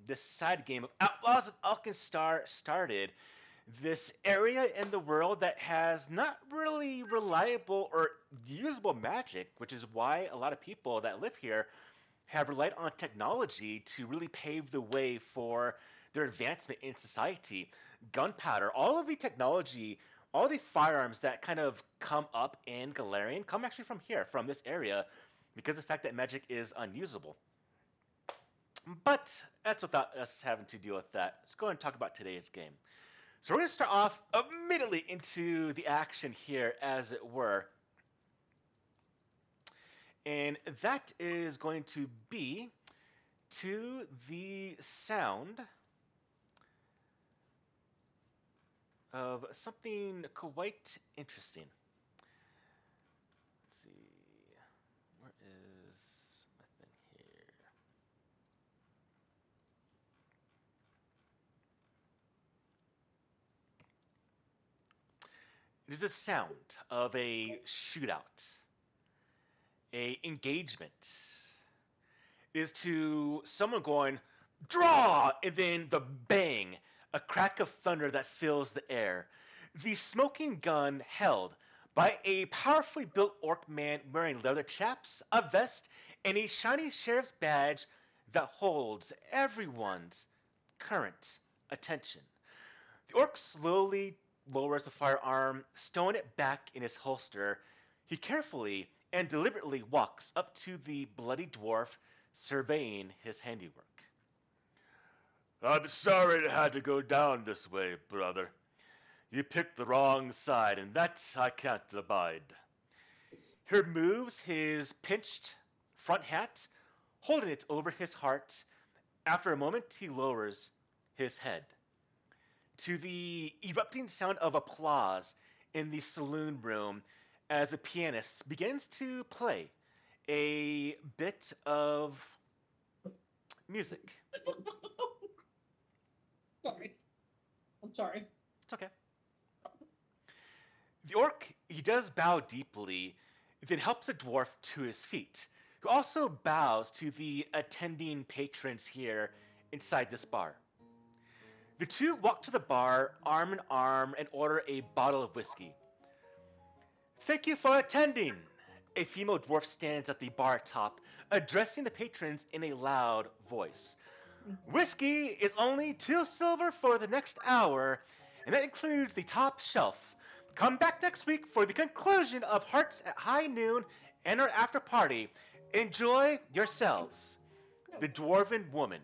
this side game of Outlaws of Alkenstar started. This area in the world that has not really reliable or usable magic, which is why a lot of people that live here have relied on technology to really pave the way for their advancement in society. Gunpowder, all of the technology, all the firearms that kind of come up in Galarian come actually from here, from this area, because of the fact that magic is unusable. But that's without us having to deal with that. Let's go ahead and talk about today's game. So we're going to start off immediately into the action here, as it were. And that is going to be to the sound of something quite interesting. Let's see. Where is my thing here? It is the sound of a shootout, a engagement. It is to someone going, draw, and then the bang, a crack of thunder that fills the air. The smoking gun held by a powerfully built orc man wearing leather chaps, a vest, and a shiny sheriff's badge that holds everyone's current attention. The orc slowly lowers the firearm, stowing it back in his holster. He carefully and deliberately walks up to the bloody dwarf, surveying his handiwork. I'm sorry it had to go down this way, brother. You picked the wrong side, and that I can't abide. He removes his pinched front hat, holding it over his heart. After a moment, he lowers his head. To the erupting sound of applause in the saloon room as the pianist begins to play a bit of music. Sorry. I'm sorry. It's okay. The orc, he does bow deeply, then helps the dwarf to his feet, who also bows to the attending patrons here inside this bar. The two walk to the bar, arm in arm, and order a bottle of whiskey. Thank you for attending. A female dwarf stands at the bar top, addressing the patrons in a loud voice. Whiskey is only 2 silver for the next hour, and that includes the top shelf. Come back next week for the conclusion of Hearts at High Noon and our after party. Enjoy yourselves. No. The dwarven woman,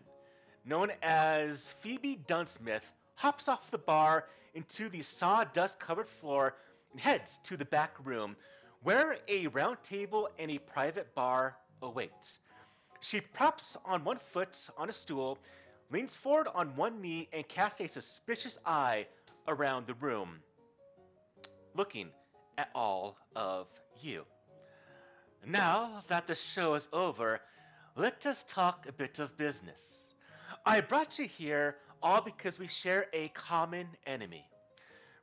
known as Phoebe Dunsmith, hops off the bar into the sawdust covered floor and heads to the back room, where a round table and a private bar await. She props on one foot on a stool, leans forward on one knee, and casts a suspicious eye around the room, looking at all of you. Now that the show is over, let us talk a bit of business. I brought you here all because we share a common enemy.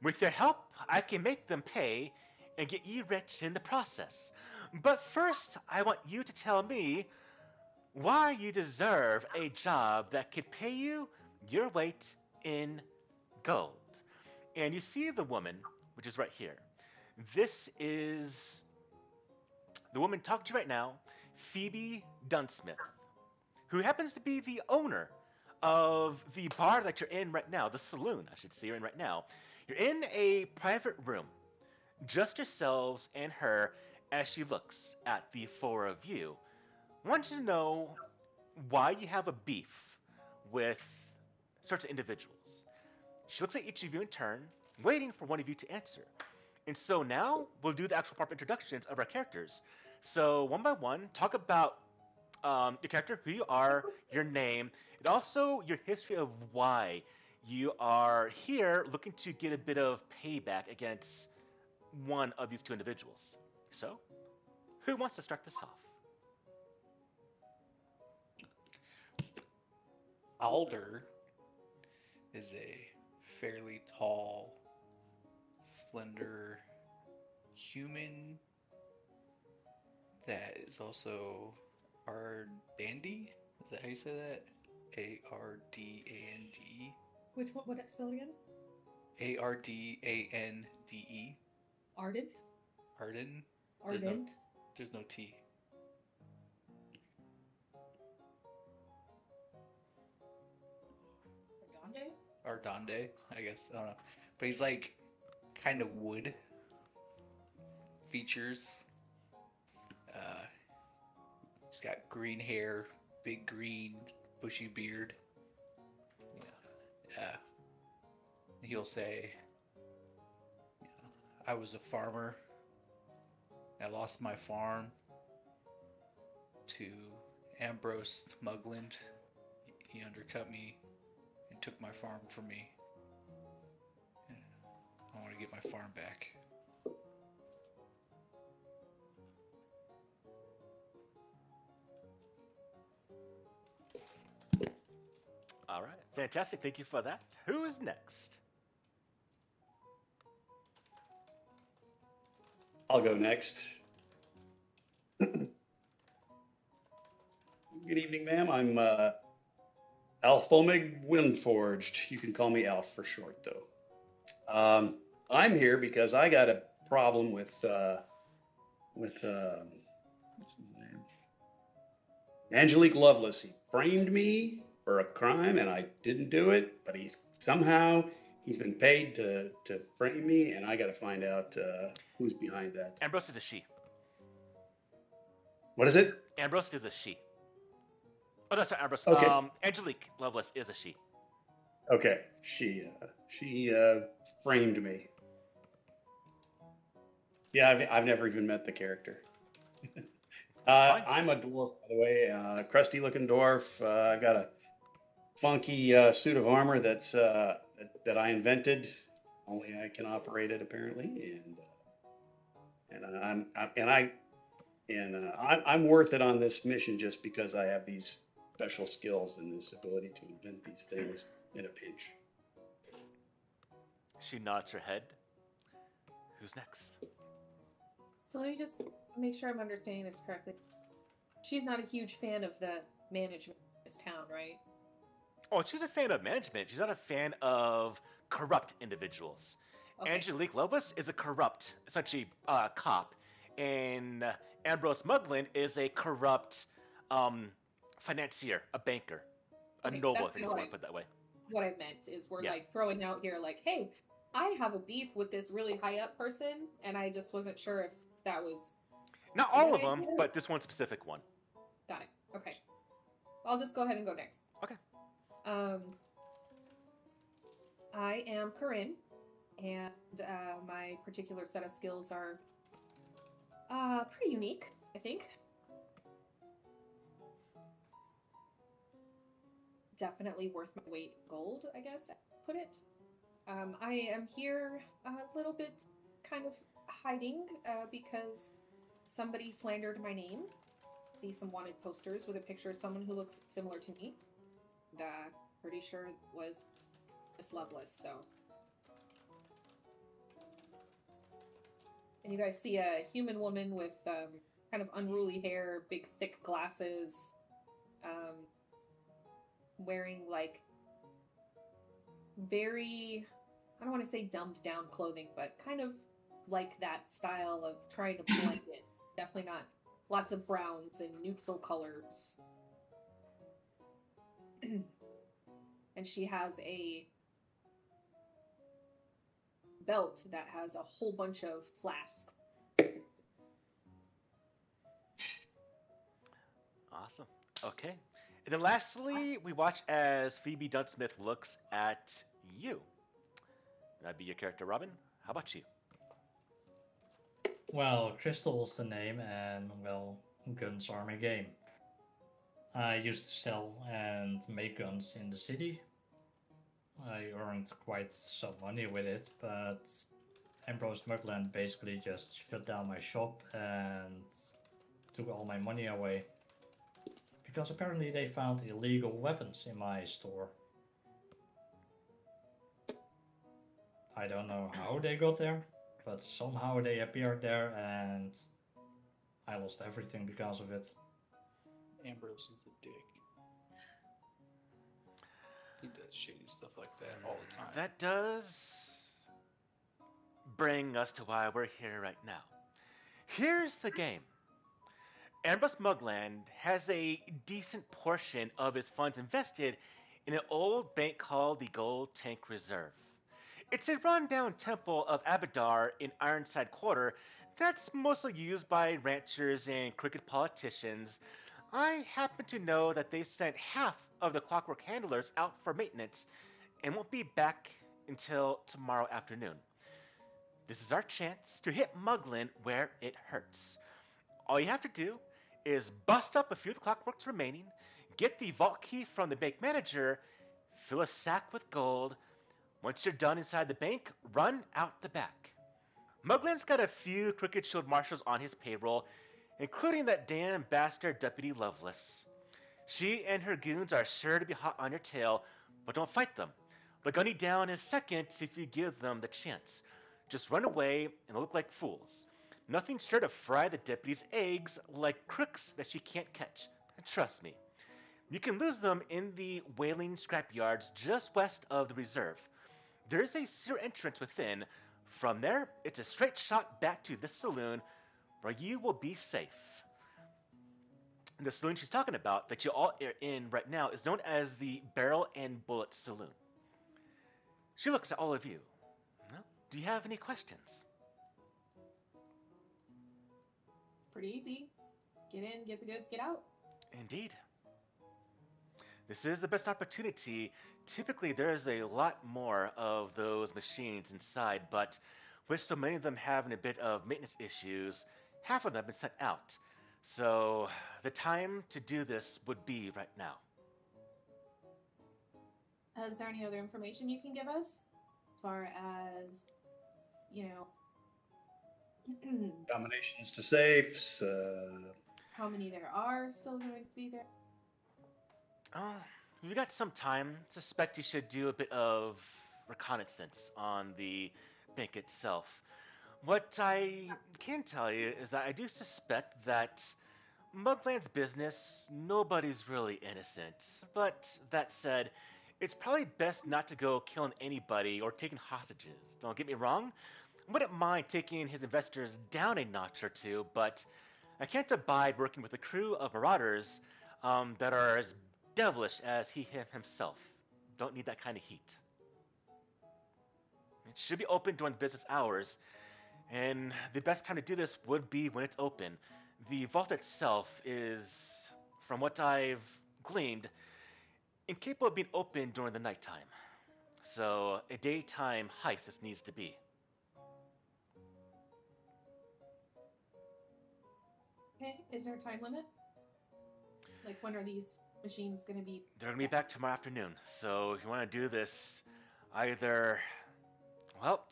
With your help, I can make them pay and get you rich in the process. But first, I want you to tell me why you deserve a job that could pay you your weight in gold. And you see the woman, which is right here. This is the woman talking to you right now, Phoebe Dunsmith, who happens to be the owner of the bar that you're in right now, the saloon, I should say, you're in right now. You're in a private room, just yourselves and her, as she looks at the four of you. I want you to know why you have a beef with certain individuals. She looks at each of you in turn, waiting for one of you to answer. And so now we'll do the actual proper introductions of our characters. So one by one, talk about your character, who you are, your name, and also your history of why you are here looking to get a bit of payback against one of these two individuals. So, who wants to start this off? Alder is a fairly tall, slender human that is also our dandy. Is that how you say that? Ardande. Which one? What spell again? Ardande. Ardent. Arden. Ardent. There's no T. Ardande, I guess. I don't know. But he's like kind of wood features. He's got green hair, big green, bushy beard. He'll say, I was a farmer. I lost my farm to Ambrose Mugland. He undercut me and took my farm from me. I want to get my farm back. All right, fantastic. Thank you for that. Who is next? I'll go next. Good evening, ma'am. I'm Alphomig Windforged. You can call me Alf for short, though. I'm here because I got a problem with what's his name? Angelique Lovelace. He framed me for a crime, and I didn't do it. But he's been paid to frame me, and I got to find out who's behind that. Ambrose is a she. What is it? Ambrose is a she. Oh no, sorry, Ambrose. Okay. Angelique Lovelace is a she. Okay, she framed me. Yeah, I've never even met the character. I'm a dwarf, by the way, crusty looking dwarf. I've got a funky suit of armor that I invented. Only I can operate it apparently, I'm worth it on this mission just because I have these special skills and this ability to invent these things in a pinch. She nods her head. Who's next? So let me just make sure I'm understanding this correctly. She's not a huge fan of the management of this town, right? Oh, she's a fan of management. She's not a fan of corrupt individuals. Okay. Angelique Lovelace is a corrupt, essentially, cop, and Ambrose Mugland is a corrupt financier, a banker, a Okay, noble, that's if you just want to put it that way. What I meant is we're Yeah. like throwing out here like, hey, I have a beef with this really high up person, and I just wasn't sure if that was... Not all of them, but this one specific one. Got it. Okay. I'll just go ahead and go next. Okay. I am Corinne, and my particular set of skills are pretty unique, I think. Definitely worth my weight in gold, I guess I put it. I am here a little bit kind of hiding because somebody slandered my name. See some wanted posters with a picture of someone who looks similar to me. And pretty sure it was Miss Lovelace, so. And you guys see a human woman with kind of unruly hair, big thick glasses, wearing like very, I don't want to say dumbed down clothing, but kind of like that style of trying to blend in. Definitely not lots of browns and neutral colors. And she has a belt that has a whole bunch of flasks. Awesome. Okay. And then lastly, we watch as Phoebe Dunsmith looks at you. That'd be your character, Robin. How about you? Well, Crystal's the name, and, well, guns are my game. I used to sell and make guns in the city. I earned quite some money with it, but Ambrose Mugland basically just shut down my shop and took all my money away. Because apparently they found illegal weapons in my store. I don't know how they got there, but somehow they appeared there and I lost everything because of it. Ambrose is a dick. shady stuff like that all the time. That does bring us to why we're here right now. Here's the game. Ambrose Mugland has a decent portion of his funds invested in an old bank called the Gold Tank Reserve. It's a rundown temple of Abadar in Ironside Quarter that's mostly used by ranchers and crooked politicians. I happen to know that they sent half of the clockwork handlers out for maintenance and won't be back until tomorrow afternoon. This is our chance to hit Muglin where it hurts. All you have to do is bust up a few of the clockworks remaining, get the vault key from the bank manager, fill a sack with gold. Once you're done inside the bank, run out the back. Muglin's got a few crooked shield marshals on his payroll, including that damn bastard Deputy Lovelace. She and her goons are sure to be hot on your tail, but don't fight them. They'll gun you down in seconds if you give them the chance. Just run away and look like fools. Nothing's sure to fry the deputy's eggs like crooks that she can't catch. And trust me. You can lose them in the Whaling scrapyards just west of the reserve. There is a sewer entrance within. From there, it's a straight shot back to this saloon where you will be safe. The saloon she's talking about, that you all are in right now, is known as the Barrel and Bullet Saloon. She looks at all of you. Well, do you have any questions? Pretty easy. Get in, get the goods, get out. Indeed. This is the best opportunity. Typically, there's a lot more of those machines inside, but with so many of them having a bit of maintenance issues, half of them have been sent out. So the time to do this would be right now. Is there any other information you can give us? As far as, you know, Combinations to safes. how many there are still going to be there? Oh, we got some time. Suspect you should do a bit of reconnaissance on the bank itself. What I can tell you is that I do suspect that Mugland's business, nobody's really innocent. But that said, it's probably best not to go killing anybody or taking hostages. Don't get me wrong. I wouldn't mind taking his investors down a notch or two, but I can't abide working with a crew of marauders that are as devilish as he himself. Don't need that kind of heat. It should be open during business hours, and the best time to do this would be when it's open. The vault itself is, from what I've gleaned, incapable of being open during the nighttime. So a daytime heist this needs to be. Okay, is there a time limit? Like, when are these machines going to be? They're going to be back tomorrow afternoon. So if you want to do this either, well,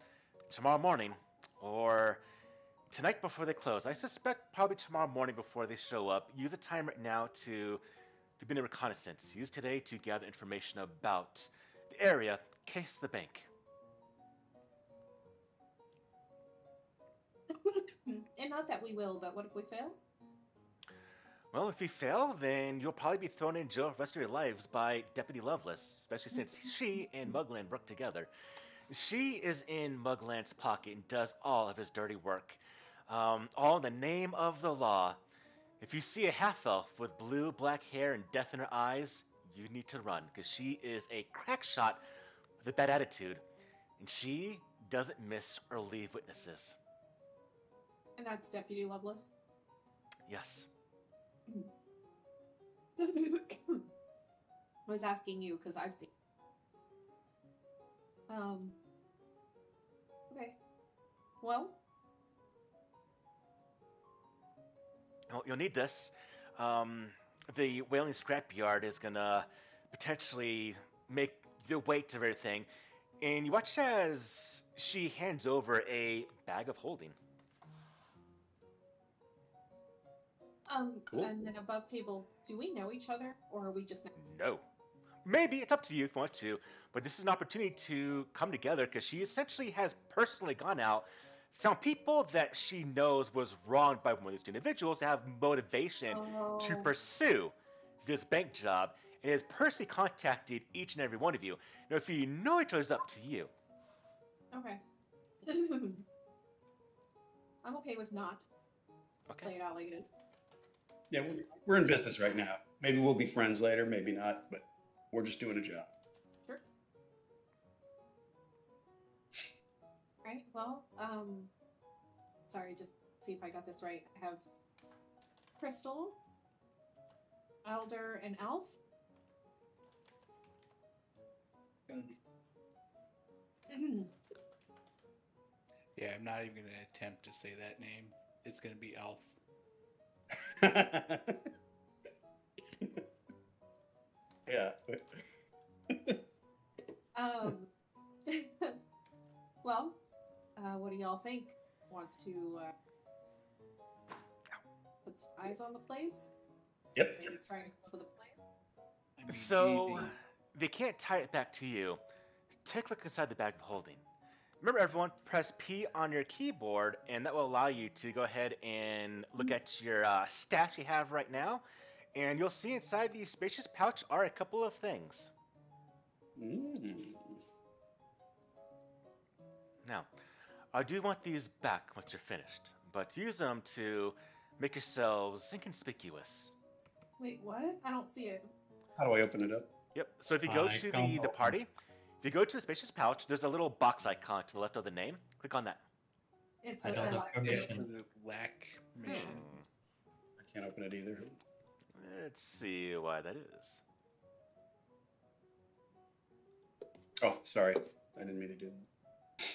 tomorrow morning or tonight before they close. I suspect probably tomorrow morning before they show up. Use the time right now to begin a reconnaissance. Use today to gather information about the area, case the bank. And not that we will, but what if we fail? Well, if we fail, then you'll probably be thrown in jail for the rest of your lives by Deputy Lovelace, especially since she and Mugland work together. She is in Mugland's pocket and does all of his dirty work. All in the name of the law. If you see a half-elf with blue-black hair and death in her eyes, you need to run, because she is a crack shot with a bad attitude, and she doesn't miss or leave witnesses. And that's Deputy Lovelace. Yes. I was asking you because I've seen. Okay. Well. You'll need this. The Whaling Scrapyard is gonna potentially make the weight of everything, and you watch as she hands over a bag of holding. Cool. And then above table, do we know each other, or are we just? No. Maybe, it's up to you if you want to, but this is an opportunity to come together because she essentially has personally gone out, found people that she knows was wronged by one of these two individuals to have motivation to pursue this bank job, and has personally contacted each and every one of you. Now, if you know each other, it's up to you. Okay. I'm okay with not Okay. play it out like it is. Yeah, we're in business right now. Maybe we'll be friends later, maybe not, but we're just doing a job. Sure. Right. Well, sorry, just see if I got this right. I have Crystal, Elder, and Elf. Yeah, I'm not even going to attempt to say that name. It's going to be Alf. Yeah. Well, what do y'all think? Want to put some eyes on the place? Yep. Maybe try and come up with a plan? I mean, So, anything. they can't tie it back to you. Take a look inside the bag of holding. Remember, everyone, press P on your keyboard, and that will allow you to go ahead and look at your stats you have right now. And you'll see inside the spacious pouch are a couple of things. Mm. Now, I do want these back once you're finished, but use them to make yourselves inconspicuous. Wait, what? I don't see it. How do I open it up? Yep. So if you go I to can't the open. party, if you go to the spacious pouch, there's a little box icon to the left of the name. Click on that. It I says don't have unlock. permission. For the lack permission. I can't open it either. Let's see why that is. Oh, sorry. I didn't mean to do that.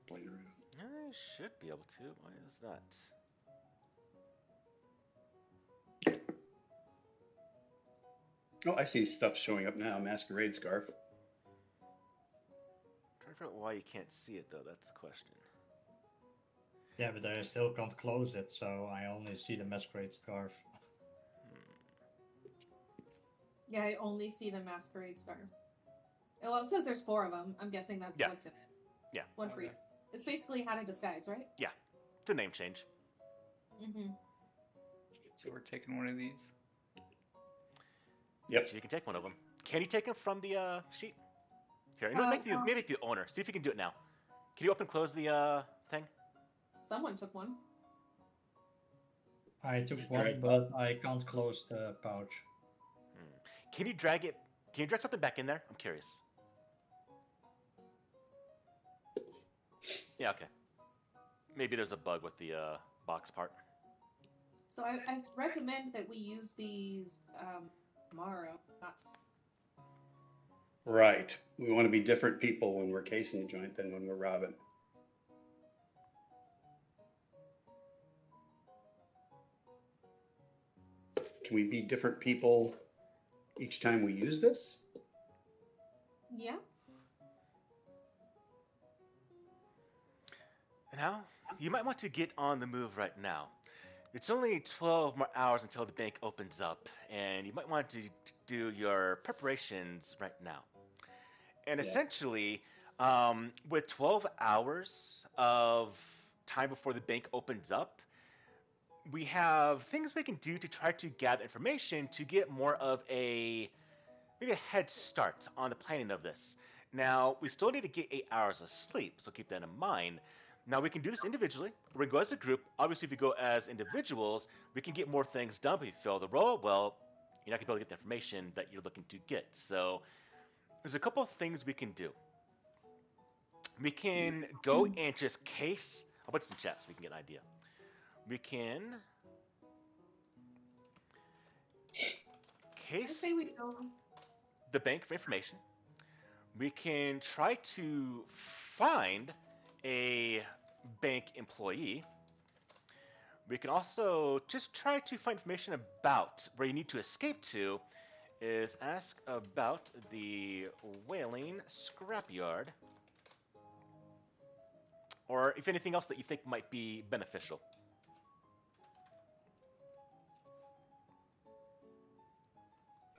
Playing around. I should be able to. Why is that? Oh, I see stuff showing up now. Masquerade scarf. Trying to figure out why you can't see it though. That's the question. Yeah, but I still can't close it, so I only see the masquerade scarf. Yeah, I only see the masquerade scarf. Well, it says there's 4 of them. I'm guessing that's Yeah. what's in it. Yeah. One for Okay. each. It's basically how to disguise, right? It's a name change. Mm-hmm. So we're taking one of these. Yep. So you can take one of them. Can you take them from the sheet? Here, no, make the owner. See if you can do it now. Can you open and close the thing? Someone took one. I took Just one, drag- but I can't close the pouch. Can you drag it? Can you drag something back in there? I'm curious. Yeah, okay. Maybe there's a bug with the box part. So I recommend that we use these tomorrow, not Right. We want to be different people when we're casing a joint than when we're robbing. Can we be different people each time we use this? Yeah. Now, you might want to get on the move right now. It's only 12 more hours until the bank opens up, and you might want to do your preparations right now. And Yeah. essentially, with 12 hours of time before the bank opens up, we have things we can do to try to gather information to get more of maybe a head start on the planning of this. Now, we still need to get 8 hours of sleep, so keep that in mind. Now, we can do this individually. We're going to go as a group. Obviously, if we go as individuals, we can get more things done. But if you fail the role, well, you're not going to be able to get the information that you're looking to get. So, there's a couple of things we can do. We can go and just case. I'll put this in chat so we can get an idea. We can I case say we go. the bank for information. We can try to find a bank employee. We can also just try to find information about where you need to escape to. Is ask about the whaling scrapyard, or if anything else that you think might be beneficial.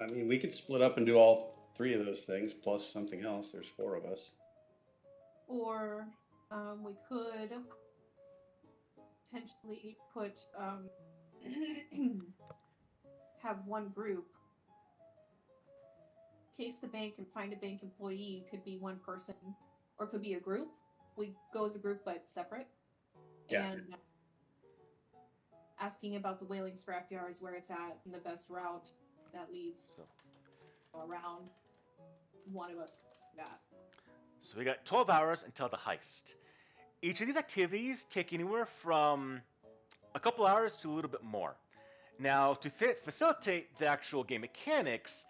I mean, we could split up and do all 3 of those things plus something else. There's 4 of us. Or we could potentially put have one group case the bank and find a bank employee, could be one person or could be a group. We go as a group but separate. Yeah. And asking about the whaling scrapyards, where it's at, and the best route that leads around one of us that. So we got 12 hours until the heist. Each of these activities take anywhere from a couple hours to a little bit more. Now, to facilitate the actual game mechanics,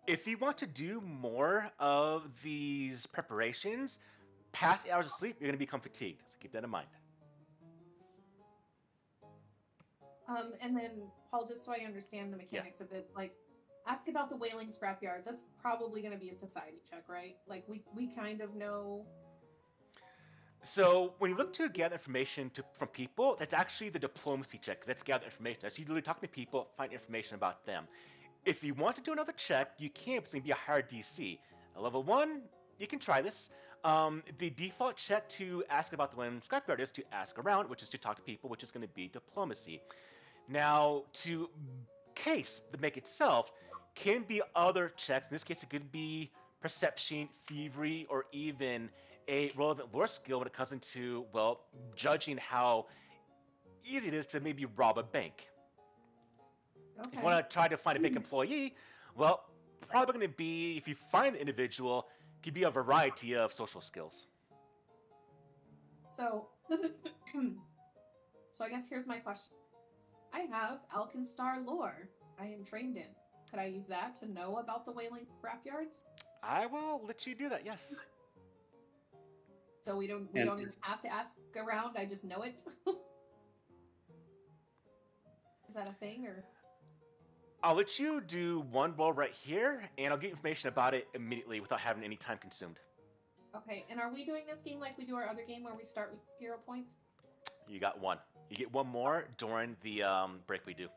if you want to do more of these preparations, past 8 hours of sleep, you're going to become fatigued. So keep that in mind. And then, Paul, just so I understand the mechanics of it, like, ask about the whaling scrapyards. That's probably going to be a society check, right? Like, we kind of know. So when you look to gather information from people, that's actually the diplomacy check. That's gather information. That's you literally talking to people, find information about them. If you want to do another check, you can, but it's going to be a higher DC. At level 1, you can try this. The default check to ask about the whaling scrapyard is to ask around, which is to talk to people, which is going to be diplomacy. Now, to case the make itself can be other checks. In this case, it could be perception, thievery, or even a relevant lore skill when it comes into, well, judging how easy it is to maybe rob a bank. Okay. If you want to try to find a bank employee, well, probably going to be, if you find the individual, it could be a variety of social skills. So, so I guess here's my question. I have Alkenstar lore I am trained in. Could I use that to know about the whaling scrapyards? I will let you do that, yes. So we don't even have to ask around, I just know it? Is that a thing, or? I'll let you do one roll right here, and I'll get information about it immediately without having any time consumed. Okay, and are we doing this game like we do our other game where we start with 0 points? You got one. You get one more during the break we do.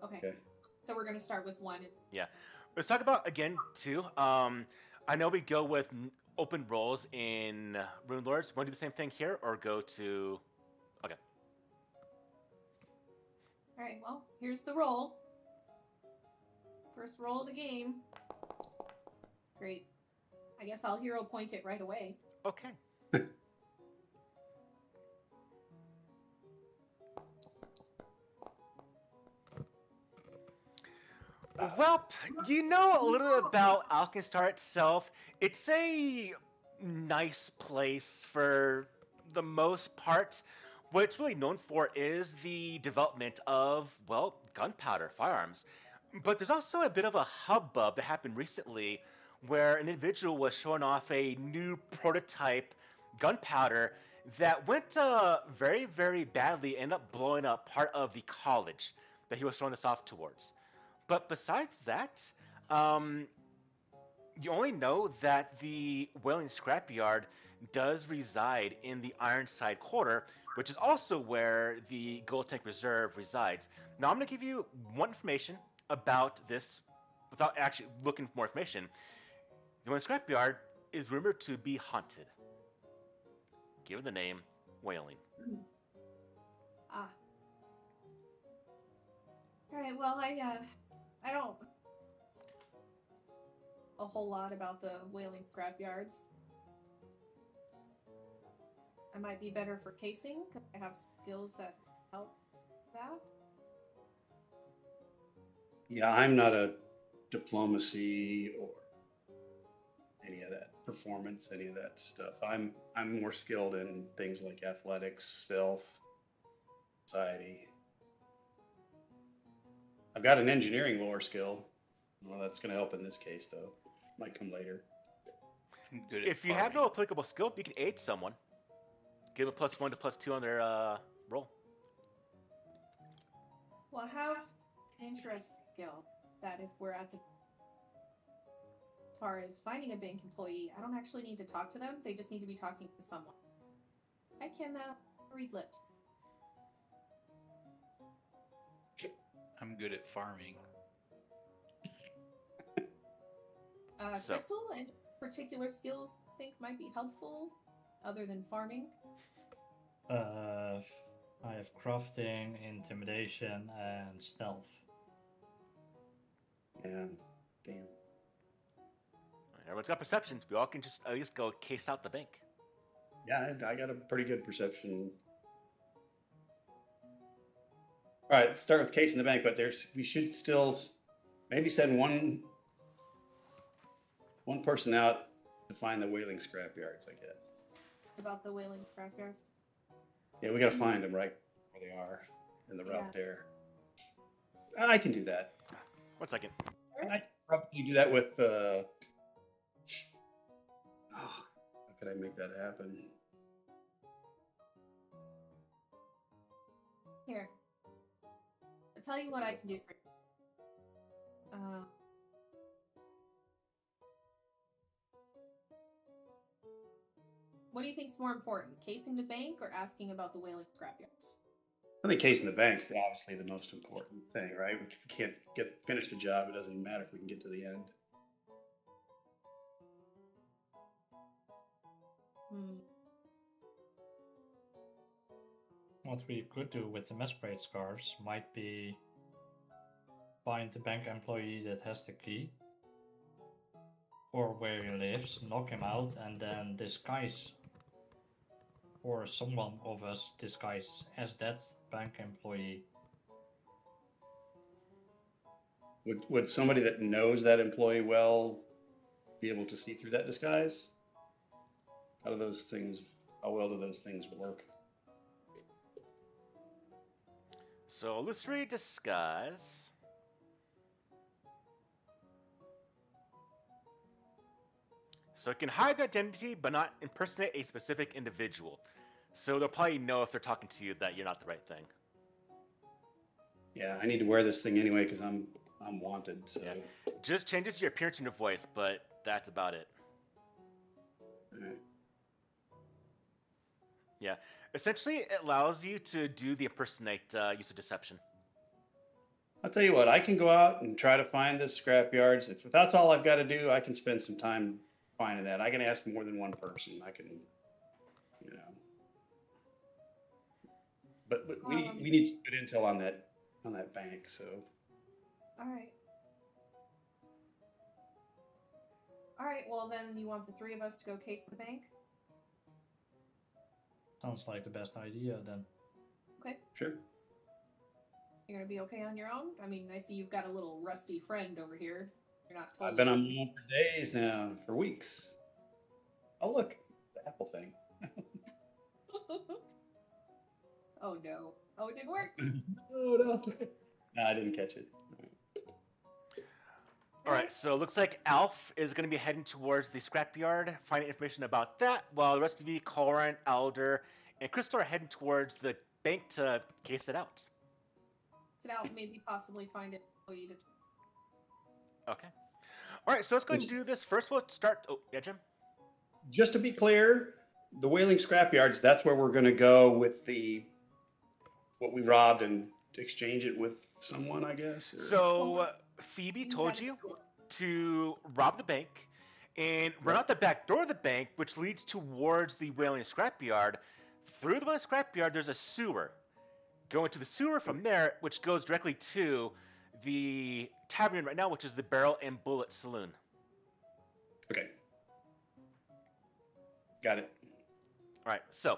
Okay. So we're going to start with 1. Yeah. Let's talk about, again, too. I know we go with open roles in Rune Lords. Want to do the same thing here, or go to... Okay. Alright, well, here's the roll. First roll of the game. Great. I guess I'll hero point it right away. Okay. Well, you know a little about Alkenstar itself. It's a nice place for the most part. What it's really known for is the development of, well, gunpowder, firearms. But there's also a bit of a hubbub that happened recently where an individual was showing off a new prototype gunpowder that went very, very badly, ended up blowing up part of the college that he was showing this off towards. But besides that, you only know that the whaling scrapyard does reside in the Ironside Quarter, which is also where the Gold Tank Reserve resides. Now, I'm going to give you one information about this without actually looking for more information. The whaling scrapyard is rumored to be haunted, given the name whaling. Ah. Alright, well, I don't a whole lot about the whaling scrapyards. I might be better for casing, because I have skills that help that. Yeah, I'm not a diplomacy or any of that performance, any of that stuff. I'm more skilled in things like athletics, stealth, society. I've got an engineering lore skill. Well, that's going to help in this case, though. Might come later. I'm good at If you have no applicable skill, you can aid someone. Give them a +1 to +2 on their roll. Well, I have an interesting skill that if we're at the... As far as finding a bank employee, I don't actually need to talk to them. They just need to be talking to someone. I can read lips. I'm good at farming. Crystal, any particular skills you think might be helpful other than farming? I have crafting, intimidation, and stealth. Yeah, damn. Everyone's got perception. We all can just at least go case out the bank. Yeah, I got a pretty good perception. All right, let's start with case in the bank, but we should still maybe send one person out to find the whaling scrapyards, I guess. About the whaling scrapyards. Yeah, we got to find them right where they are in the route there. I can do that. 1 second. I can probably do that with. How could I make that happen? Here. I'll tell you what I can do for you. What do you think is more important, casing the bank or asking about the whaling scrapyards? I think casing the bank's obviously the most important thing, right? If we can't finish the job, it doesn't even matter if we can get to the end. What we could do with the masquerade scarves might be find the bank employee that has the key, or where he lives, knock him out, and then disguise, or someone of us disguise as that bank employee. Would somebody that knows that employee well be able to see through that disguise? How well do those things work? So illusory disguise. So it can hide the identity, but not impersonate a specific individual. So they'll probably know if they're talking to you that you're not the right thing. Yeah, I need to wear this thing anyway because I'm wanted. So yeah. Just changes your appearance and your voice, but that's about it. All right. Yeah. Essentially, it allows you to do the impersonate use of deception. I'll tell you what, I can go out and try to find this scrapyards. If that's all I've got to do, I can spend some time finding that. I can ask more than one person. I can, you know. But we need some good intel on that bank, so. All right. All right, well then you want the three of us to go case the bank? Sounds like the best idea then. Okay. Sure. You're gonna be okay on your own? I mean, I see you've got a little rusty friend over here. You're not totally... I've been on one for days now, for weeks. Oh look, the apple thing. Oh no. Oh, it didn't work. Oh no. No, I didn't catch it. Alright, so it looks like Alf is going to be heading towards the scrapyard, finding information about that, while the rest of you, Corin, Alder, and Crystal are heading towards the bank to case it out. Sit out, maybe possibly find it. Okay. Alright, so let's go and do this. First we'll start... Oh, yeah, Jim? Just to be clear, the whaling scrapyards, that's where we're going to go with what we robbed and exchange it with someone, I guess? Or... So... Phoebe told you to rob the bank and run out the back door of the bank, which leads towards the whaling scrapyard. Through the whaling scrapyard, there's a sewer. Go into the sewer from there, which goes directly to the tavern right now, which is the Barrel and Bullet Saloon. Okay. Got it. All right, so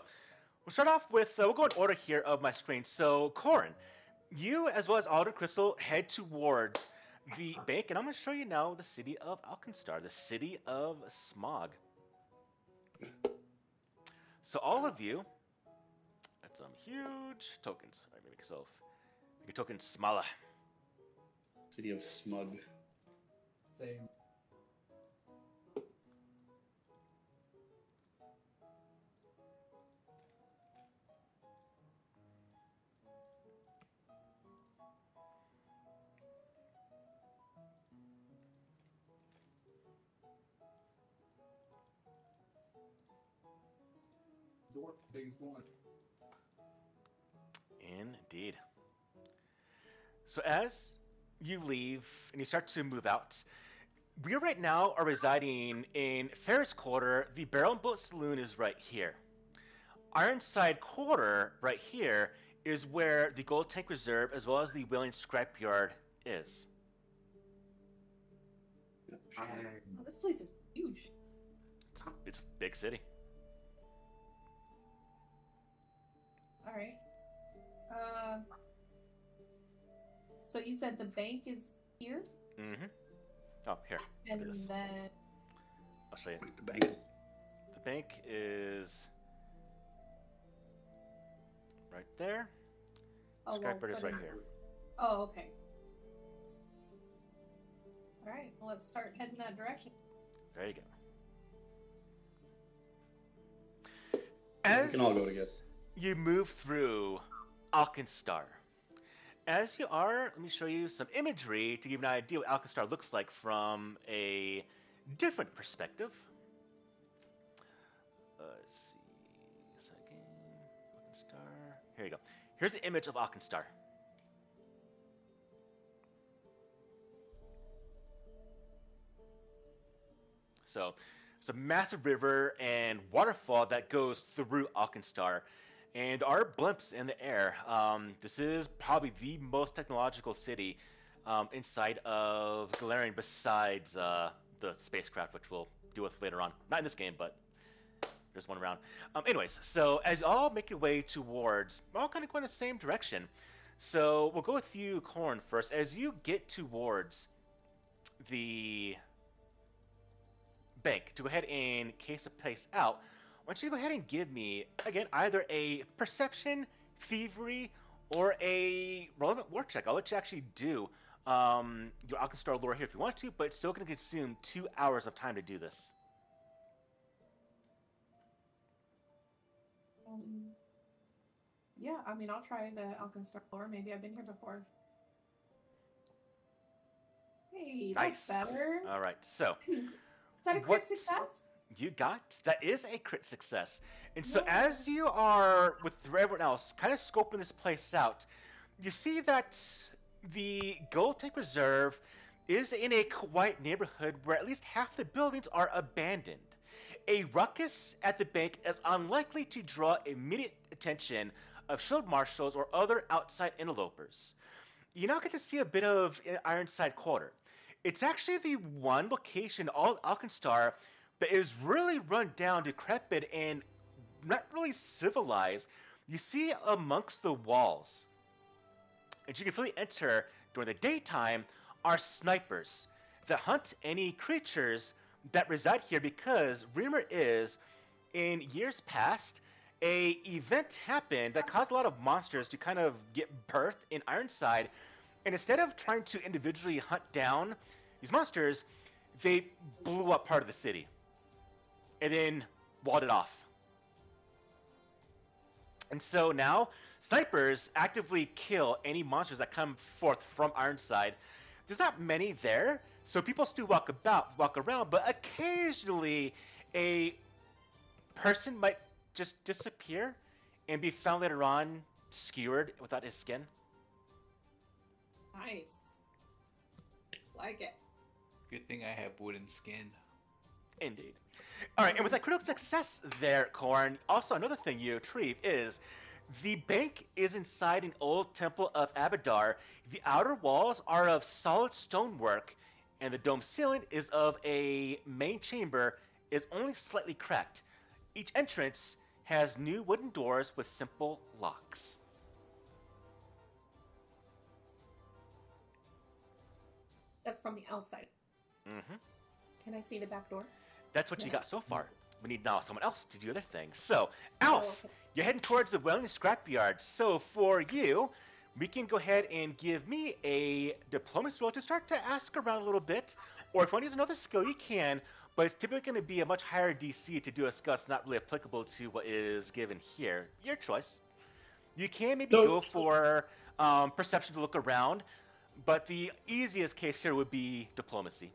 we'll start off with, we'll go in order here of my screen. So, Corin, you as well as Alder Crystal head towards the bank, and I'm going to show you now the city of Alkenstar, the city of smog. So all of you, that's some huge tokens. All right, make your tokens smaller. City of smug. Same. Biggest one. Indeed. So as you leave and you start to move out, we right now are residing in Ferris Quarter. The Barrel and Bullet Saloon is right here. Ironside Quarter right here is where the Gold Tank Reserve as well as the Whaling Scrapyard is. Oh, this place is huge. It's a big city. All right. So you said the bank is here, Mm-hmm. Oh, here. and It is. then I'll show you. The bank is The bank is right there. Scrapyard is right here. Oh, okay. All right. Well, let's start heading that direction. There you go. we As can all go together. you move through Alkenstar, as you are, let me show you some imagery to give you an idea what Alkenstar looks like from a different perspective. Let's see a second. Alkenstar. Here you go. Here's the image of Alkenstar. So it's a massive river and waterfall that goes through Alkenstar. And there are blimps in the air. This is probably the most technological city inside of Galarian besides the spacecraft, which we'll deal with later on. Not in this game, but there's one around. Anyways, so as you all make your way towards, we're all kind of going the same direction. So we'll go with you, Corn, first. As you get towards the bank to go ahead and case the place out, why don't you go ahead and give me, again, either a perception, thievery, or a relevant war check. I'll let you actually do your Alkenstar lore here if you want to, but it's still going to consume 2 hours of time to do this. Yeah, I mean, I'll try the Alkenstar lore. Maybe I've been here before. Hey, Nice. that's better. All right, so Is that a crit what success? you got, that is a crit success. And so Yeah. as you are, with everyone else, kind of scoping this place out, you see that the Gold Tape Reserve is in a quiet neighborhood where at least half the buildings are abandoned. A ruckus at the bank is unlikely to draw immediate attention of shield marshals or other outside interlopers. You now get to see a bit of Ironside Quarter. It's actually the one location in all Alkenstar that is really run down, decrepit, and not really civilized. You see amongst the walls, and you can freely enter during the daytime, are snipers that hunt any creatures that reside here because rumor is, in years past, a event happened that caused a lot of monsters to kind of get birthed in Ironside, and instead of trying to individually hunt down these monsters, they blew up part of the city and then walled it off. And so now snipers actively kill any monsters that come forth from Ironside. There's not many there, so people still walk around, but occasionally a person might just disappear and be found later on skewered without his skin. Nice. Like it. Good thing I have wooden skin. Indeed. All right, and with that critical success there, Korn, also another thing you retrieve is the bank is inside an old temple of Abadar. The outer walls are of solid stonework, and the dome ceiling is of a main chamber, is only slightly cracked. Each entrance has new wooden doors with simple locks. That's from the outside. Mm-hmm. Can I see the back door? That's what you Yeah. got so far. We need now someone else to do their thing. So, Alf, Oh, okay. you're heading towards the Wellington Scrapyard. So for you, we can go ahead and give me a diplomacy roll to start to ask around a little bit. Or if you want to use another skill, you can. But it's typically going to be a much higher DC to do a skill that's not really applicable to what is given here. Your choice. You can maybe go for perception to look around. But the easiest case here would be diplomacy.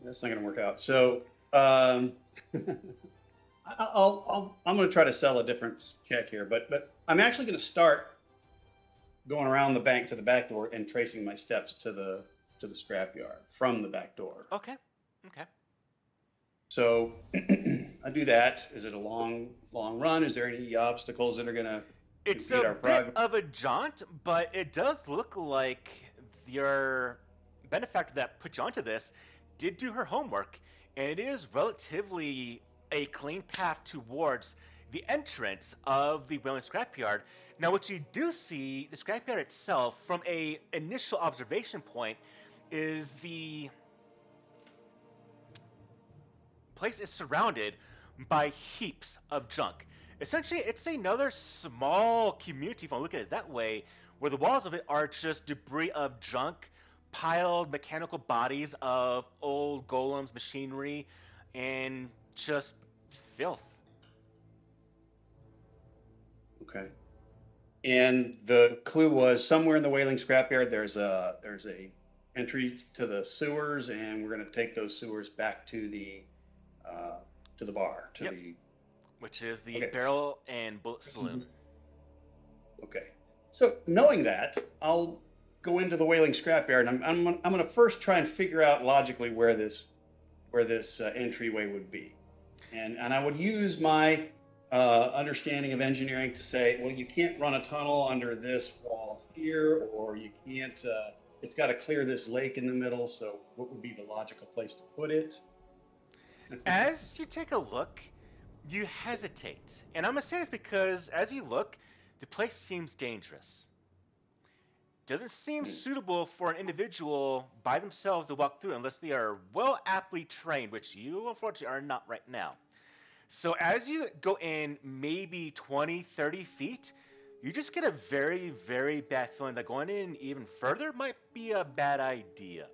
That's not going to work out. So I'm going to try to sell a different check here, but I'm actually going to start going around the bank to the back door and tracing my steps to the scrapyard from the back door. Okay. Okay. So I do that. Is it a long run? Is there any obstacles that are going to It's impede a our bit progress? of a jaunt, but it does look like you're benefactor that put you onto this did do her homework, and it is relatively a clean path towards the entrance of the Whaling Scrapyard. Now, what you do see, the scrapyard itself, from a initial observation point, is the place is surrounded by heaps of junk. Essentially, it's another small community, if I look at it that way, where the walls of it are just debris of junk, piled mechanical bodies of old golems, machinery, and just filth. Okay. And the clue was somewhere in the Whaling Scrapyard. There's a entry to the sewers, and we're going to take those sewers back to the bar, to Yep. the. Which is the Okay. Barrel and Bullet Saloon. Okay. So knowing that, I'll go into the Whaling Scrapyard, and I'm going to first try and figure out logically where this entryway would be, and I would use my understanding of engineering to say, well, you can't run a tunnel under this wall here, or you can't. It's got to clear this lake in the middle. So what would be the logical place to put it? As you take a look, you hesitate. And I'm going to say this because as you look, the place seems dangerous. Doesn't seem suitable for an individual by themselves to walk through unless they are well aptly trained, which you unfortunately are not right now. So as you go in maybe 20, 30 feet, you just get a very, very bad feeling that going in even further might be a bad idea.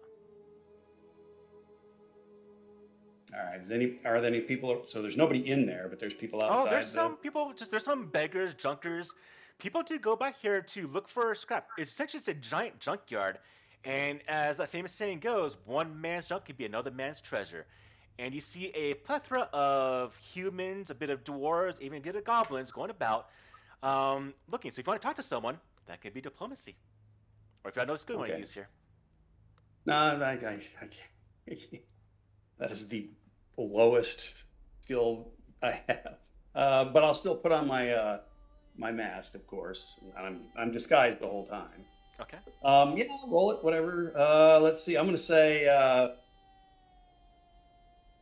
All right. Are there any people? So there's nobody in there, but there's people outside. Oh, there's some people. There's some beggars, junkers. People do go by here to look for scrap. It's a giant junkyard, and as that famous saying goes, one man's junk can be another man's treasure. And you see a plethora of humans, a bit of dwarves, even a bit of goblins going about, looking. So if you want to talk to someone, that could be diplomacy, or if you have no skill you want to use here. No, I can't. That is the lowest skill I have. But I'll still put on my my mask, of course. I'm disguised the whole time. Okay. Yeah, roll it, whatever. Let's see. I'm gonna say,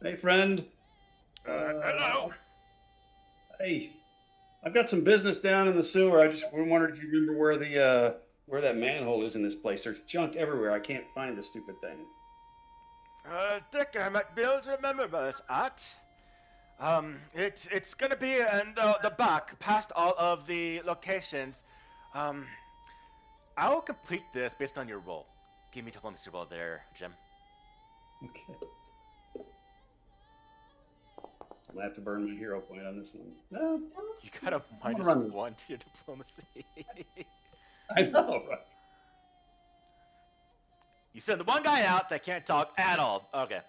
hey, friend. Hello. Hey, I've got some business down in the sewer. I just wondered if you remember where that manhole is in this place. There's junk everywhere. I can't find the stupid thing. Dick, I might be able to remember this at. It's gonna be in the back, past all of the locations. I will complete this based on your roll. Give me diplomacy roll there, Jim. Okay. I'm gonna have to burn my hero point on this one. No, You got a minus run. 1 to your diplomacy. I know, right? You send the one guy out that can't talk at all. Okay.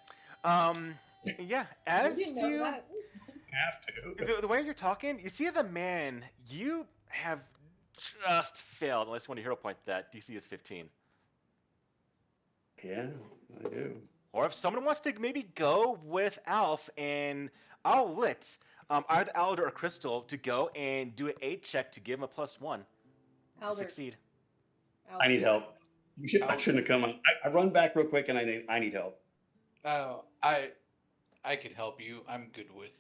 Yeah, as didn't know you that. Have to. the way you're talking, you see the man, you have just failed unless you want to hero point that. DC is 15. Yeah, I do. Or if someone wants to maybe go with Alf, and I'll let either Alder or Crystal to go and do an aid check to give him a +1 to Albert. succeed. I need help. I shouldn't have come on. I run back real quick, and I need help. Oh, I could help you. I'm good with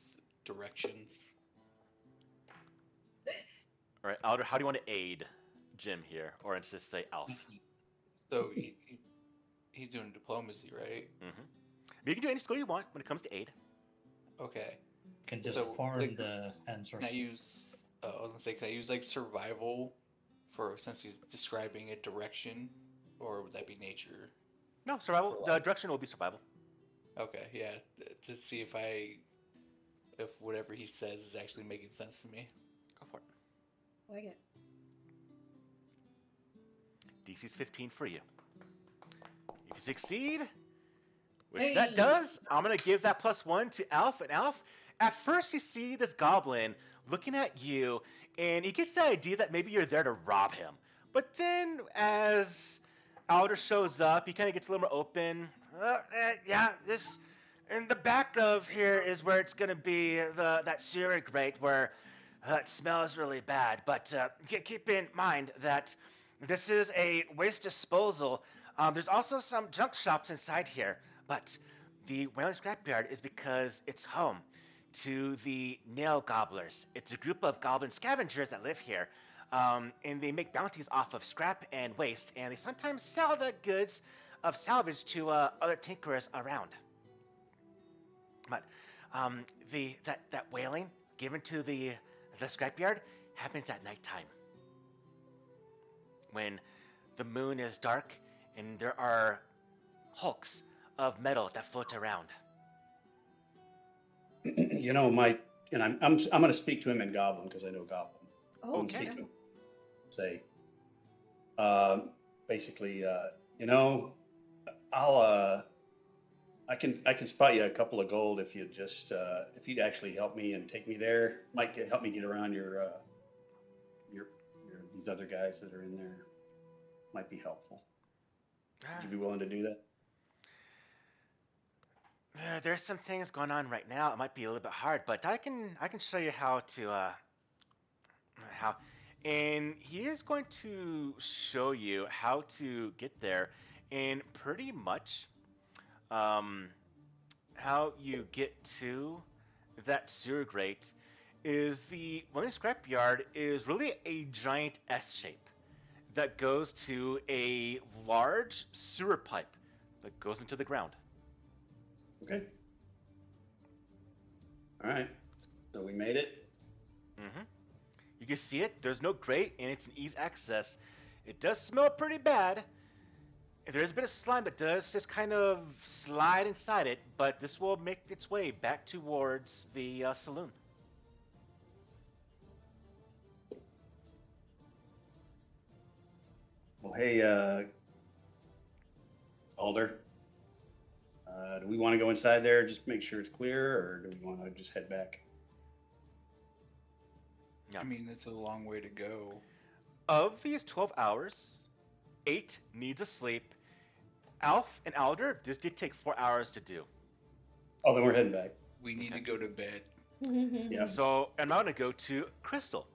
directions. All right, Alder, how do you want to aid Jim here, or just say Alf? So he's doing diplomacy, right? Mm-hmm. But you can do any skill you want when it comes to aid. Okay. Can just So, farm like, the answers. Can I use? I was gonna say, can I use like survival since he's describing a direction, or would that be nature? No, survival. The direction will be survival. Okay, yeah, to see if whatever he says is actually making sense to me. Go for it. I like it. DC's 15 for you. If you succeed, which Hey. that does, I'm going to give that +1 to Alf. And Alf, at first you see this goblin looking at you, and he gets the idea that maybe you're there to rob him. But then as Alder shows up, he kind of gets a little more open. Yeah, this in the back of here is where it's going to be that sewer grate where it smells really bad. But keep in mind that this is a waste disposal. There's also some junk shops inside here, but the Whaling Scrapyard is because it's home to the Nail Gobblers. It's a group of goblin scavengers that live here, and they make bounties off of scrap and waste, and they sometimes sell the goods of salvage to other tinkerers around. But that whaling given to the scrapyard happens at nighttime, when the moon is dark and there are hulks of metal that float around. You know, Mike, and I'm going to speak to him in Goblin because I know Goblin. Oh, I'm going okay. to speak yeah. to him. Say, basically, you know, I can spot you a couple of gold if you just if you'd actually help me and take me there. Might help me get around your these other guys that are in there. Might be helpful. Would you be willing to do that? There's some things going on right now. It might be a little bit hard, but I can show you how to how. And he is going to show you how to get there, and pretty much how you get to that sewer grate is the Whaling Scrapyard is really a giant S shape that goes to a large sewer pipe that goes into the ground. Okay. All right. So we made it. Mm-hmm. You can see it. There's no grate, and it's an easy access. It does smell pretty bad. There is a bit of slime that does just kind of slide inside it, but this will make its way back towards the saloon. Well, hey, Alder, do we want to go inside there, just make sure it's clear, or do we want to just head back? Yeah. I mean, it's a long way to go. Of these 12 hours, 8 needs a sleep. Alf and Alder, this did take 4 hours to do. Oh, then we're heading back. We need Okay. to go to bed. Yeah. So I'm now going to go to Crystal.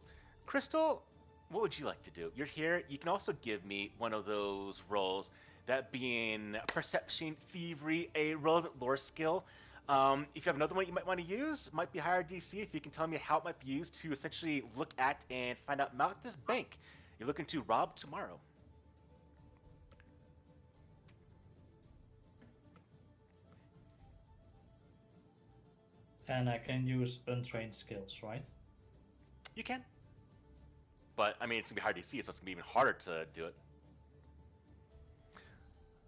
Crystal, what would you like to do? You're here. You can also give me one of those rolls, that being Perception, Thievery, a relevant lore skill. If you have another one you might want to use, it might be higher DC. If you can tell me how it might be used to essentially look at and find out about this bank you're looking to rob tomorrow. And I can use untrained skills, right? You can. But, I mean, it's going to be hard DC, so it's going to be even harder to do it.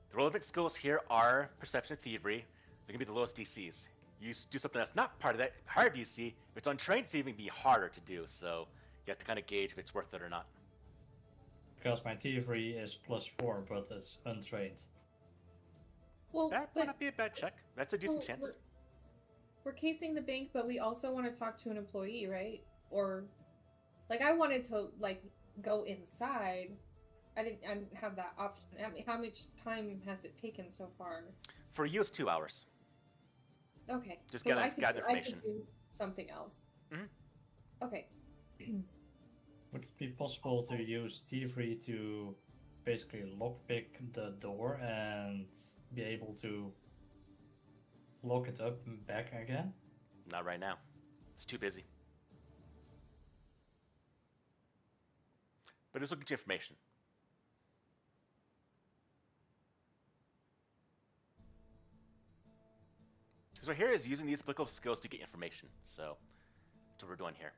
The relevant skills here are Perception and Thievery. They're going to be the lowest DCs. You do something that's not part of that higher DC, if it's untrained, it's even be harder to do, so you have to kind of gauge if it's worth it or not. Because my thievery is +4, but it's untrained. Well, That might not be a bad check. That's a decent well, chance. we're casing the bank, but we also want to talk to an employee, right? Or, like, I wanted to go inside. I didn't have that option. I mean, how much time has it taken so far? For you, it's 2 hours. Okay. Just so gather I could information. do something else. Mhm. Okay. Would it be possible to use thievery to basically lockpick the door and be able to lock it up and back again? Not right now. It's too busy. But just look at your information. So here is using these applicable skills to get information. So that's what we're doing here.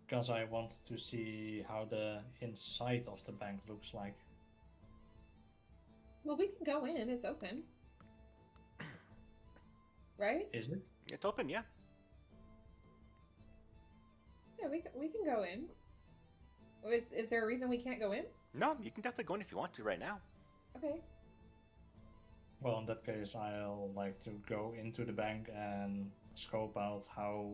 Because I want to see how the inside of the bank looks like. Well, we can go in. It's open. Right? Is it? It's open, yeah. Yeah, we can go in. Is there a reason we can't go in? No, you can definitely go in if you want to right now. Okay. Well, in that case, I'll like to go into the bank and scope out how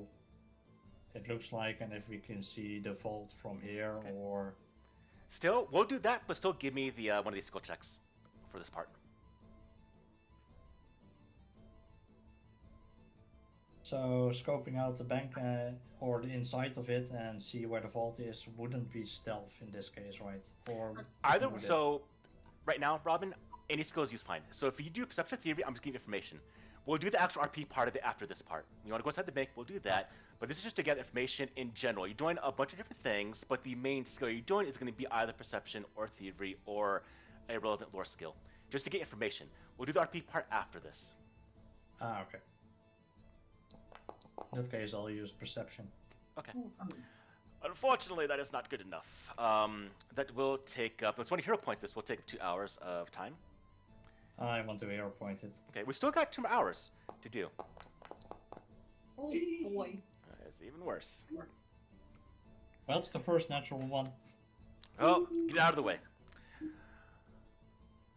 it looks like and if we can see the vault from here. Okay. Or... Still, we'll do that, but still give me the one of these skill checks for this part. So, scoping out the bank or the inside of it and see where the vault is wouldn't be stealth in this case, right? Or Either would it? so, right now, Robin, any skill is used fine. So if you do perception theory, I'm just giving information. We'll do the actual RP part of it after this part. You want to go inside the bank, we'll do that. But this is just to get information in general. You're doing a bunch of different things, but the main skill you're doing is going to be either perception or theory or a relevant lore skill. Just to get information. We'll do the RP part after this. Ah, okay. In that case, I'll use perception. Okay. Unfortunately, that is not good enough. That will take up... It's 1 hero point. This will take 2 hours of time. I want to hero point it. Okay, we still got 2 more hours to do. Oh boy. It's even worse. That's the first natural one. Oh, get out of the way.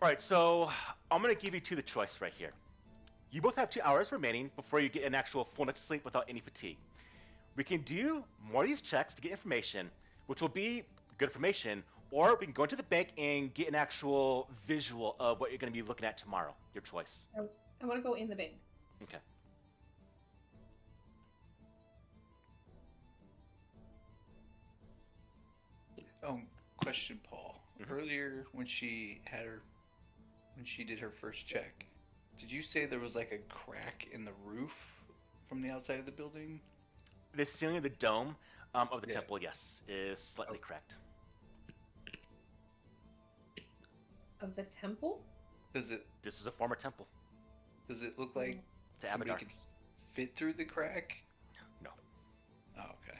Alright, so I'm going to give you two the choice right here. You both have 2 hours remaining before you get an actual full night's sleep without any fatigue. We can do more of these checks to get information, which will be good information, or we can go into the bank and get an actual visual of what you're going to be looking at tomorrow. Your choice. I want to go in the bank. Okay. Question, Paul. Mhm. Earlier, when she did her first check, did you say there was like a crack in the roof from the outside of the building? The ceiling of the dome of the Yeah. temple, yes, is slightly cracked. Of the temple? Does it This is a former temple. look like To somebody Abadar. could fit through the crack? No. Oh, okay.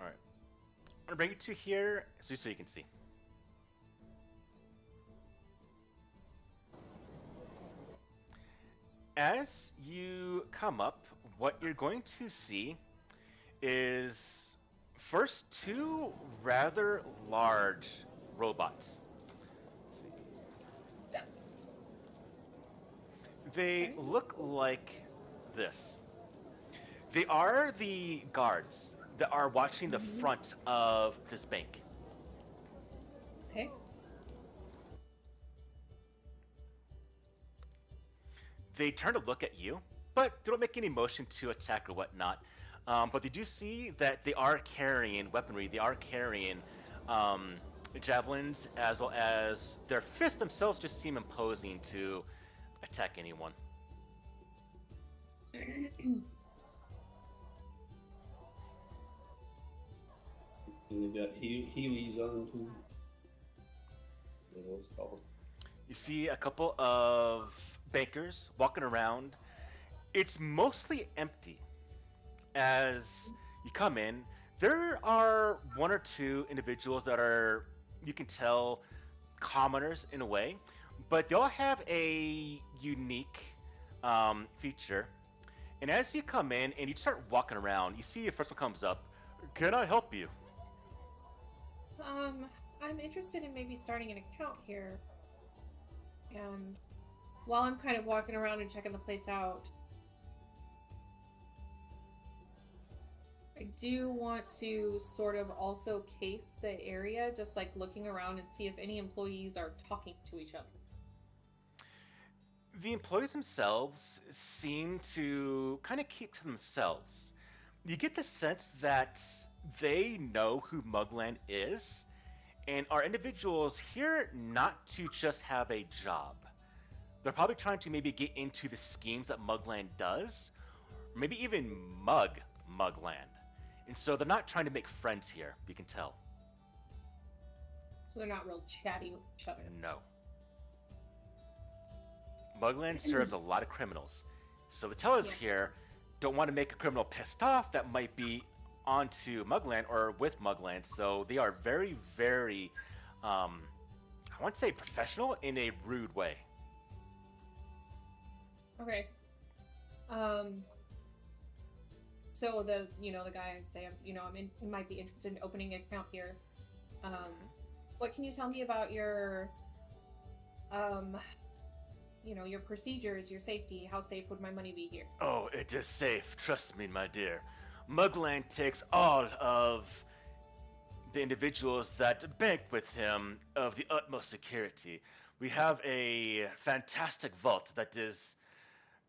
Alright. I'm going to bring it to here so you can see. As you come up, what you're going to see is first 2 rather large robots. Let's see. Yeah. They Okay. look like this. They are the guards that are watching the Mhm. front of this bank. Okay. They turn to look at you, but they don't make any motion to attack or whatnot. But they do see that they are carrying weaponry. They are carrying javelins, as well as their fists themselves just seem imposing to attack anyone. And they've got Heelys on them too. What are those called? You see a couple of bankers walking around. It's mostly empty. As you come in, there are 1 or 2 individuals that are, you can tell, commoners in a way, but they all have a unique feature. And as you come in and you start walking around, you see the first one comes up. Can I help you? I'm interested in maybe starting an account here. And while I'm kind of walking around and checking the place out, I do want to sort of also case the area, just like looking around and see if any employees are talking to each other. The employees themselves seem to kind of keep to themselves. You get the sense that they know who Mugland is, and are individuals here not to just have a job. They're probably trying to maybe get into the schemes that Mugland does, or maybe even mug Mugland. And so they're not trying to make friends here, you can tell. So they're not real chatty with each other. No. Mugland serves a lot of criminals. So the tellers Yeah. here don't want to make a criminal pissed off that might be onto Mugland or with Mugland. So they are very, very, I want to say professional in a rude way. Okay. So the guy I say, might be interested in opening an account here. What can you tell me about your, your procedures, your safety? How safe would my money be here? Oh, it is safe. Trust me, my dear. Mugland takes all of the individuals that bank with him of the utmost security. We have a fantastic vault that is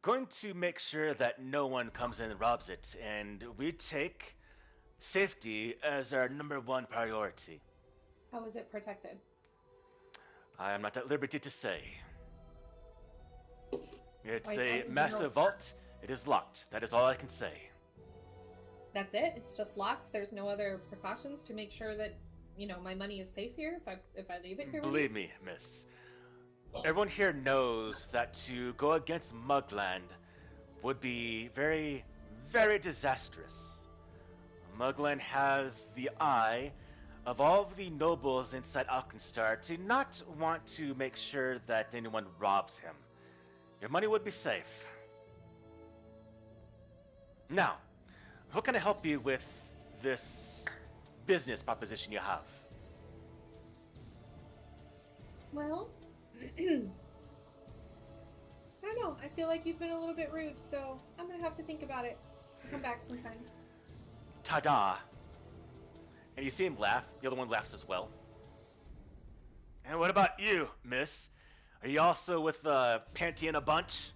going to make sure that no one comes in and robs it, and we take safety as our number one priority. How is it protected? I am not at liberty to say. It's Why a did massive vault. It is locked. That is all I can say. That's it? It's just locked? There's no other precautions to make sure that, my money is safe here if I leave it here? Believe me, miss. Everyone here knows that to go against Mugland would be very, very disastrous. Mugland has the eye of all of the nobles inside Alkenstar to not want to make sure that anyone robs him. Your money would be safe. Now, how can I help you with this business proposition you have? Well, I don't know. I feel like you've been a little bit rude, so I'm gonna have to think about it. Come back sometime. Ta-da! And you see him laugh. The other one laughs as well. And what about you, miss? Are you also with Panty in a bunch?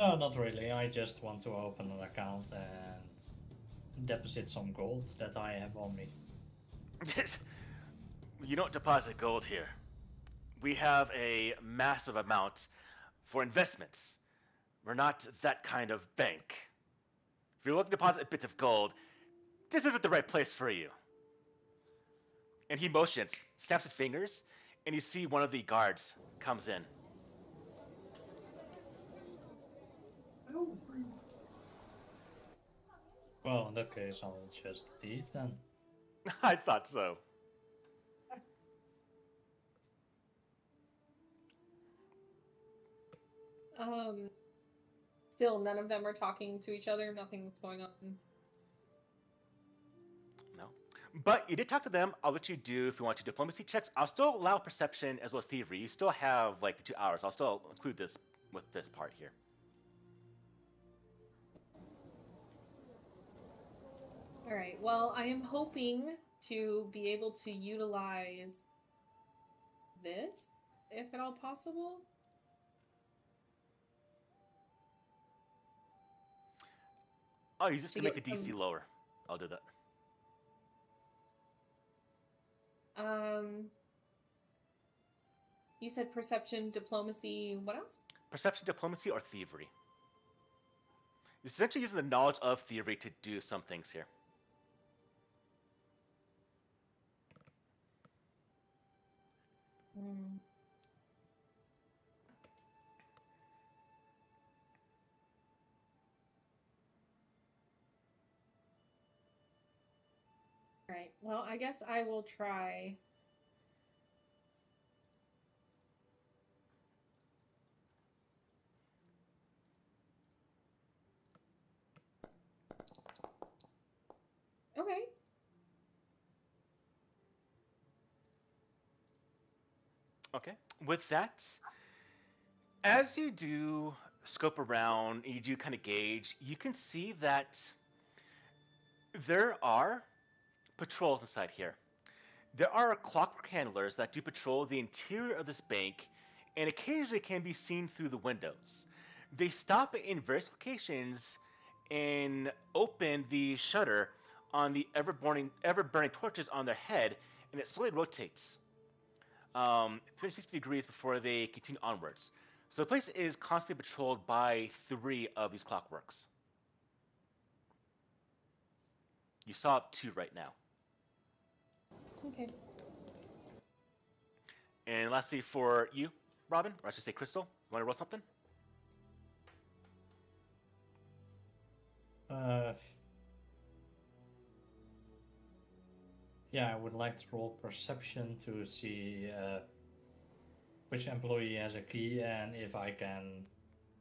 No, not really. I just want to open an account and deposit some gold that I have on me. You don't deposit gold here. We have a massive amount for investments. We're not that kind of bank. If you're looking to deposit a bit of gold, this isn't the right place for you. And he motions, snaps his fingers, and you see one of the guards comes in. Well, in that case, I'll just leave then. I thought so. Still, none of them are talking to each other. Nothing's going on. No. But you did talk to them. I'll let you do if you want to diplomacy checks. I'll still allow perception as well as thievery. You still have like the 2 hours. I'll still include this with this part here. All right. Well, I am hoping to be able to utilize this, if at all possible. Oh, you just To to make the get DC some- lower. I'll do that. You said perception, diplomacy, what else? Perception, diplomacy, or thievery. You're essentially using the knowledge of thievery to do some things here. All right. Well, I guess I will try. Okay. Okay. With that, as you do scope around, you do kind of gauge, you can see that there are patrols inside here. There are clockwork handlers that do patrol the interior of this bank and occasionally can be seen through the windows. They stop in various locations and open the shutter on the ever-burning torches on their head, and it slowly rotates 360 degrees before they continue onwards. So the place is constantly patrolled by 3 of these clockworks. You saw 2 right now. Okay. And lastly, for you, Robin, or I should say Crystal, you want to roll something? Yeah, I would like to roll perception to see which employee has a key and if I can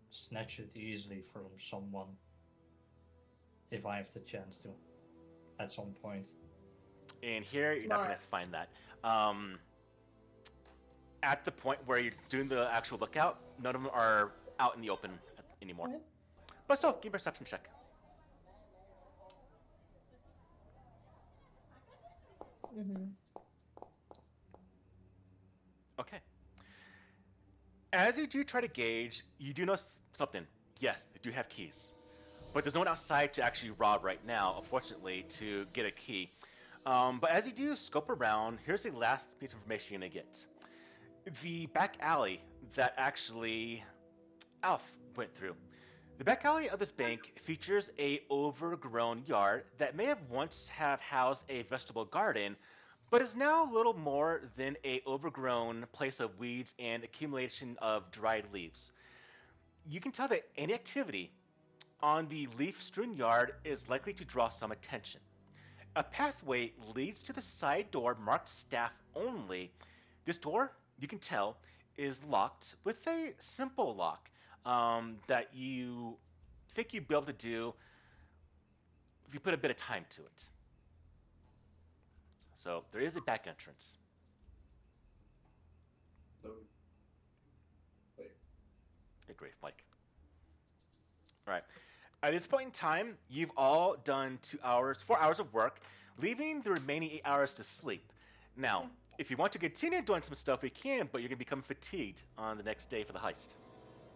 snatch it easily from someone. If I have the chance to, at some point. And here, you're not going to find that. At the point where you're doing the actual lookout, none of them are out in the open anymore. What? But still, give me a perception check. Mm-hmm. Okay. As you do try to gauge, you do notice something. Yes, they do have keys. But there's no one outside to actually rob right now, unfortunately, to get a key. But as you do scope around, here's the last piece of information you're going to get. The back alley that actually Alf went through. The back alley of this bank features a overgrown yard that may have once have housed a vegetable garden, but is now little more than a overgrown place of weeds and accumulation of dried leaves. You can tell that any activity on the leaf-strewn yard is likely to draw some attention. A pathway leads to the side door marked staff only. This door, you can tell, is locked with a simple lock that you think you'd be able to do if you put a bit of time to it. So there is a back entrance. So, wait. Good grief, Mike. All right. At this point in time, you've all done 2 hours, 4 hours of work, leaving the remaining 8 hours to sleep. Now, if you want to continue doing some stuff, we can, but you're going to become fatigued on the next day for the heist.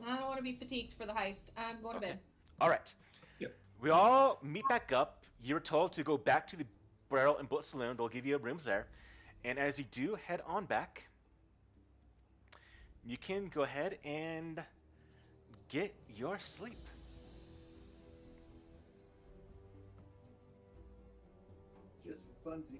I don't want to be fatigued for the heist. I'm going to bed. All right. Yep. We all meet back up. You're told to go back to the Barrel and Bullet Saloon. They'll give you rooms there. And as you do head on back, you can go ahead and get your sleep. Just for funsies.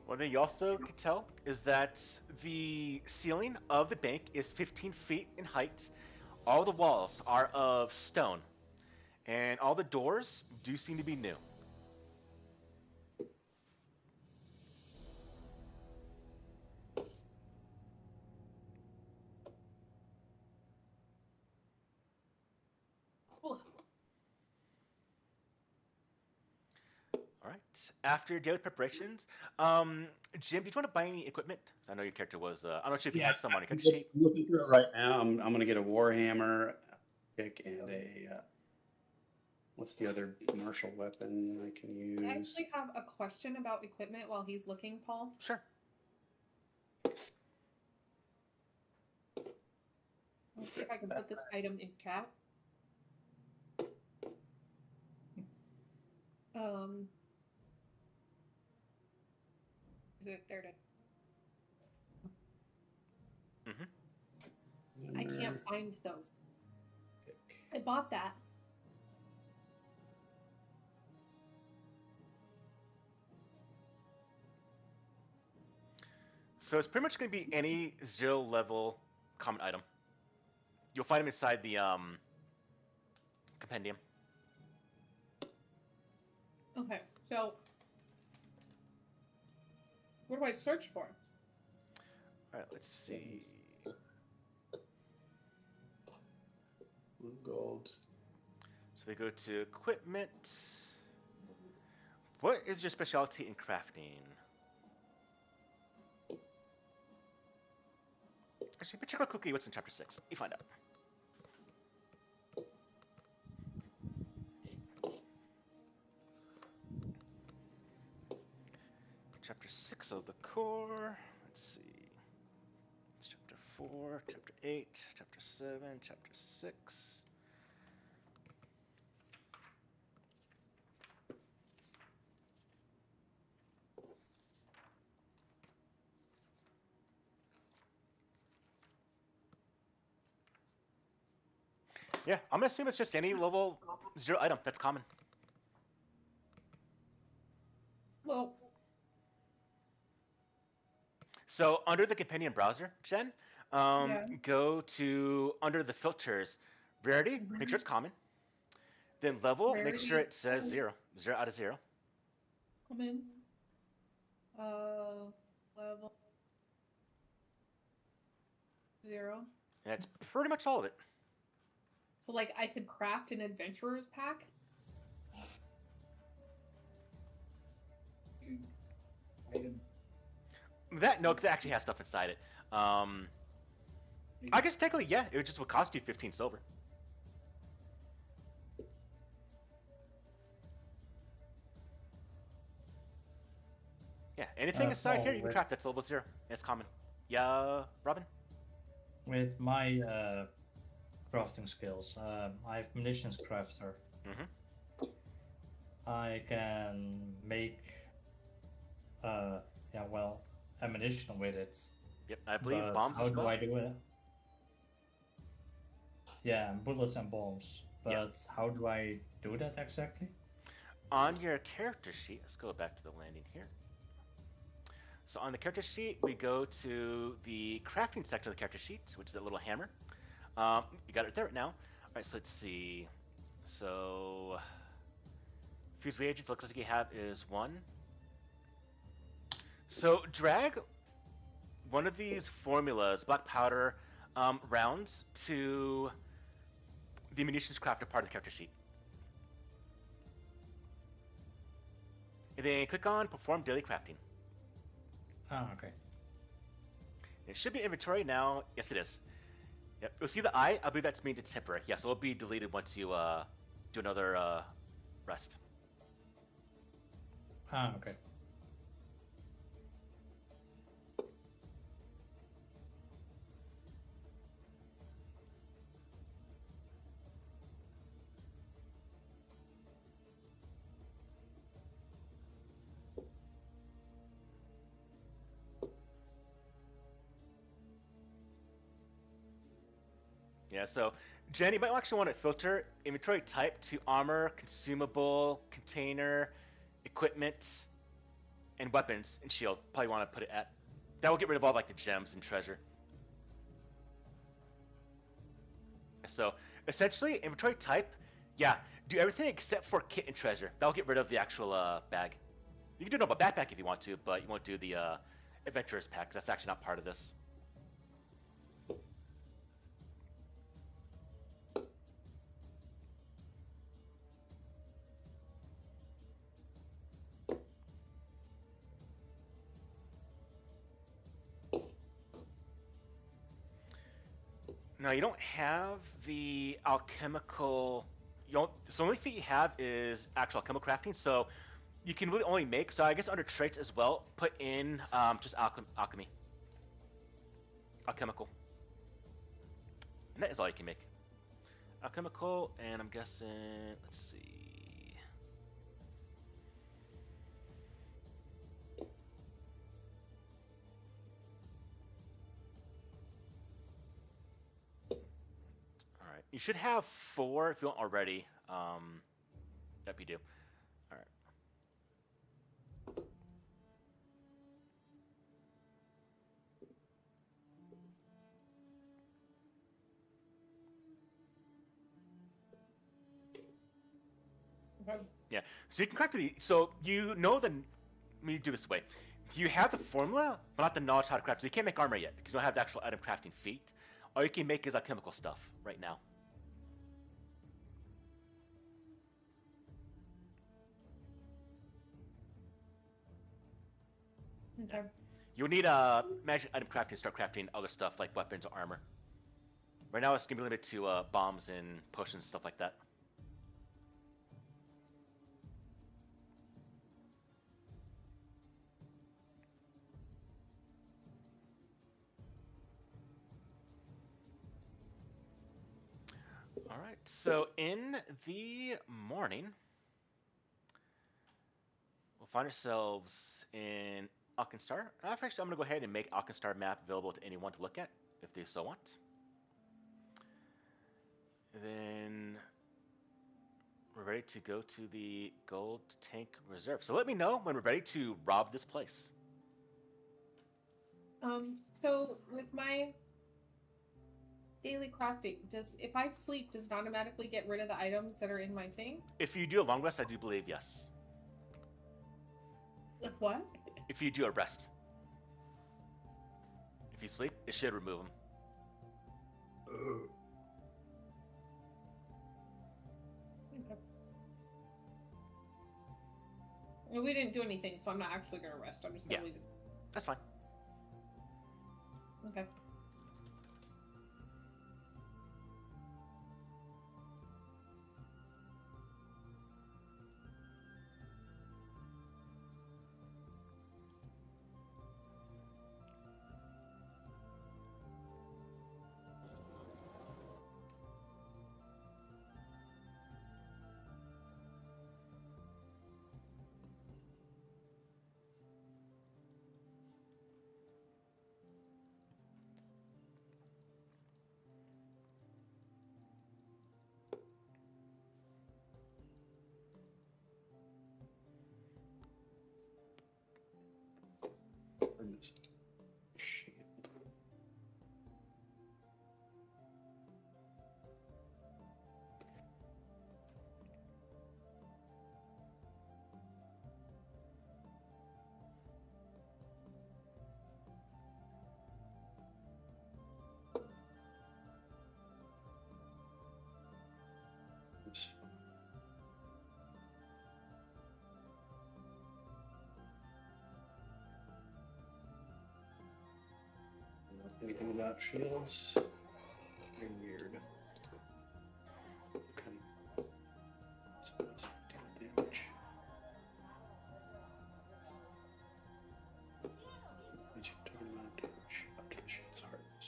One thing you also can tell is that the ceiling of the bank is 15 feet in height. All the walls are of stone, and all the doors do seem to be new. Ooh. All right. After daily preparations, Jim, did you want to buy any equipment? I know your character was. I'm not sure if you had some on your I'm character sheet. looking through it right now. I'm going to get a warhammer, pick, and a what's the other martial weapon I can use? I actually have a question about equipment while he's looking, Paul. Sure. Let's see if I can put this item in chat. Is it there? I can't find those. I bought that. So it's pretty much going to be any 0 level common item. You'll find them inside the compendium. Okay, so what do I search for? All right, let's see. Blue gold. So we go to equipment. What is your specialty in crafting? Actually, check out quickly what's in chapter 6. You find out. Chapter 6 of the core. Let's see. It's chapter 4, chapter 8, chapter 7, chapter 6. Yeah, I'm gonna assume it's just any level 0 item that's common. Well, So under the companion browser, Jen, Yeah. go to under the filters, rarity, make sure it's common. Then level, make sure it says Rarity. 0, 0 out of 0. come in. Level 0. And that's pretty much all of it. So, like, I could craft an adventurer's pack. Item. That no, because it actually has stuff inside it. I guess technically, yeah, it just would cost you 15 silver. Yeah, anything aside here, you can craft that's level 0. It's common. Yeah, Robin? With my crafting skills, I have munitions crafter. Mm-hmm. I can make, ammunition with it. Yep, I believe But bombs how as do well. I do it? Yeah, bullets and bombs. But Yeah. how do I do that exactly? On your character sheet, let's go back to the landing here. So on the character sheet, we go to the crafting section of the character sheet, which is that little hammer. You got it there right now. All right, so let's see. So fuse reagents looks like you have is 1. So drag one of these formulas, black powder, rounds to the munitions crafter part of the character sheet. And then click on perform daily crafting. Oh, okay. It should be inventory now. Yes, it is. Yep. You'll see the eye. I believe that means it's temporary. Yeah, so it'll be deleted once you do another rest. Ah, okay. Yeah, so Jen, you might actually want to filter inventory type to armor, consumable, container, equipment, and weapons and shield. Probably want to put it at. That will get rid of all like the gems and treasure. So essentially, inventory type, yeah, do everything except for kit and treasure. That'll get rid of the actual bag. You can do it on a backpack if you want to, but you won't do the adventurer's pack. 'Cause that's actually not part of this. Now you don't have the alchemical. You don't. So the only thing you have is actual alchemical crafting. So you can really only make. So I guess under traits as well, put in just alchemy, alchemical, and that is all you can make. Alchemical, and I'm guessing. Let's see. All right, you should have 4 if you don't already. That you do. All right. Okay. Yeah. So you can craft the. So you know the. Let me do this way. You have the formula, but not the knowledge how to craft. So you can't make armor yet because you don't have the actual item crafting feat. All you can make is alchemical stuff right now. Okay. You'll need a magic item crafting to start crafting other stuff like weapons or armor. Right now it's gonna be limited to bombs and potions, stuff like that. All right. So in the morning, we'll find ourselves in Alkenstar. Actually, I'm gonna go ahead and make Alkenstar map available to anyone to look at if they so want. Then we're ready to go to the Gold Tank Reserve. So let me know when we're ready to rob this place. So with my daily crafting, if I sleep, does it automatically get rid of the items that are in my thing? If you do a long rest, I do believe yes. If what? If you do a rest. If you sleep, it should remove them. Oh. Okay. Well, we didn't do anything, so I'm not actually gonna rest. I'm just gonna Yeah. leave it. That's fine. Okay. Goodness. Shield. Oops. Anything about shields? Very weird. Okay. So let's do damage. Did you take amount of damage up to the shield's hardness?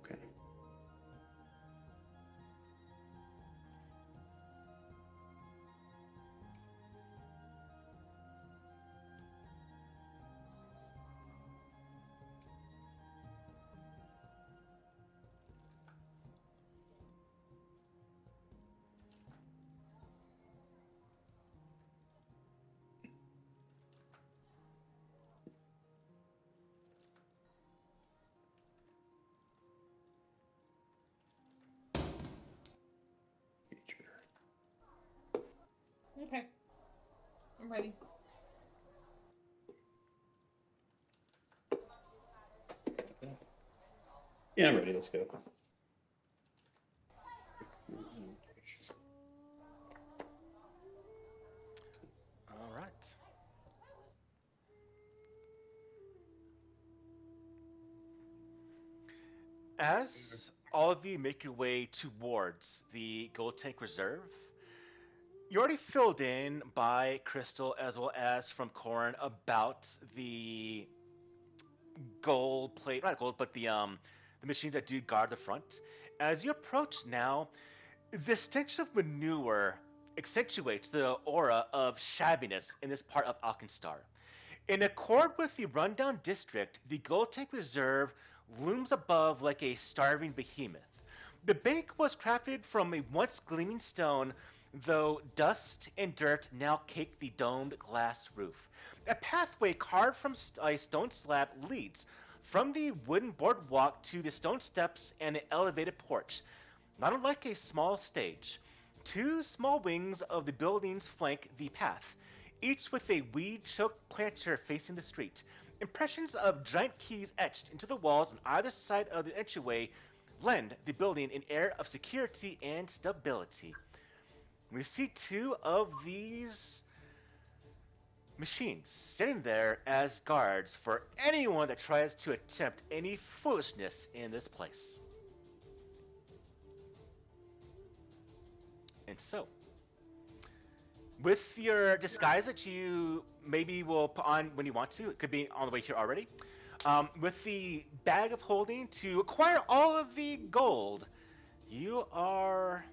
Okay. Feature. Okay. I'm ready. Yeah, I'm ready. Let's go. All right. As all of you make your way towards the gold tank reserve, you already filled in by Crystal as well as from Corin about the gold plate, not gold, but the machines that do guard the front. As you approach now, the stench of manure accentuates the aura of shabbiness in this part of Alkenstar. In accord with the rundown district, the Gold Tank Reserve looms above like a starving behemoth. The bank was crafted from a once gleaming stone, though dust and dirt now cake the domed glass roof. A pathway carved from a stone slab leads from the wooden boardwalk to the stone steps and an elevated porch, not unlike a small stage. Two small wings of the buildings flank the path, each with a weed-choked planter facing the street. Impressions of giant keys etched into the walls on either side of the entryway lend the building an air of security and stability. We see two of these machines standing there as guards for anyone that tries to attempt any foolishness in this place. And so, with your disguise that you maybe will put on when you want to, it could be on the way here already, with the bag of holding to acquire all of the gold, you are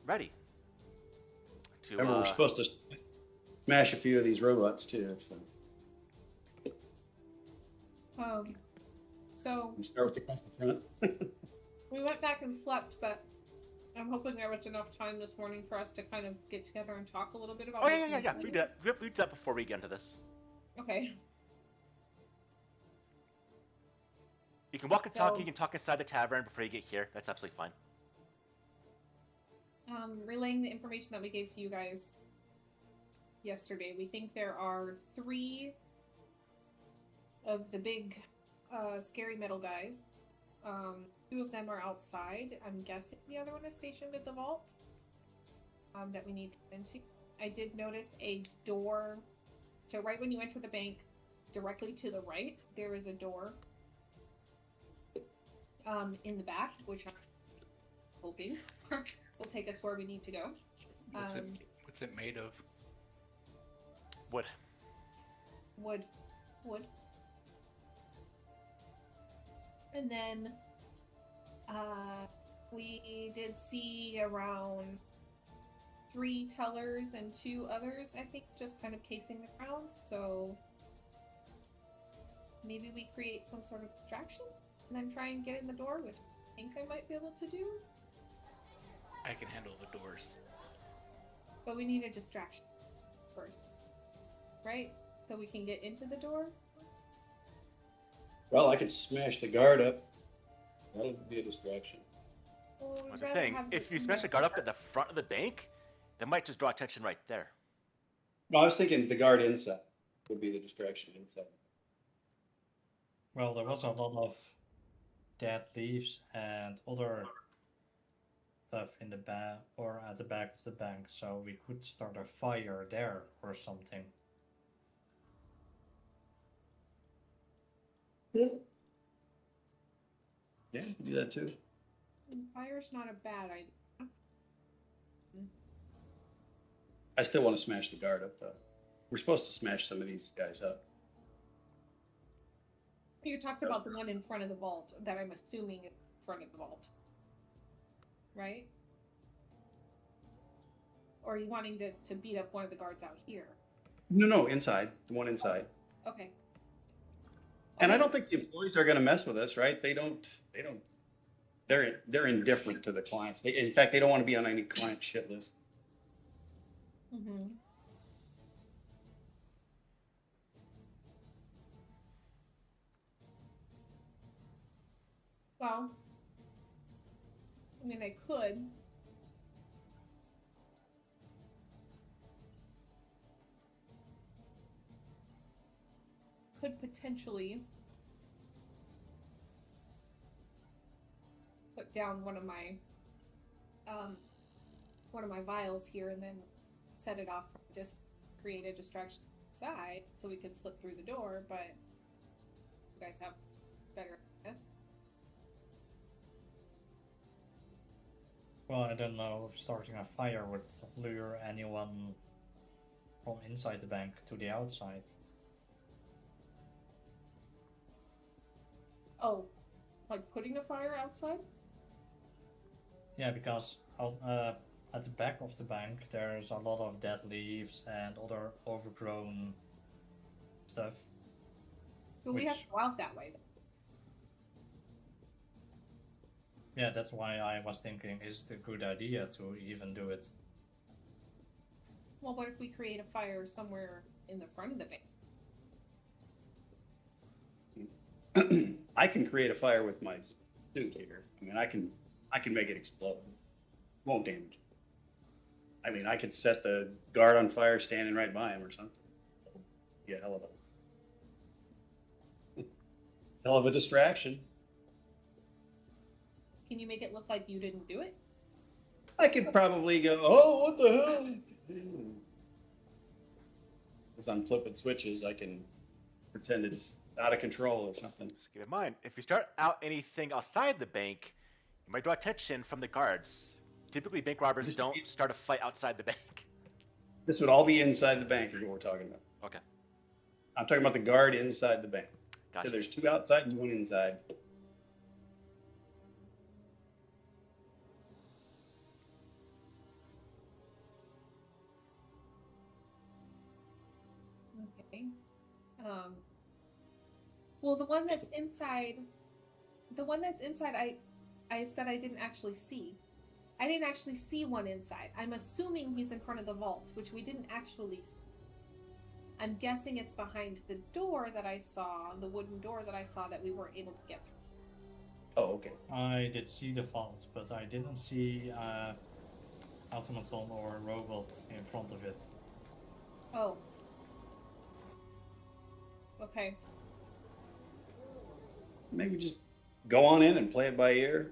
ready to. Remember, we're supposed to smash a few of these robots too. So So we start with across the front. we went back and slept, but I'm hoping there was enough time this morning for us to kind of get together and talk a little bit about. Oh yeah. We did that before we get into this. Okay. You can walk and talk. You can talk inside the tavern before you get here. That's absolutely fine. Relaying the information that we gave to you guys yesterday, we think there are 3 of the big scary metal guys. Two of them are outside. I'm guessing the other one is stationed at the vault. That we need to get into. I did notice a door. So right when you enter the bank, directly to the right, there is a door. In the back, which I'm hoping will take us where we need to go. What's it made of? Wood. Wood. And then we did see around 3 tellers and 2 others, I think, just kind of casing the ground. So maybe we create some sort of distraction and then try and get in the door, which I think I might be able to do. I can handle the doors. But we need a distraction first, right? So we can get into the door. Well, I could smash the guard up. That'll be a distraction. Well, we'd That's the rather thing. have If the- you smash the guard up at the front of the bank, that might just draw attention right there. No, I was thinking the guard inside would be the distraction inside. Well, there was a lot of dead leaves and other stuff in the back or at the back of the bank, so we could start a fire there or something. Yeah, you can do that too. Fire's not a bad idea. I still want to smash the guard up though. We're supposed to smash some of these guys up. You talked about the one in front of the vault that I'm assuming is in front of the vault. Right? Or are you wanting to beat up one of the guards out here? No, inside. The one inside. Okay. And I don't think the employees are going to mess with us, right? They're indifferent to the clients. In fact, they don't want to be on any client shit list. Mm-hmm. Well, I mean, I could potentially put down one of my vials here and then set it off, just create a distraction inside so we could slip through the door, but you guys have better idea. Well, I don't know if starting a fire would lure anyone from inside the bank to the outside. Oh, like putting a fire outside? Yeah, because at the back of the bank there's a lot of dead leaves and other overgrown stuff. But we have to go out that way. Yeah, that's why I was thinking, is it a good idea to even do it? Well, what if we create a fire somewhere in the front of the bank? I can create a fire with my suit here. I mean, I can make it explode. Won't damage. I mean, I could set the guard on fire standing right by him or something. Yeah, hell of a distraction. Can you make it look like you didn't do it? I could probably go, oh, what the hell? As I'm flipping switches, I can pretend it's out of control or something. Just keep in mind, if you start out anything outside the bank, you might draw attention from the guards. Typically, bank robbers don't start a fight outside the bank. This would all be inside the bank is what we're talking about. Okay. I'm talking about the guard inside the bank. Gotcha. So there's 2 outside and 1 inside. Okay. Well, the one that's inside, I said I didn't actually see. I didn't actually see one inside. I'm assuming he's in front of the vault, which we didn't actually see. I'm guessing it's behind the door that I saw, the wooden door that I saw that we weren't able to get through. Oh, okay. I did see the vault, but I didn't see automaton or a robot in front of it. Oh. Okay. maybe just go on in and play it by ear.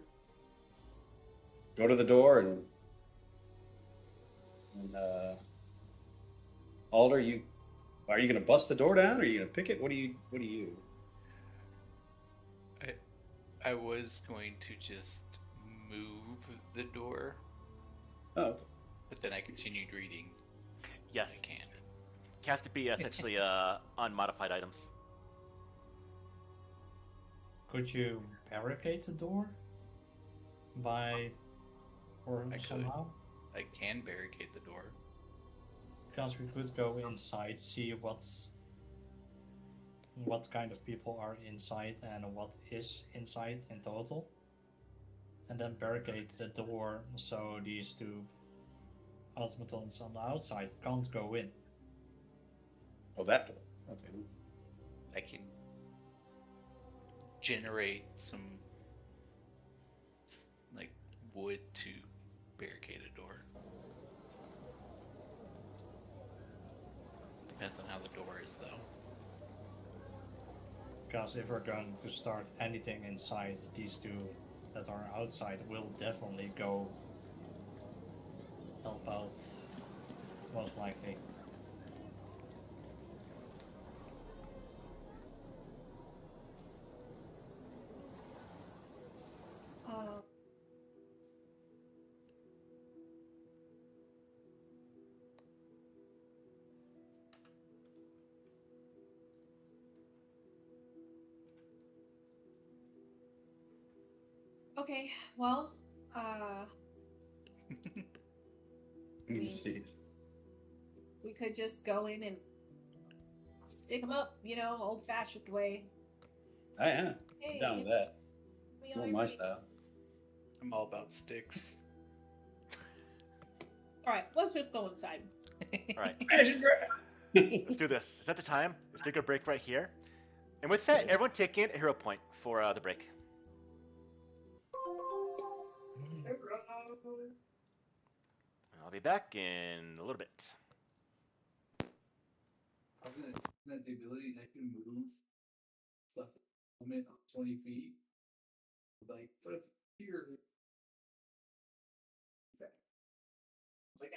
Go to the door and Alder, are you gonna bust the door down? Or are you gonna pick it? What do you? I was going to just move the door, Oh, but then I continued reading. Yes. I can't. Has to be essentially unmodified items. Could you barricade the door? Somehow? I can barricade the door. Because we could go inside, see what kind of people are inside and what is inside in total. And then barricade the door so these two automatons on the outside can't go in. Oh, that door. Okay. I can generate some like wood to barricade a door. Depends on how the door is, though. Because if we're going to start anything inside, these two that are outside will definitely go help out, most likely. Okay, well, Let me see. we could just go in and stick them up, old-fashioned way. I am Hey, down with that. we More only my really- style. I'm all about sticks. All right, let's just go inside. All right. Magic grab. Let's do this. Is that the time? Let's take a break right here. And with that, everyone take in a hero point for the break. And I'll be back in a little bit. Wasn't that the ability that can move stuff limit 20 feet? Like, but if here, like,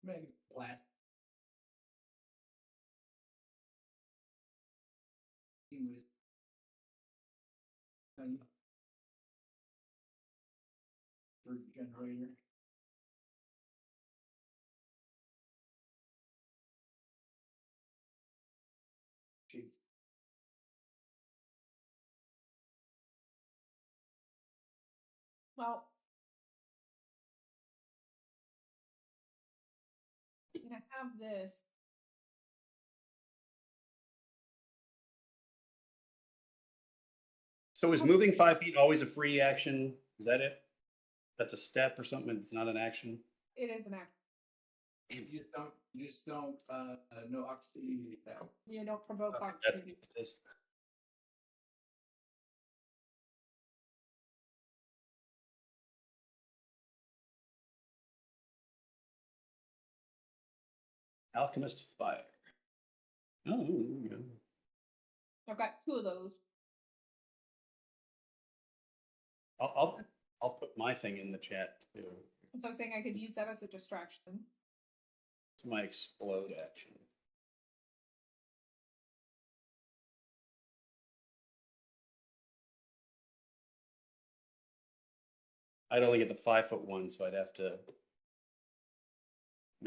man, blast. Was for generator. Jeez. Well, I have this. So is moving 5 feet always a free action? Is that it? That's a step or something. It's not an action. It is an action. You just don't, no opportunity now. You don't provoke That's opportunity. what it is. Alchemist fire. Oh, there we go. I've got two of those. I'll put my thing in the chat too. So I was saying I could use that as a distraction. It's my explode action. I'd only get the 5 foot one, so I'd have to.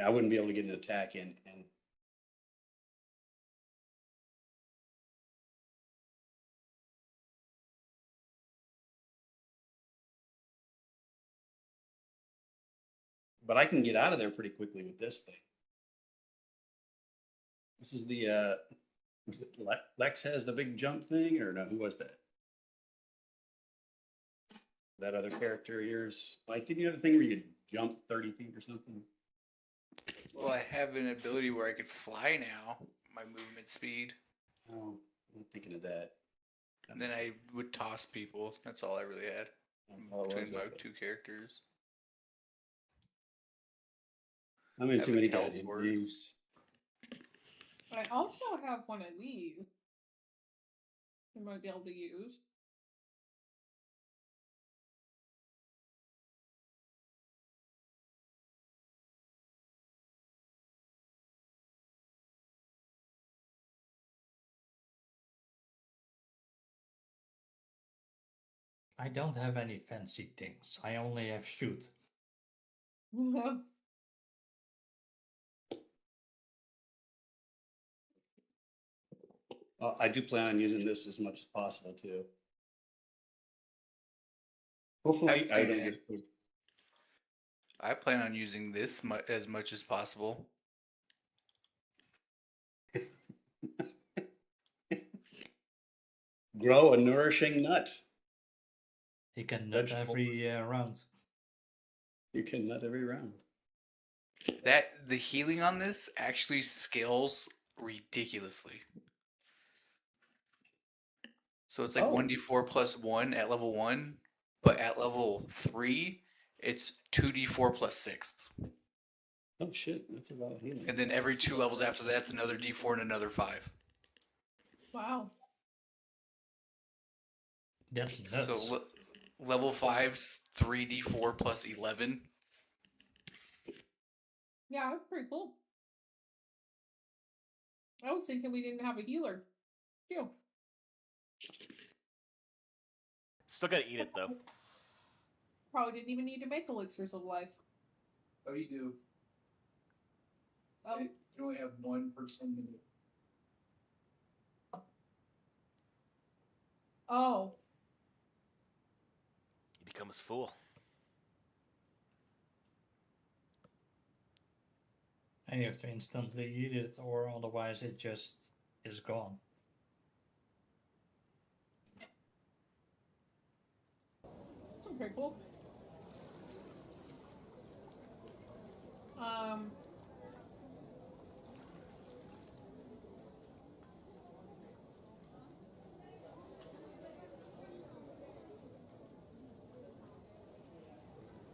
I wouldn't be able to get an attack in. And but I can get out of there pretty quickly with this thing. This is the was it Lex has the big jump thing, or no? Who was that? That other character of yours, Mike? Didn't you have a thing where you could jump 30 feet or something? Well, I have an ability where I could fly now. My movement speed. Oh, I'm thinking of that. And then I would toss people. That's all I really had That's all it between was, my okay. 2 characters. I'm in Have too a many teleport. goddamn games. I also have one of these. You might be able to use. I don't have any fancy things. I only have shoot. I do plan on using this as much as possible too. Hopefully, I don't get. I plan on using this as much as possible. Grow a nourishing nut. He can nut Vegetable. every round. You can nut every round. The healing on this actually scales ridiculously. So it's like 1d4 plus 1 at level 1, but at level 3, it's 2d4 plus 6. Oh shit, that's a lot of healing. And then every 2 levels after that, it's another d4 and another 5. Wow. That's nuts. So level 5's 3d4 plus 11. Yeah, that's pretty cool. I was thinking we didn't have a healer. Phew. Still gotta eat it though. Probably didn't even need to make elixirs of life. Oh, you do. Oh, You only have 1 per 10 minutes. oh. He becomes full. And you have to instantly eat it, or otherwise it just is gone. That's pretty cool.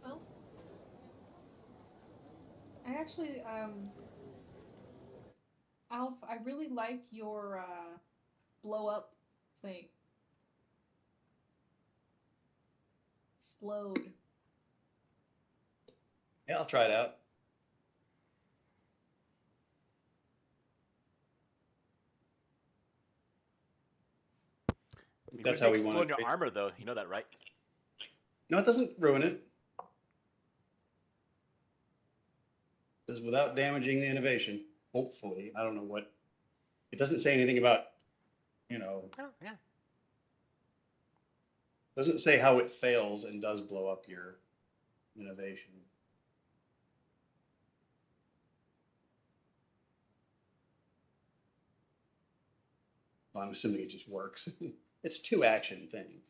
Well, I actually, Alf, I really like your blow up thing. Explode. Yeah, I'll try it out. That's how we want Explode it. your armor though. You know that, right? No, it doesn't ruin it. It says without damaging the innovation. Hopefully, I don't know what. It doesn't say anything about, Oh yeah. Doesn't say how it fails and does blow up your innovation. Well, I'm assuming it just works. It's 2 action things.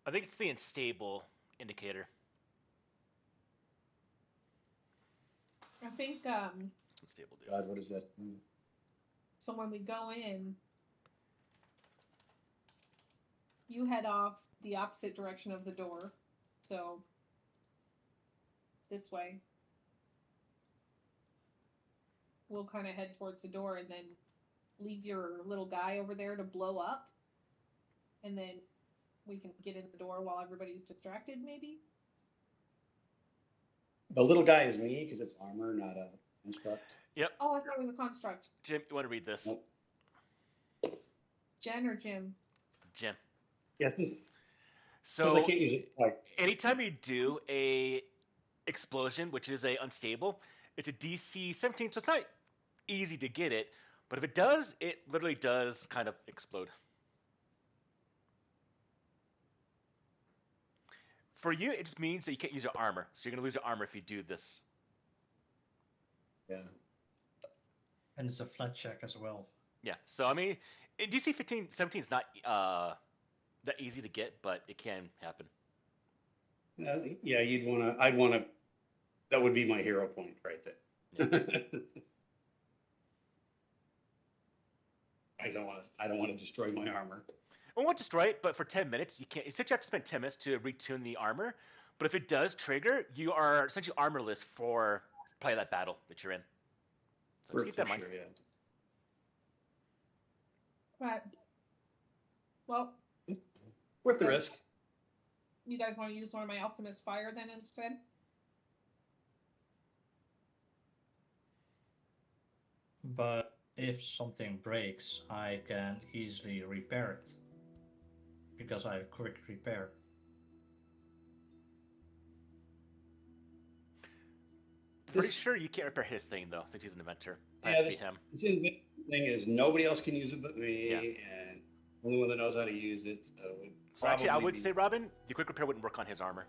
I think it's the unstable indicator. I think, Unstable dude. God, what is that? so when we go in, you head off the opposite direction of the door. So, this way. We'll kind of head towards the door and then leave your little guy over there to blow up. and then we can get in the door while everybody's distracted, maybe? The little guy is me because it's armor, not a construct. Yep. Oh, I thought it was a construct. Jim, you want to read this? Nope. Jen or Jim? Jim. Yes, because I So can't use it. Like, anytime you do a explosion, which is a unstable, it's a DC 17, so it's not easy to get it. But if it does, it literally does kind of explode. For you, it just means that you can't use your armor. So you're going to lose your armor if you do this. yeah. And it's a flat check as well. Yeah. So, I mean, in DC 17 is not that easy to get, but it can happen. Yeah, you'd want to. I'd want to. That would be my hero point right there. I don't want to destroy my armor. It won't destroy it, but for 10 minutes, you can't. Essentially, you have to spend 10 minutes to retune the armor. But if it does trigger, you are essentially armorless for probably that battle that you're in. So just keep that in mind. Sure, yeah. Right. Well, Worth the Yeah. risk. you guys want to use one of my Alchemist Fire then instead? But if something breaks, I can easily repair it. Because I have quick repair. Pretty This- sure you can't repair his thing, though, since he's an inventor. I Yeah, have to this, beat him. this invention thing is nobody else can use it but me, Yeah. and only one that knows how to use it. So, So actually, I probably would be- say, Robin, the quick repair wouldn't work on his armor.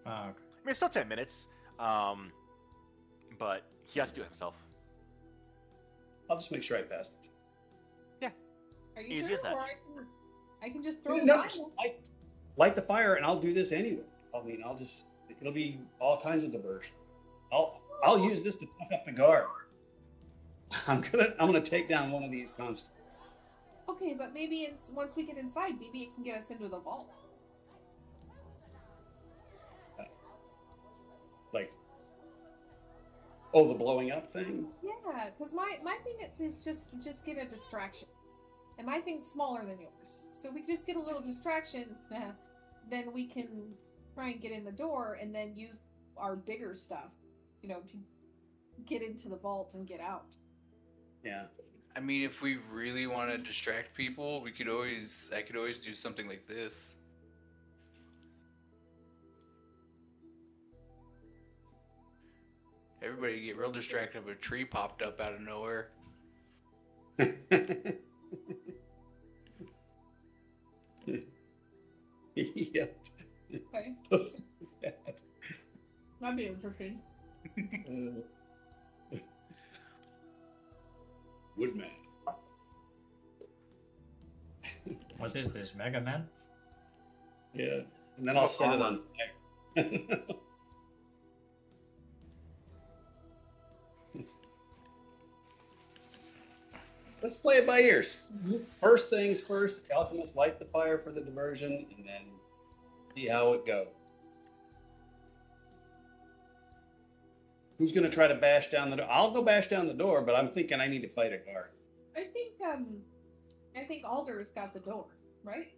Ah, I okay. mean, it's still 10 minutes, but he has to do it himself. I'll just make sure I pass it. Are you Easy sure? as that. Or I can just throw No, mine. light the fire, and I'll do this anyway. I mean, it'll be all kinds of diversion. I'll use this to fuck up the guard. I'm gonna take down one of these constructs. Okay, but maybe once we get inside, maybe it can get us into the vault. Like, oh, the blowing up thing. Yeah, because my thing is just get a distraction, and my thing's smaller than yours. So if we just get a little distraction, then we can try and get in the door, and then use our bigger stuff, to get into the vault and get out. Yeah. I mean, if we really want to distract people, I could always do something like this. Everybody get real distracted if a tree popped up out of nowhere. Yeah. Okay, that'd be interesting. Woodman. What is this, Mega Man? Yeah. And then I'll set it on fire. Let's play it by ears. First things first, Alchemist light the fire for the diversion, and then see how it goes. Who's going to try to bash down the door? I'll go bash down the door, but I'm thinking I need to fight a guard. I think Alder's got the door, right?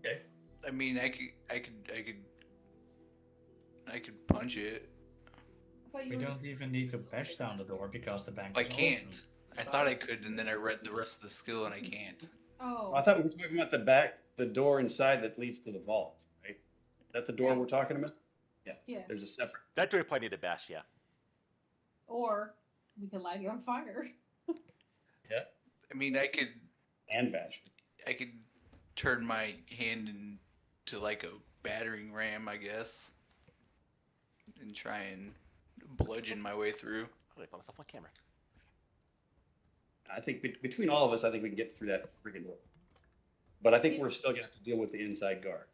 Okay. I mean, I could punch it. I thought you We were don't even need to bash down the door because the bank I is can't. open. I thought I could, and then I read the rest of the skill, and I can't. Oh, I thought we were talking about the door inside that leads to the vault, right? Is that the door we're talking about? Yeah. Yeah. There's a separate. That door probably need to bash, yeah. or we can light it on fire. Yeah. I mean, I could bash. turn my hand into like a battering ram, I guess, and try and bludgeon my way through. I put myself on camera. I think between all of us, I think we can get through that freaking door. But I think we're still going to have to deal with the inside guard.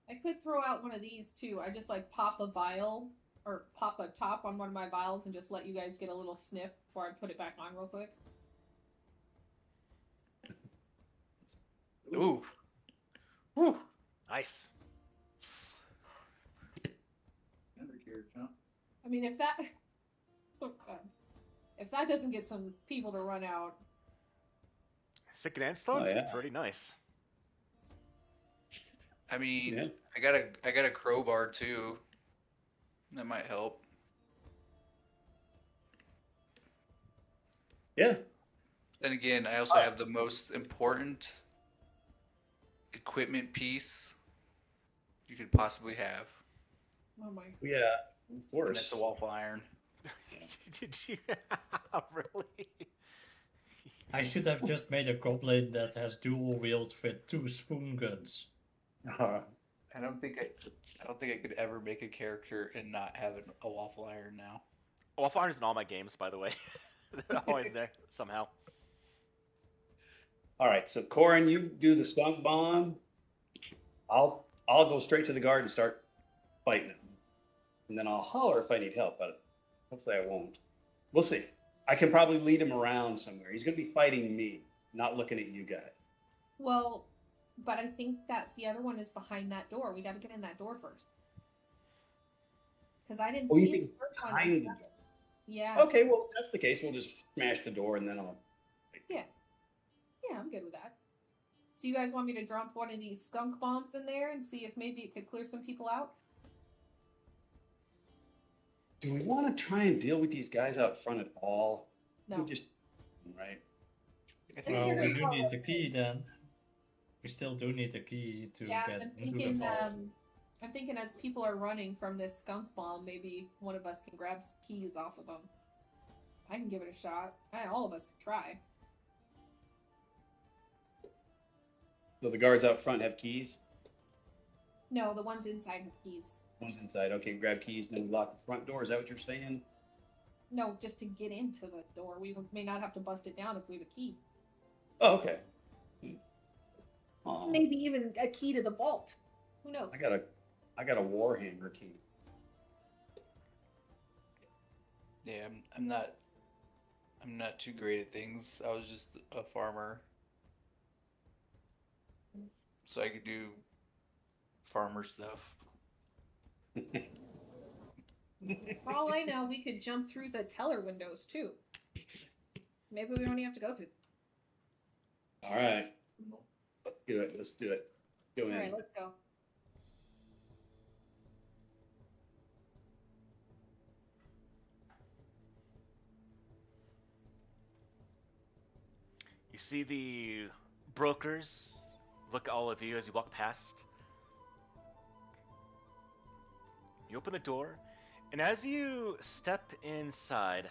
I could throw out one of these too. I just pop a vial or pop a top on one of my vials and just let you guys get a little sniff before I put it back on real quick. Ooh. Woo. Nice. Undercarriage, huh? I mean, if that oh, God. If that doesn't get some people to run out, Second and slow, Oh, yeah. pretty nice. I mean, Yeah. I got a crowbar too. That might help. Yeah. Then again, I also have the most important equipment piece you could possibly have, Oh my. Yeah. Of and course. that's a waffle iron. Did you really? I should have just made a goblin that has dual wield with 2 spoon guns. I don't think I could ever make a character and not have a waffle iron now. Waffle iron is in all my games, by the way. They're always there somehow. All right. So Corin, you do the skunk bomb. I'll go straight to the guard and start fighting him, and then I'll holler if I need help. But hopefully I won't. We'll see. I can probably lead him around somewhere. He's going to be fighting me, not looking at you guys. Well, but I think that the other one is behind that door. We got to get in that door first. Because I didn't Oh, you see think the first one. behind the door? Yeah. Okay, well, if that's the case, we'll just smash the door and then I'll. Yeah. Yeah, I'm good with that. So you guys want me to drop one of these skunk bombs in there and see if maybe it could clear some people out? Do we want to try and deal with these guys out front at all? No. We just, right? I think Well, you're we gonna do follow need the me. key then. We still do need the key to Yeah, get I'm into the thinking. vault. I'm thinking as people are running from this skunk bomb, maybe one of us can grab some keys off of them. I can give it a shot. All of us can try. So the guards out front have keys. No, the ones inside have keys. One's inside. Okay, grab keys, then lock the front door. Is that what you're saying? No, just to get into the door. We may not have to bust it down if we have a key. Oh, okay. Aw, Maybe even a key to the vault. Who knows? I got a warhammer key. Yeah, I'm not too great at things. I was just a farmer, so I could do farmer stuff. For all I know, we could jump through the teller windows too. Maybe we don't even have to go through. All right. Let's do it. Let's do it. Go in. All right, let's go. You see the brokers look at all of you as you walk past. You open the door, and as you step inside,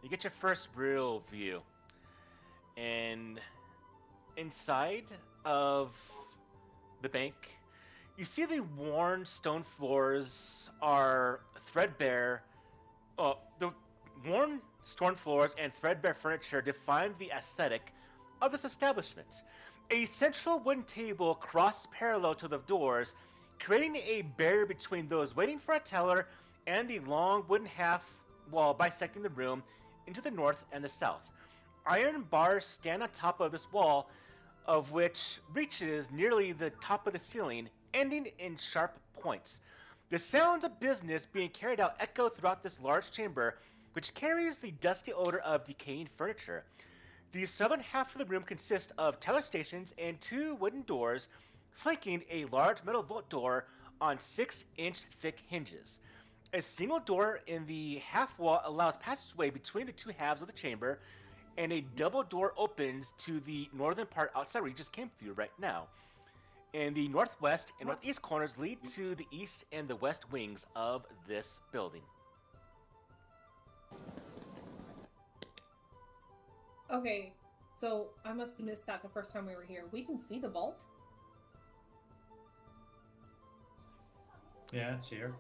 you get your first real view. And inside of the bank, you see the worn stone floors are threadbare. Oh, the worn stone floors and threadbare furniture define the aesthetic of this establishment. A central wooden table crossed parallel to the doors, creating a barrier between those waiting for a teller and the long wooden half wall bisecting the room into the north and the south. Iron bars stand on top of this wall, of which reaches nearly the top of the ceiling, ending in sharp points. The sounds of business being carried out echo throughout this large chamber, which carries the dusty odor of decaying furniture. The southern half of the room consists of teller stations and 2 wooden doors, flanking a large metal vault door on 6-inch thick hinges. A single door in the half wall allows passageway between the 2 halves of the chamber, and a double door opens to the northern part outside where you just came through right now. And the northwest and northeast corners lead to the east and the west wings of this building. Okay, so I must have missed that the first time we were here. We can see the vault? Yeah, it's here.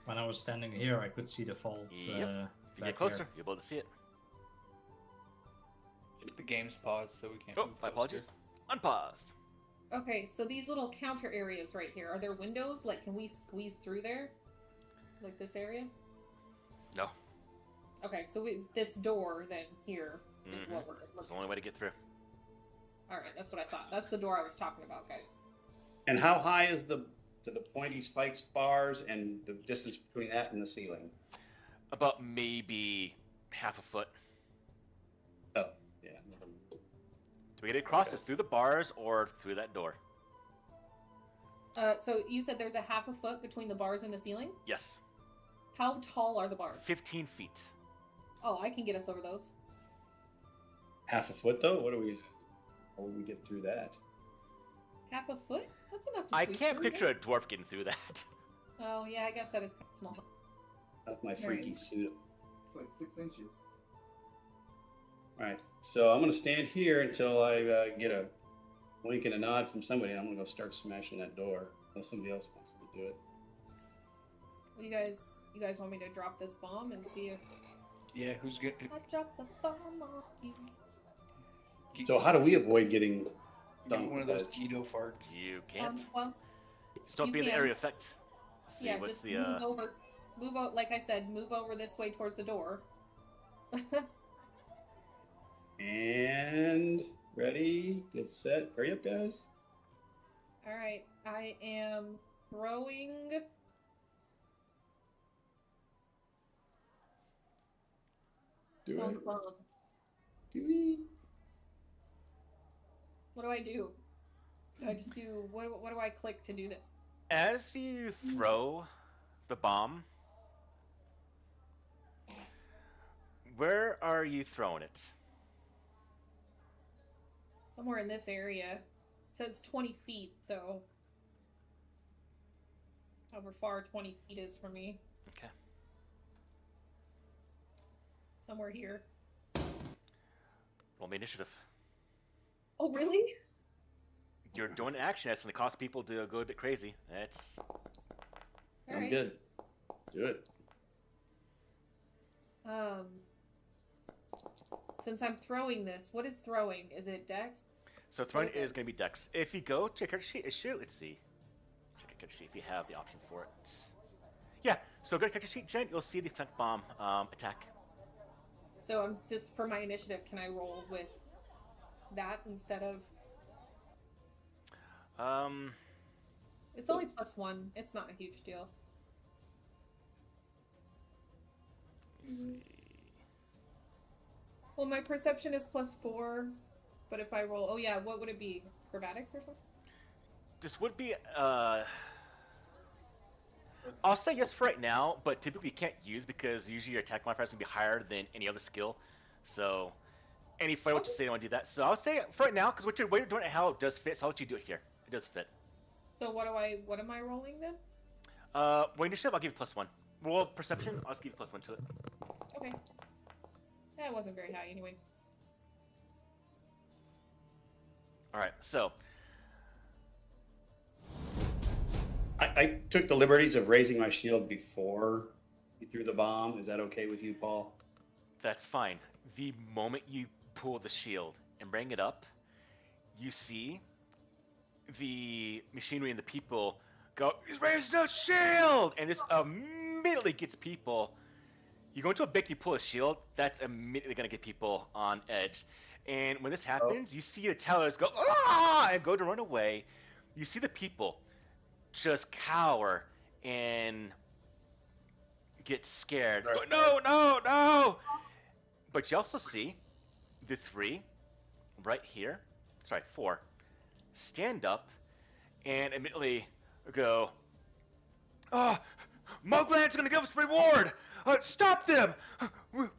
When I was standing here, I could see the vault. Yep. If you back get closer, here. you'll be able to see it. The game's paused, so we can't. Oh, move my closer. apologies. Unpaused. Okay, so these little counter areas right here, are there windows? Like, can we squeeze through there? Like this area? No. Okay, so this door then here is what we're It's looking the only way to get through. Alright, that's what I thought. That's the door I was talking about, guys. And how high is the pointy spikes bars and the distance between that and the ceiling? About maybe half a foot. Oh, yeah. Do we get across this through the bars or through that door? So you said there's a half a foot between the bars and the ceiling? Yes. How tall are the bars? 15 feet. Oh, I can get us over those. Half a foot though? How would we get through that? Half a foot? That's enough to I squeeze can't through, picture right? a dwarf getting through that. Oh, yeah, I guess that is kind of small. That's my Right. freaky suit. Like 6 inches. Alright, so I'm gonna stand here until I get a wink and a nod from somebody. I'm gonna go start smashing that door. Unless somebody else wants me to do it. Well, you guys want me to drop this bomb and see if Yeah, who's good? I drop the bomb on you? So how do we avoid getting Get dunked one of with those that? keto farts. You can't. Well, Just don't you be in the can. area effect. Let's see yeah, what's just the move over. Move out, like I said, move over this way towards the door. And ready, get set. Hurry up, guys. All right, I am throwing. Do throwing it. the bomb. Do it. What do I do? Do I just do what do I click to do this? As you throw the bomb, where are you throwing it? Somewhere in this area. It says 20 feet, so however far 20 feet is from me. Okay. Somewhere here. Roll me initiative. Oh, really? You're doing an action that's going to cause people to go a bit crazy. That's All Sounds right. good. Do it. Since I'm throwing this, what is throwing? Is it Dex? so. Throwing Okay. is going to be Dex. If you go to a character sheet, it should. Let's see. Check a character sheet if you have the option for it. Yeah. So go to character sheet, Jen. You'll see the attack bomb attack. So I'm just for my initiative. Can I roll with that instead of? It's only +1. It's not a huge deal. Let me see. Well, my perception is +4, but if I roll, oh yeah, what would it be? Acrobatics or something? This would be I'll say yes for right now, but typically you can't use because usually your attack modifier is going to be higher than any other skill. So any fighter would just say I want to do that. So I'll say for right now, because what you're doing it how it does fit, so I'll let you do it here. It does fit. So what am I rolling then? Well, initiative, I'll give you +1. Roll perception, I'll just give you +1 to it. Okay. That wasn't very high anyway. Alright, so I took the liberties of raising my shield before you threw the bomb. Is that okay with you, Paul? that's fine. The moment you pull the shield and bring it up, you see the machinery and the people go, he's raising a shield! And this immediately gets people. You go into a big, you pull a shield, that's immediately going to get people on edge. And when this happens, you see the tellers go, ah! And go to run away. You see the people just cower and get scared. Go, no, no, no! But you also see the 3 right here, sorry, 4, stand up and immediately go, oh, Mugland's going to give us a reward! Stop them!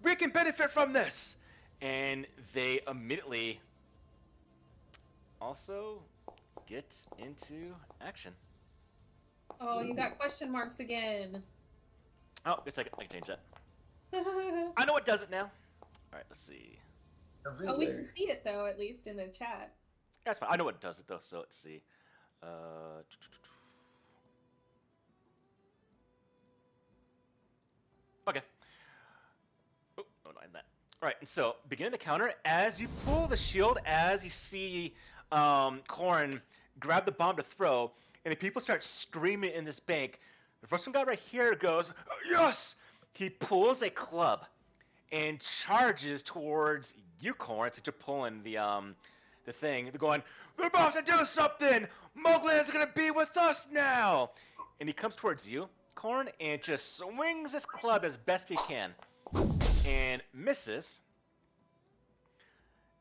We can benefit from this! And they immediately also get into action. Oh, you got question marks again. Oh, wait a second, I can change that. I know what does it now. Alright, let's see. Oh, we can see it though, at least in the chat. That's fine. I know what does it though, so let's see. Okay. Oh, no, not in that. Alright, and so begin the counter. As you pull the shield, as you see Corrin grab the bomb to throw, and the people start screaming in this bank, the first one guy right here goes, yes! He pulls a club and charges towards you, Corrin, since you're pulling the thing. They're going, they're about to do something! Mugland's gonna be with us now! And he comes towards you, Corrin, and just swings his club as best he can. And misses.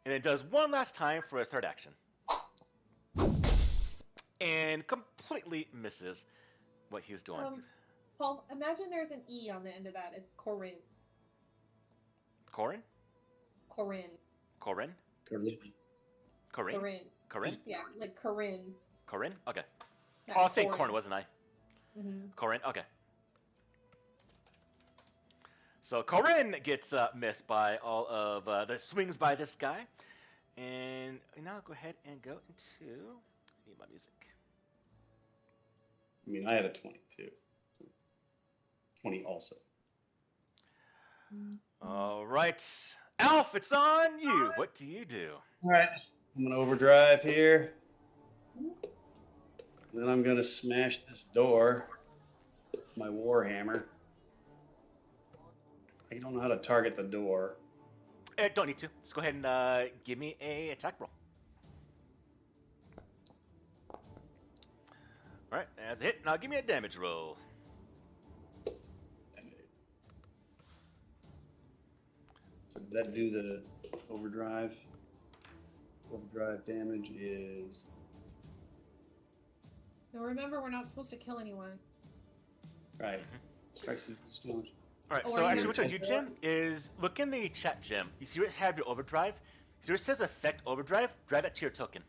and it does one last time for his third action. And completely misses what he's doing. Paul, imagine there's an E on the end of that. It's Corinne. Corin? Corinne. Corin? Corinne. Corinne? Corinne. Corinne? Yeah, like Corinne. Corinne? Okay. Not Oh, I was saying Corin. corn, wasn't I? Mm-hmm. Corinne? Okay. So Corinne gets missed by all of the swings by this guy. And now I'll go ahead and go into... I need my music. I mean, I had a 20 too. 20 also. All right. Alf, it's on you. What do you do? All right. I'm going to overdrive here. Then I'm going to smash this door with my warhammer. I don't know how to target the door. Don't need to. Just go ahead and give me a attack roll. All right, that's a hit. Now give me a damage roll. So did that do the overdrive? Overdrive damage is... Now remember, we're not supposed to kill anyone. Right. Strikes you with stone. All right, Oh, so are actually you- what I do, Jim, is look in the chat, Jim. You see where it have your overdrive? See where it says affect overdrive? Drive that to your token.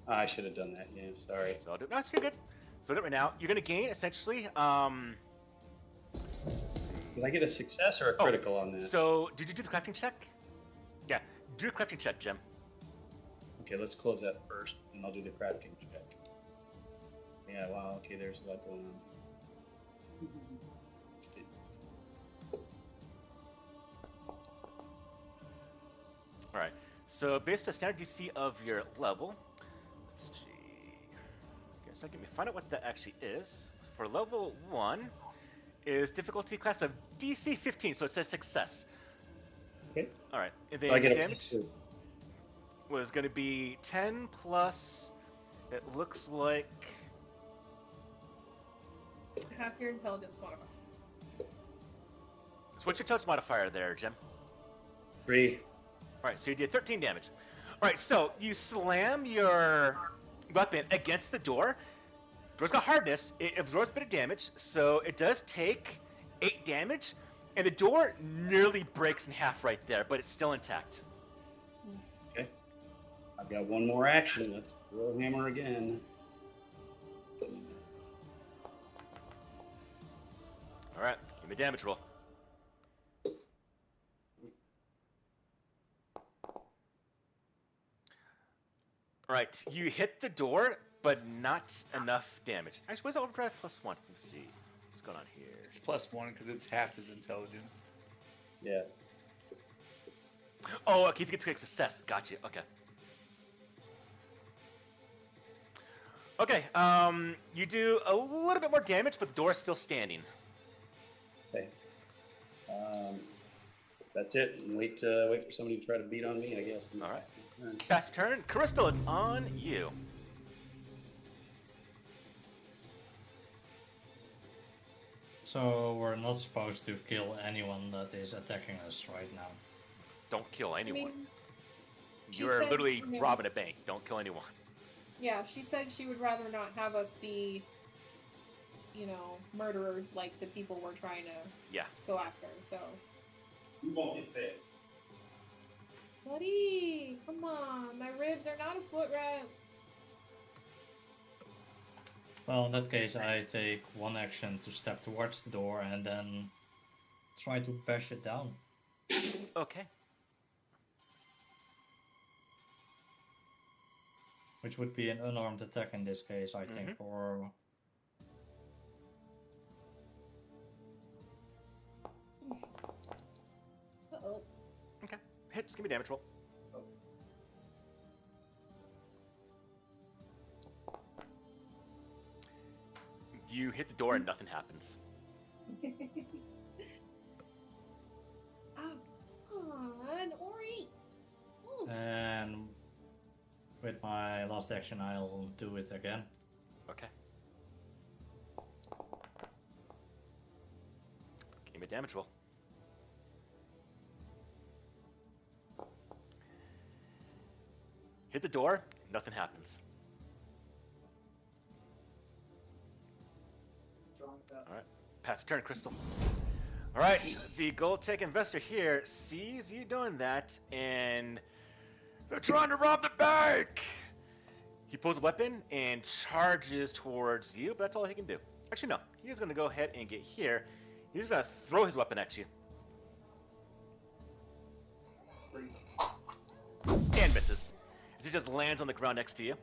I should have done that. Yeah, sorry. So I'll do it. No, you're good. So I'll do it right now. You're going to gain, essentially, Did I get a success or a critical on that? So, did you do the crafting check? Yeah, do a crafting check, Jim. Okay, let's close that first, and I'll do the crafting check. Yeah, wow, okay, there's a lot going on. Alright, so based on standard DC of your level, let's see. Guess I'll give me find out what that actually is. For level 1 is difficulty class of DC 15, so it says success. Okay. Alright, and So then I get a damage +2. was going to be 10 plus, it looks like, Half your intelligence modifier. so what's your touch modifier there, Jim? 3. Alright, so you did 13 damage. Alright, so you slam your weapon against the door. Door's got hardness, it absorbs a bit of damage, so it does take 8 damage, and the door nearly breaks in half right there, but it's still intact. Okay. I've got one more action. Let's throw hammer again. Alright, give me a damage roll. Alright, you hit the door, but not enough damage. Actually, what's the overdrive +1? Let me see. What's going on here? It's +1 because it's half his intelligence. Yeah. Oh, okay, if you get to success. Gotcha, okay. Okay, you do a little bit more damage, but the door is still standing. Okay. That's it. And wait for somebody to try to beat on me, I guess. All right. Fast turn. Crystal, it's on you. So we're not supposed to kill anyone that is attacking us right now. Don't kill anyone. I mean, she You're said, literally you know- robbing a bank. Don't kill anyone. yeah, she said she would rather not have us be, murderers like the people we're trying to Yeah. go after. So, You won't get paid. buddy, come on, my ribs are not a footrest. Well, in that case, I take one action to step towards the door and then try to bash it down. Okay. Which would be an unarmed attack in this case, I think, or... Uh-oh. Okay. Hit. Just give me a damage roll. You hit the door and nothing happens. Oh, come on, Ori. Ooh. And with my last action, I'll do it again. Okay. Give me a damage roll. hit the door, nothing happens. Alright, pass the turn, Crystal. Alright, the gold tech investor here sees you doing that, and they're trying to rob the bank! He pulls a weapon and charges towards you, but that's all he can do. Actually, no. He's going to go ahead and get here. He's going to throw his weapon at you. And misses. As he just lands on the ground next to you.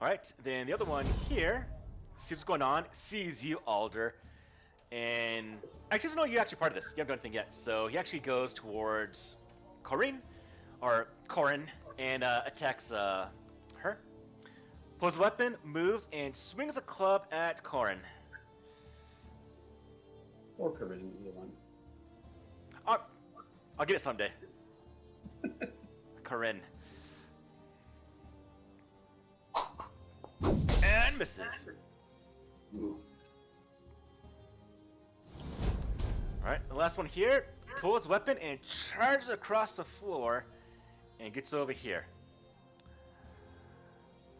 Alright, then the other one here sees what's going on, sees you, Alder, and actually doesn't know you're actually part of this. You haven't done anything yet. So he actually goes towards Corinne, and attacks her. Pulls a weapon, moves, and swings a club at Corin. Or Corinne, either one. I'll get it someday. Corinne. And misses. Ooh. Alright, the last one here. Pulls a weapon and charges across the floor and gets over here.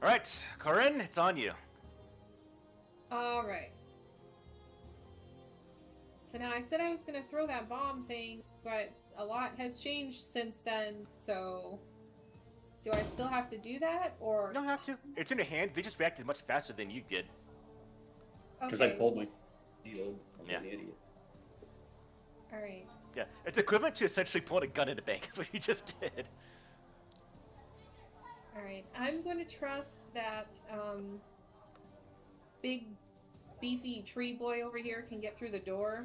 Alright, Corinne, it's on you. Alright. So now I said I was going to throw that bomb thing, but a lot has changed since then, so do I still have to do that, or? You don't have to. It's in your hand. They just reacted much faster than you did. Because I pulled my deal. I'm Yeah. an idiot. Alright. Yeah, it's equivalent to essentially pulling a gun in a bank. That's what you just did. Alright, I'm going to trust that big, beefy tree boy over here can get through the door,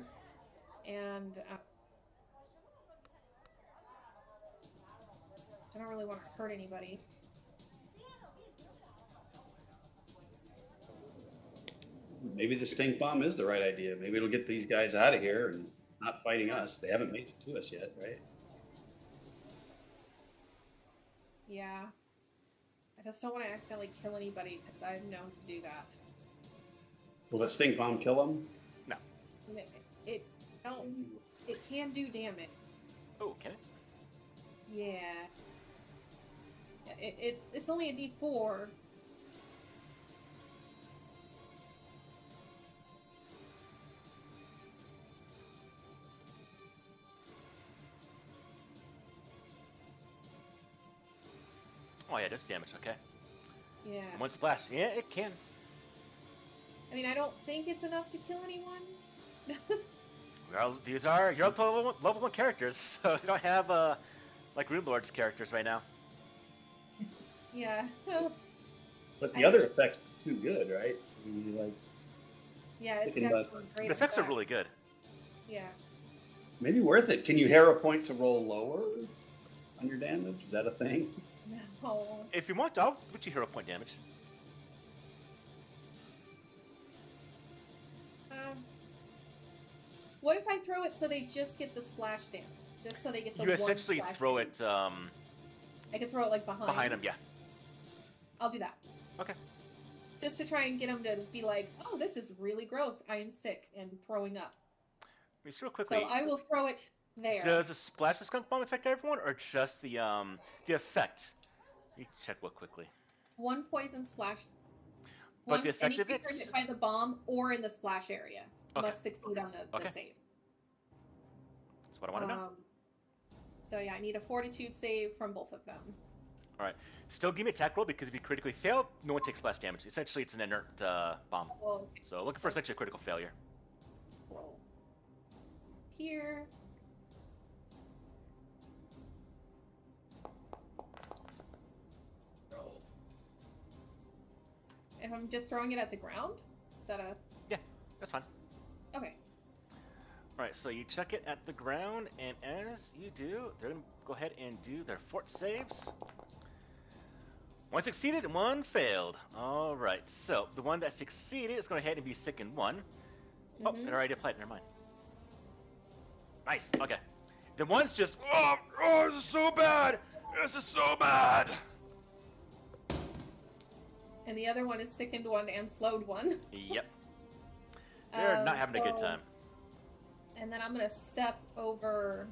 and I don't really want to hurt anybody. Maybe the stink bomb is the right idea. Maybe it'll get these guys out of here and not fighting us. They haven't made it to us yet, right? Yeah. I just don't want to accidentally kill anybody, because I've known to do that. Will that stink bomb kill them? No. It can do damage. Oh, can it? Yeah. It's only a D4. Oh yeah, just damage, okay. Yeah. And one splash. Yeah, it can. I mean, I don't think it's enough to kill anyone. Well, these are your level 1 characters, so you don't have like Rune Lord's characters right now. Yeah. But the other effects are too good, right? I mean, like, Yeah, it's Thinking got about- some great The effects are effects. really good. Yeah. maybe worth it. Can you hero point to roll lower on your damage? Is that a thing? No. If you want, I'll put you hero point damage. What if I throw it so they just get the splash damage? Just so they get the You one essentially splash throw damage. it I could throw it like behind. them, yeah. I'll do that. Okay. Just to try and get them to be like, oh, this is really gross. I am sick and throwing up. Just real quickly. So I will throw it there. Does the splash the skunk bomb affect everyone, or just the effect? Let me check real quickly. One poison splash. But the effect and you of can it? turn it by the bomb or in the splash area. Okay. Must succeed on the Okay. save. That's what I want to know. So yeah, I need a fortitude save from both of them. Alright. Still give me a attack roll, because if you critically fail, no one takes splash damage. Essentially, it's an inert bomb. Well, So looking for essentially a critical failure. roll here. Roll. If I'm just throwing it at the ground, is that a That's fine. okay? Alright, so you check it at the ground, and as you do, they're going to go ahead and do their fort saves. One succeeded and one failed. Alright, so the one that succeeded is going to go ahead and be sickened 1. Oh, Mhm. it already applied, never mind. Nice, okay. The one's just, this is so bad! This is so bad! And the other one is sickened 1 and slowed 1. Yep. They're not having a good so- time. And then I'm gonna step over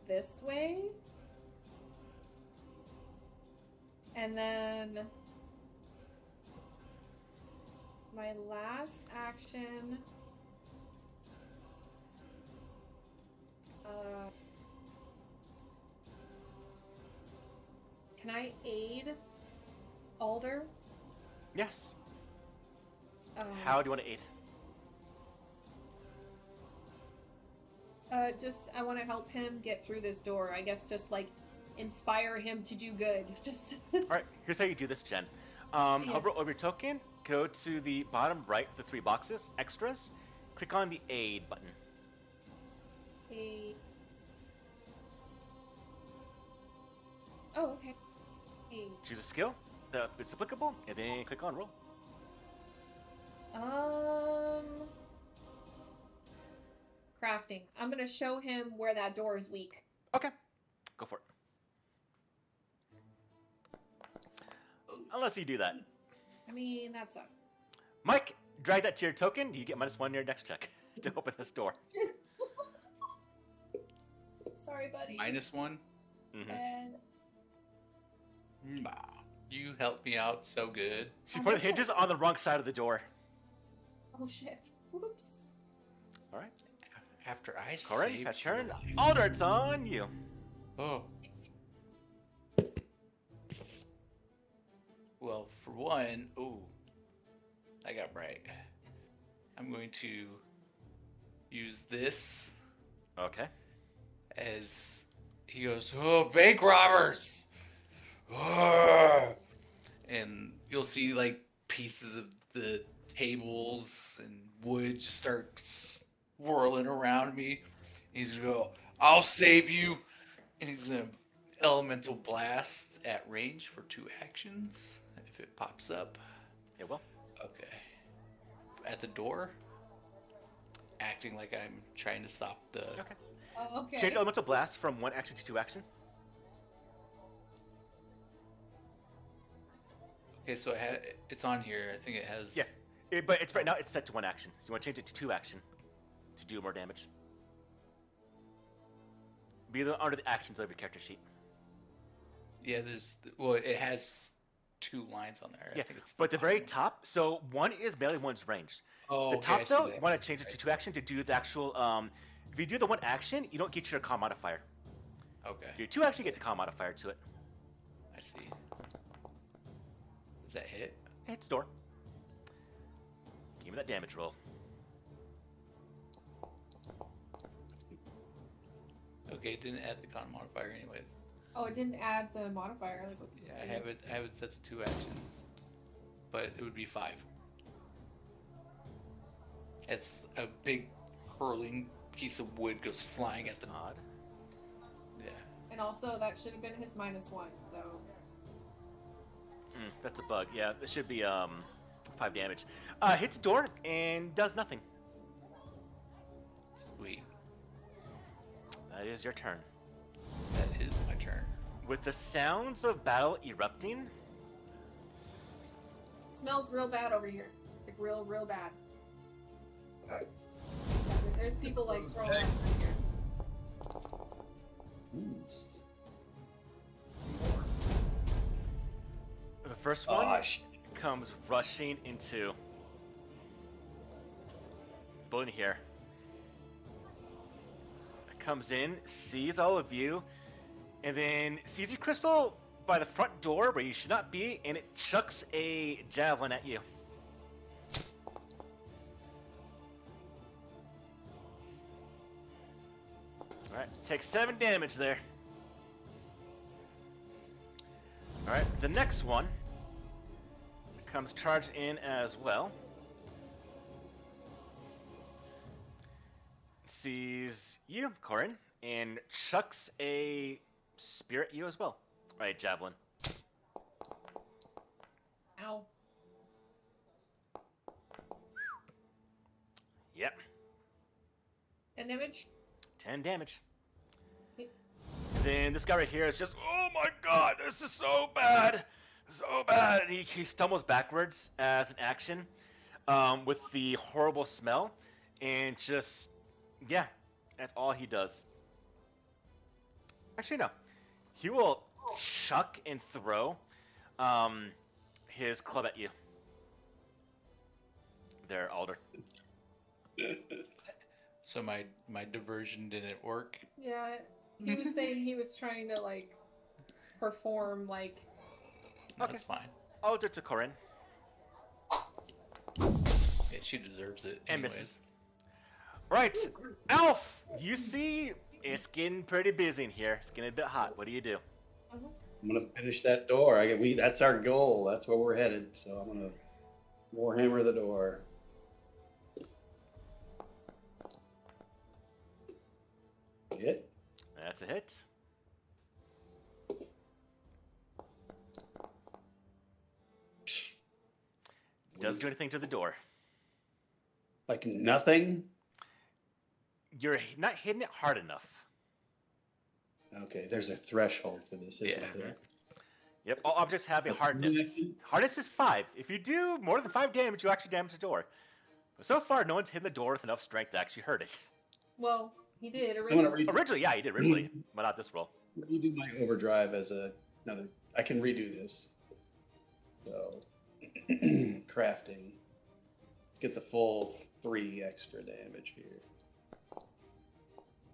this way. And then my last action. Can I aid Alder? Yes. How do you want to aid? Just I want to help him get through this door. I guess just like inspire him to do good. Just. All right. Here's how you do this, Jen. Hover over your token. Go to the bottom right of the 3 boxes, extras. Click on the aid button. Aid. Oh, okay. Aid. Choose a skill that is applicable, and then click on roll. Crafting. I'm gonna show him where that door is weak. Okay. Go for it. Unless you do that. I mean, that sucks. Mike, drag that to your token. You get -1 in your next check to open this door. Sorry, buddy. -1? Mm-hmm. And Wow. You helped me out so good. She put the hinges on the wrong side of the door. oh shit. Whoops. All right. After I Corin, saved pass your turn. life. Alder, it's on you. Oh. Well, for one, I got bright. I'm going to use this Okay. as he goes, "Oh, bank robbers!" And you'll see like pieces of the tables and wood just start swirling around me. He's gonna go, "I'll save you," and he's gonna elemental blast at range for 2 actions if it pops up. It will. Okay. At the door, acting like I'm trying to stop the. Okay. Oh, okay. Change elemental blast from 1 action to 2 action. Okay, so it's on here. I think it has. Yeah. But it's right now it's set to 1 action. So you want to change it to 2 action to do more damage. Be under the actions of your character sheet. Yeah, it has 2 lines on there. Yeah, I think it's but the very bottom. top, so 1 is melee, 1's ranged. Oh, The okay, I top see though, that. you want to change it to 2 action to do the actual. If you do the 1 action, you don't get your con modifier. Okay, If you do 2 action, you get the con modifier to it. I see. Does that hit? It hits the door. Give me that damage roll. Okay, it didn't add the con modifier anyways. Oh, it didn't add the modifier. Like what Yeah, I have it set to 2 actions, but it would be 5. It's a big hurling piece of wood goes flying That's at the. odd. Yeah. And also, that should have been his -1, so. That's a bug. Yeah, this should be 5 damage. Hits the door and does nothing. Sweet. That is your turn. That is my turn. With the sounds of battle erupting, It smells real bad over here. Like, real, real bad. There's people, like, throwing up over here. the first one Gosh. comes rushing into Bullen here. Comes in, sees all of you, and then sees you, Crystal, by the front door where you should not be, and it chucks a javelin at you. Alright, take 7 damage there. Alright, the next one comes charged in as well. Sees you, Corin, and chucks a spear at you as well. Right, javelin. Ow. Yep, 10 damage? 10 damage. Yep. Then this guy right here is just, oh my god, this is so bad, so bad. And he stumbles backwards as an action with the horrible smell, and just, yeah, that's all he does. Actually, no. He will chuck and throw his club at you. There, Alder. So my diversion didn't work. Yeah, he was saying he was trying to like perform like. Okay. That's fine. Alder to Corinne. Yeah, she deserves it. And Anyways. misses. Right, Alf, you see it's getting pretty busy in here. It's getting a bit hot. What do you do? Mhm. I'm gonna finish that door. That's our goal. That's where we're headed. So I'm gonna warhammer the door. Hit. That's a hit. Doesn't do anything to the door. Like nothing. You're not hitting it hard enough. Okay, there's a threshold for this, isn't Yeah. there? Yep, all objects have a But hardness. nothing? Hardness is 5. If you do more than 5 damage, you actually damage the door. But so far, no one's hit the door with enough strength to actually hurt it. Well, he did I'm gonna originally. Originally, yeah, he did originally, but not this roll. redo my overdrive as another. I can redo this. So crafting. Let's get the full 3 extra damage here.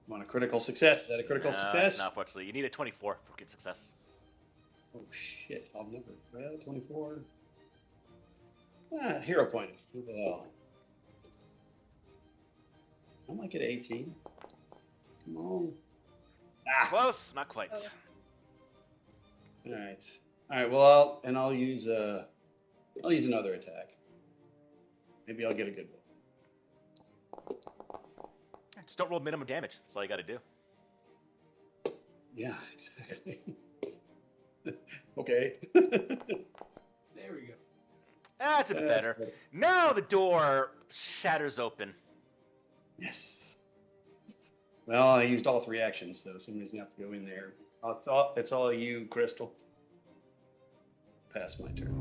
I'm on a critical success. Is that a critical success? Not fortunately. You need a 24 for good success. Oh shit! I'll never. Well, 24. Hero point. Who the hell? I might get 18. Come on. Ah. Close, not quite. Oh. All right. All right. Well, I'll use another attack. Maybe I'll get a good one. Just don't roll minimum damage. That's all you got to do. Yeah, exactly. Okay. There we go. That's a bit better. Now the door shatters open. Yes. Well, I used all 3 actions, so somebody's gonna have to go in there. It's all you, Crystal. Pass my turn.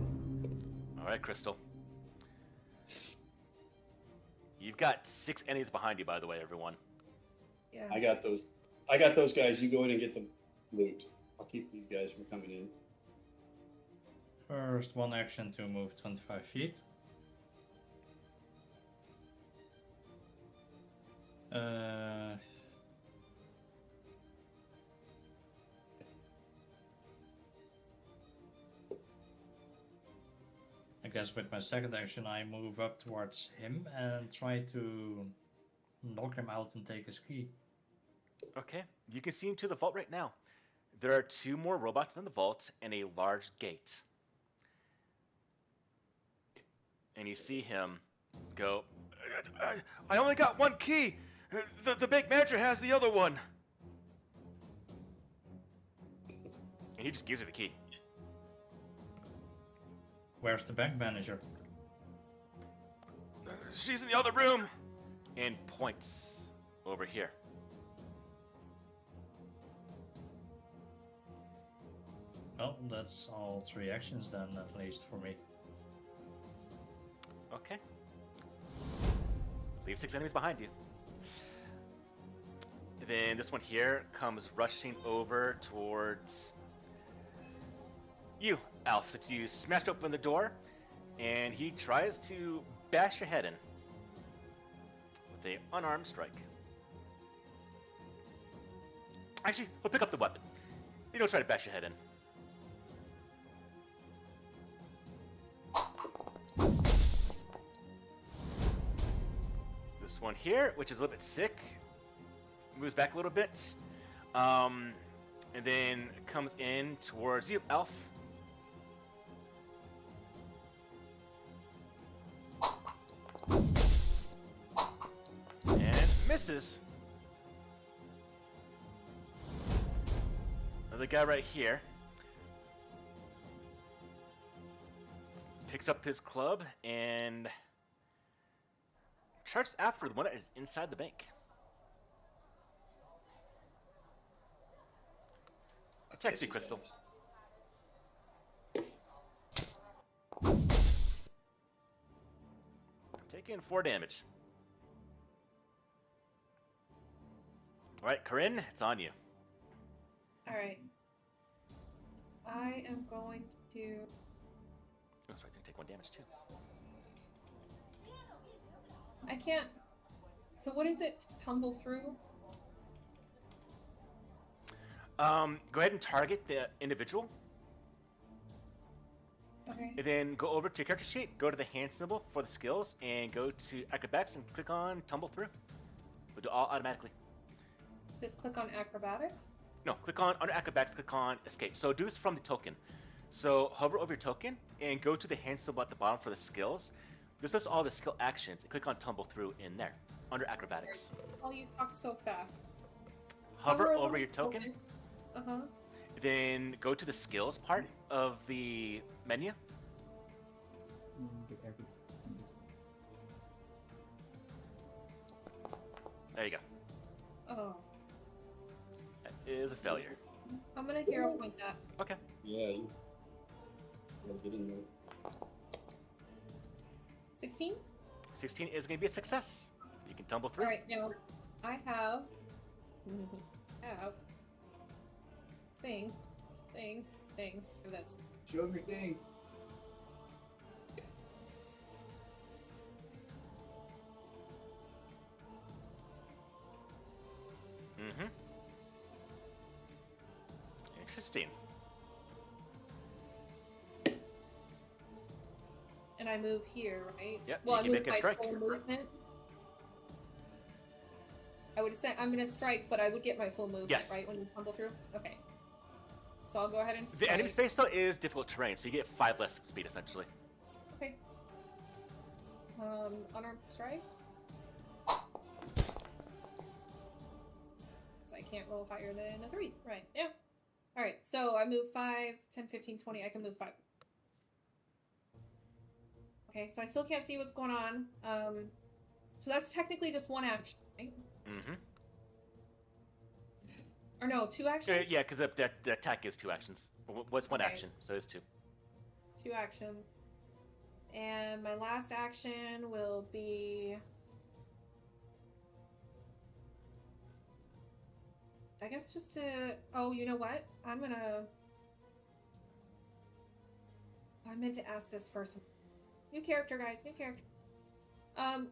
All right, Crystal. You've got 6 enemies behind you, by the way, everyone. Yeah. I got those guys. You go in and get the loot. I'll keep these guys from coming in. First, one action to move 25 feet. I guess with my second action, I move up towards him and try to knock him out and take his key. Okay, you can see into the vault right now. There are 2 more robots in the vault and a large gate. And you see him go, I only got 1 key! The big manager has the other one! And he just gives you the key. Where's the bank manager? She's in the other room! And points over here. Well, that's all 3 actions then, at least for me. Okay. Leave 6 enemies behind you. Then this one here comes rushing over towards you, Alf. Since you smashed open the door, and he tries to bash your head in with an unarmed strike. Actually, he'll pick up the weapon. You don't try to bash your head in. This one here, which is a little bit sick, moves back a little bit, and then comes in towards you, Elf. And misses. Another guy right here picks up his club and charges after the one that is inside the bank. Attacks you, Crystal. Taking 4 damage. Alright, Corinne, it's on you. All right. I am going to. Oh, sorry, I can take 1 damage too. I can't. So what is it? Tumble through? Go ahead and target the individual, Okay. and then go over to your character sheet, go to the hand symbol for the skills, and go to acrobatics and click on tumble through. We'll do all automatically. Just click on acrobatics. No, click on under acrobatics, click on escape. So do this from the token. So hover over your token and go to the hand symbol at the bottom for the skills. This does all the skill actions. And click on tumble through in there under acrobatics. Oh, you talk so fast. Hover over your token, Uh-huh. then go to the skills part of the menu. There you go. Oh. That is a failure. I'm gonna hero point that. Okay. Yeah, you gotta get in there. 16? 16 is going to be a success. You can tumble through. Alright, now I have thing for this. Show me your thing. Mm-hmm. Interesting. And I move here, right? Yep, Well, you I can move make a my strike. full movement. I would say I'm gonna strike, but I would get my full movement, Yes. right? When you tumble through? Okay. So I'll go ahead and strike. The enemy space, though, is difficult terrain, so you get 5 less speed, essentially. Okay. Unarmed strike. So I can't roll higher than a 3. Right, yeah. Alright, so I move 5, 10, 15, 20. I can move 5. Okay, so I still can't see what's going on. So that's technically just 1 action, right? Mm-hmm. Or no, 2 actions? Yeah, because the attack is 2 actions. What's 1 Okay. action, so it's 2. 2 action. And my last action will be... I guess just to... Oh, you know what? I meant to ask this first. New character, guys. New character.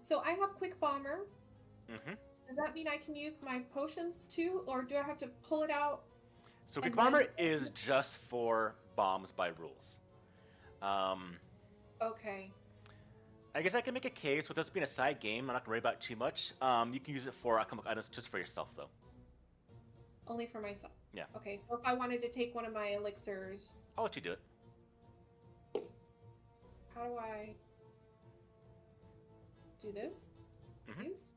So I have Quick Bomber. Mm-hmm. Does that mean I can use my potions too? Or do I have to pull it out? So Quick And Bomber then- is just for bombs by rules. Okay. I guess I can make a case with this being a side game. I'm not going to worry about it too much. You can use it for chemical items just for yourself, though. Only for myself. Yeah. Okay, so if I wanted to take one of my elixirs, I'll let you do it. how do I do this? Mhm. Use?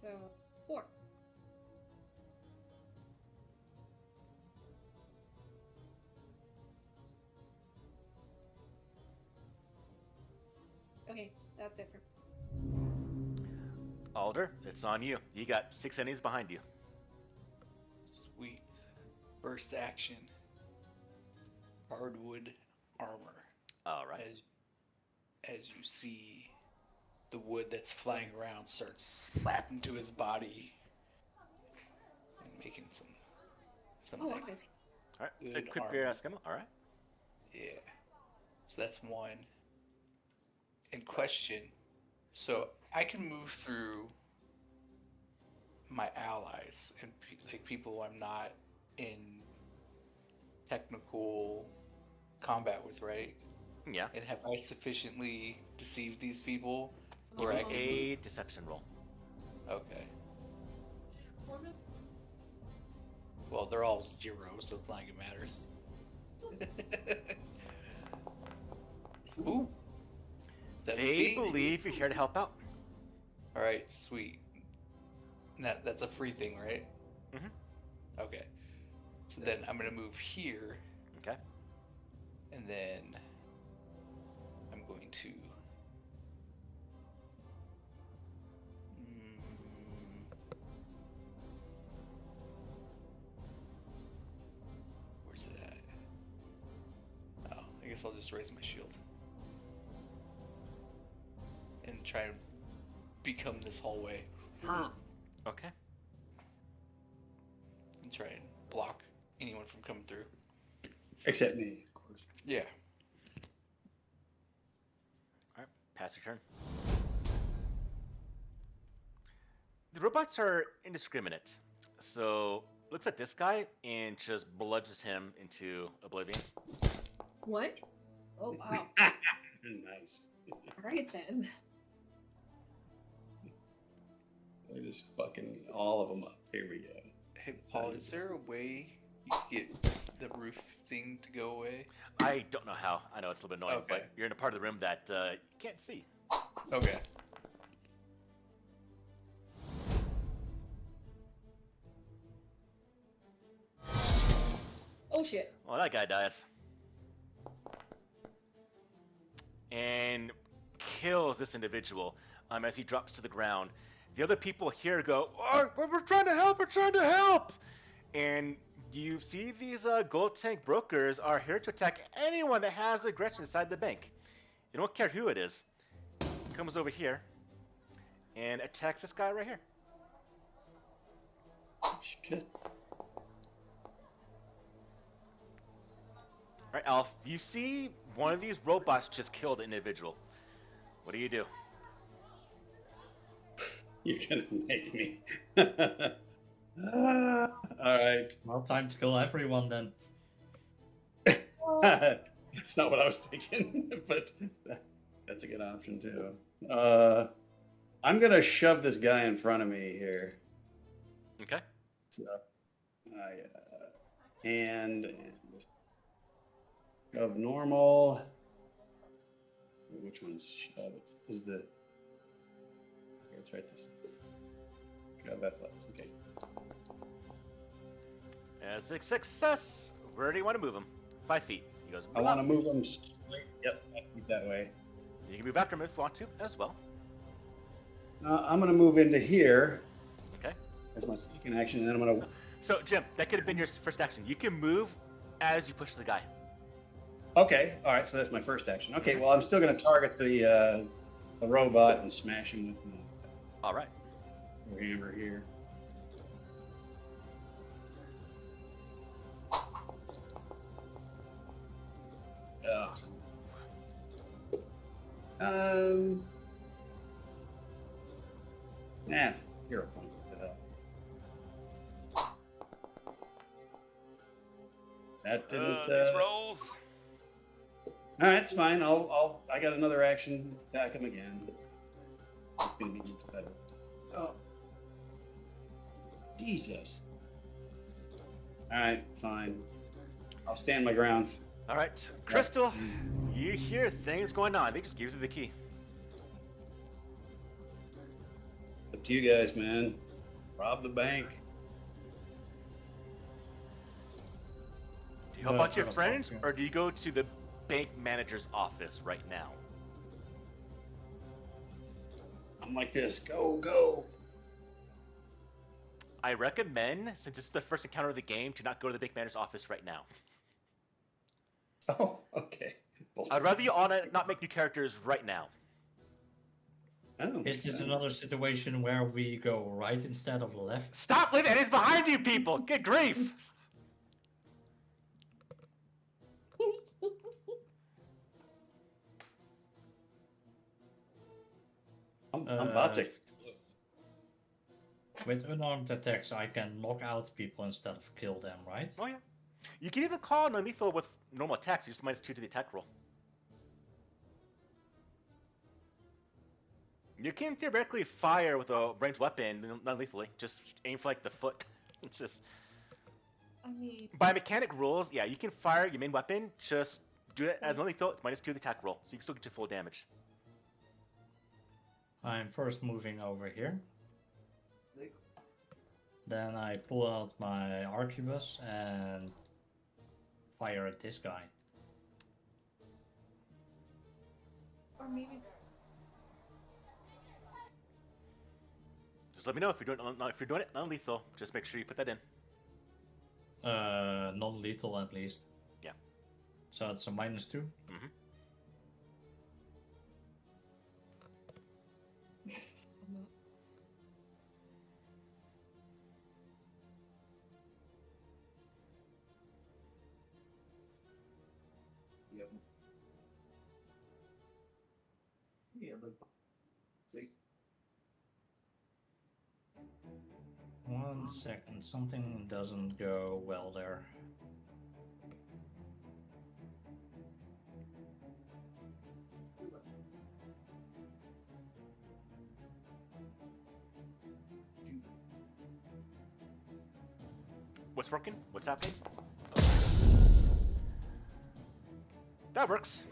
So, 4. Okay, that's it for Alder, it's on you. You got 6 enemies behind you. Sweet. First action. Hardwood armor. All right. As you see, the wood that's flying around starts slapping to his body and making some Oh, like, I see. All right. Good Equip armor. your schema. All right. yeah. So that's 1. In question, so I can move through my allies and like people I'm not in technical combat with, right? Yeah. And have I sufficiently deceived these people? Give Where me I can a deception roll. Okay. Well, they're all 0, so it's not like it matters. Ooh. They 17. believe you're here to help out. All right, sweet. That's a free thing, right? Mhm. Okay. So then I'm gonna move here, Okay. and then I'm going to. Where's it at? Oh, I guess I'll just raise my shield and try and become this hallway. Okay. And try and block anyone come through. Except me, of course. Yeah. All right, pass your turn. The robots are indiscriminate, so looks at this guy and just bludgeons him into oblivion. What? Oh wow. Nice. All right then. They're just fucking all of them up. Here we go. Hey, Paul, is there a way you can get the roof thing to go away? I don't know how. I know it's a little bit annoying, Okay. but you're in a part of the room that you can't see. Okay. Oh shit. Well, that guy dies. And kills this individual as he drops to the ground. The other people here go, oh, we're trying to help, we're trying to help! And you see these gold tank brokers are here to attack anyone that has aggression inside the bank. They don't care who it is. Comes over here and attacks this guy right here. Shit. Alright, Alf, you see one of these robots just killed an individual. What do you do? You're gonna make me. All right. Well, time to kill everyone then. That's not what I was thinking, but that's a good option too. I'm gonna shove this guy in front of me here. Okay. So, and shove normal. Which one's shove? Is the? It's right this way. Shove athletics. Okay. As a success, where do you want to move him? 5 feet. He goes. I want to move them straight. Yep, that way. You can move after him if you want to, as well. I'm gonna move into here. Okay. As my second action, and then I'm gonna. So, Jim, that could have been your first action. You can move as you push the guy. Okay, all right. So that's my first action. Okay, well I'm still gonna target the robot and smash him with my All right. hammer here. Ugh. Nah, 0 points. That didn't. These rolls. All right, it's fine. I got another action. Attack him again. It's gonna be better. Oh, Jesus. All right, fine. I'll stand my ground. All right, Crystal, you hear things going on. They just gives you the key. Up to you guys, man. Rob the bank. Do you help out your I'll friends, stop, or do you go to the bank manager's office right now? I'm like this. Go, go. I recommend, since it's the first encounter of the game, to not go to the bank manager's office right now. Oh, okay. Well, I'd rather you all not make new characters right now. oh, Is this okay. another situation where we go right instead of left? Stop leaving it! It's behind you, people! Good grief! I'm about to. With unarmed attacks, I can knock out people instead of kill them, right? Oh, yeah. You can even call non-lethal with normal attacks. You just -2 to the attack roll. You can theoretically fire with a ranged weapon, non-lethally. Just aim for, like, the foot. It's just... I mean, By mechanic rules, yeah, you can fire your main weapon. Just do it as non-lethal. It's -2 to the attack roll. So you can still get your full damage. I'm first moving over here. like, Then I pull out my arquebus and fire at this guy. or maybe Just let me know if you're doing it non-lethal. Just make sure you put that in. Non-lethal at least. Yeah. So it's a -2. Mm-hmm. I'm not. Yep. Yeah, but see. 1 second, something doesn't go well there. What's working? What's happening? That works.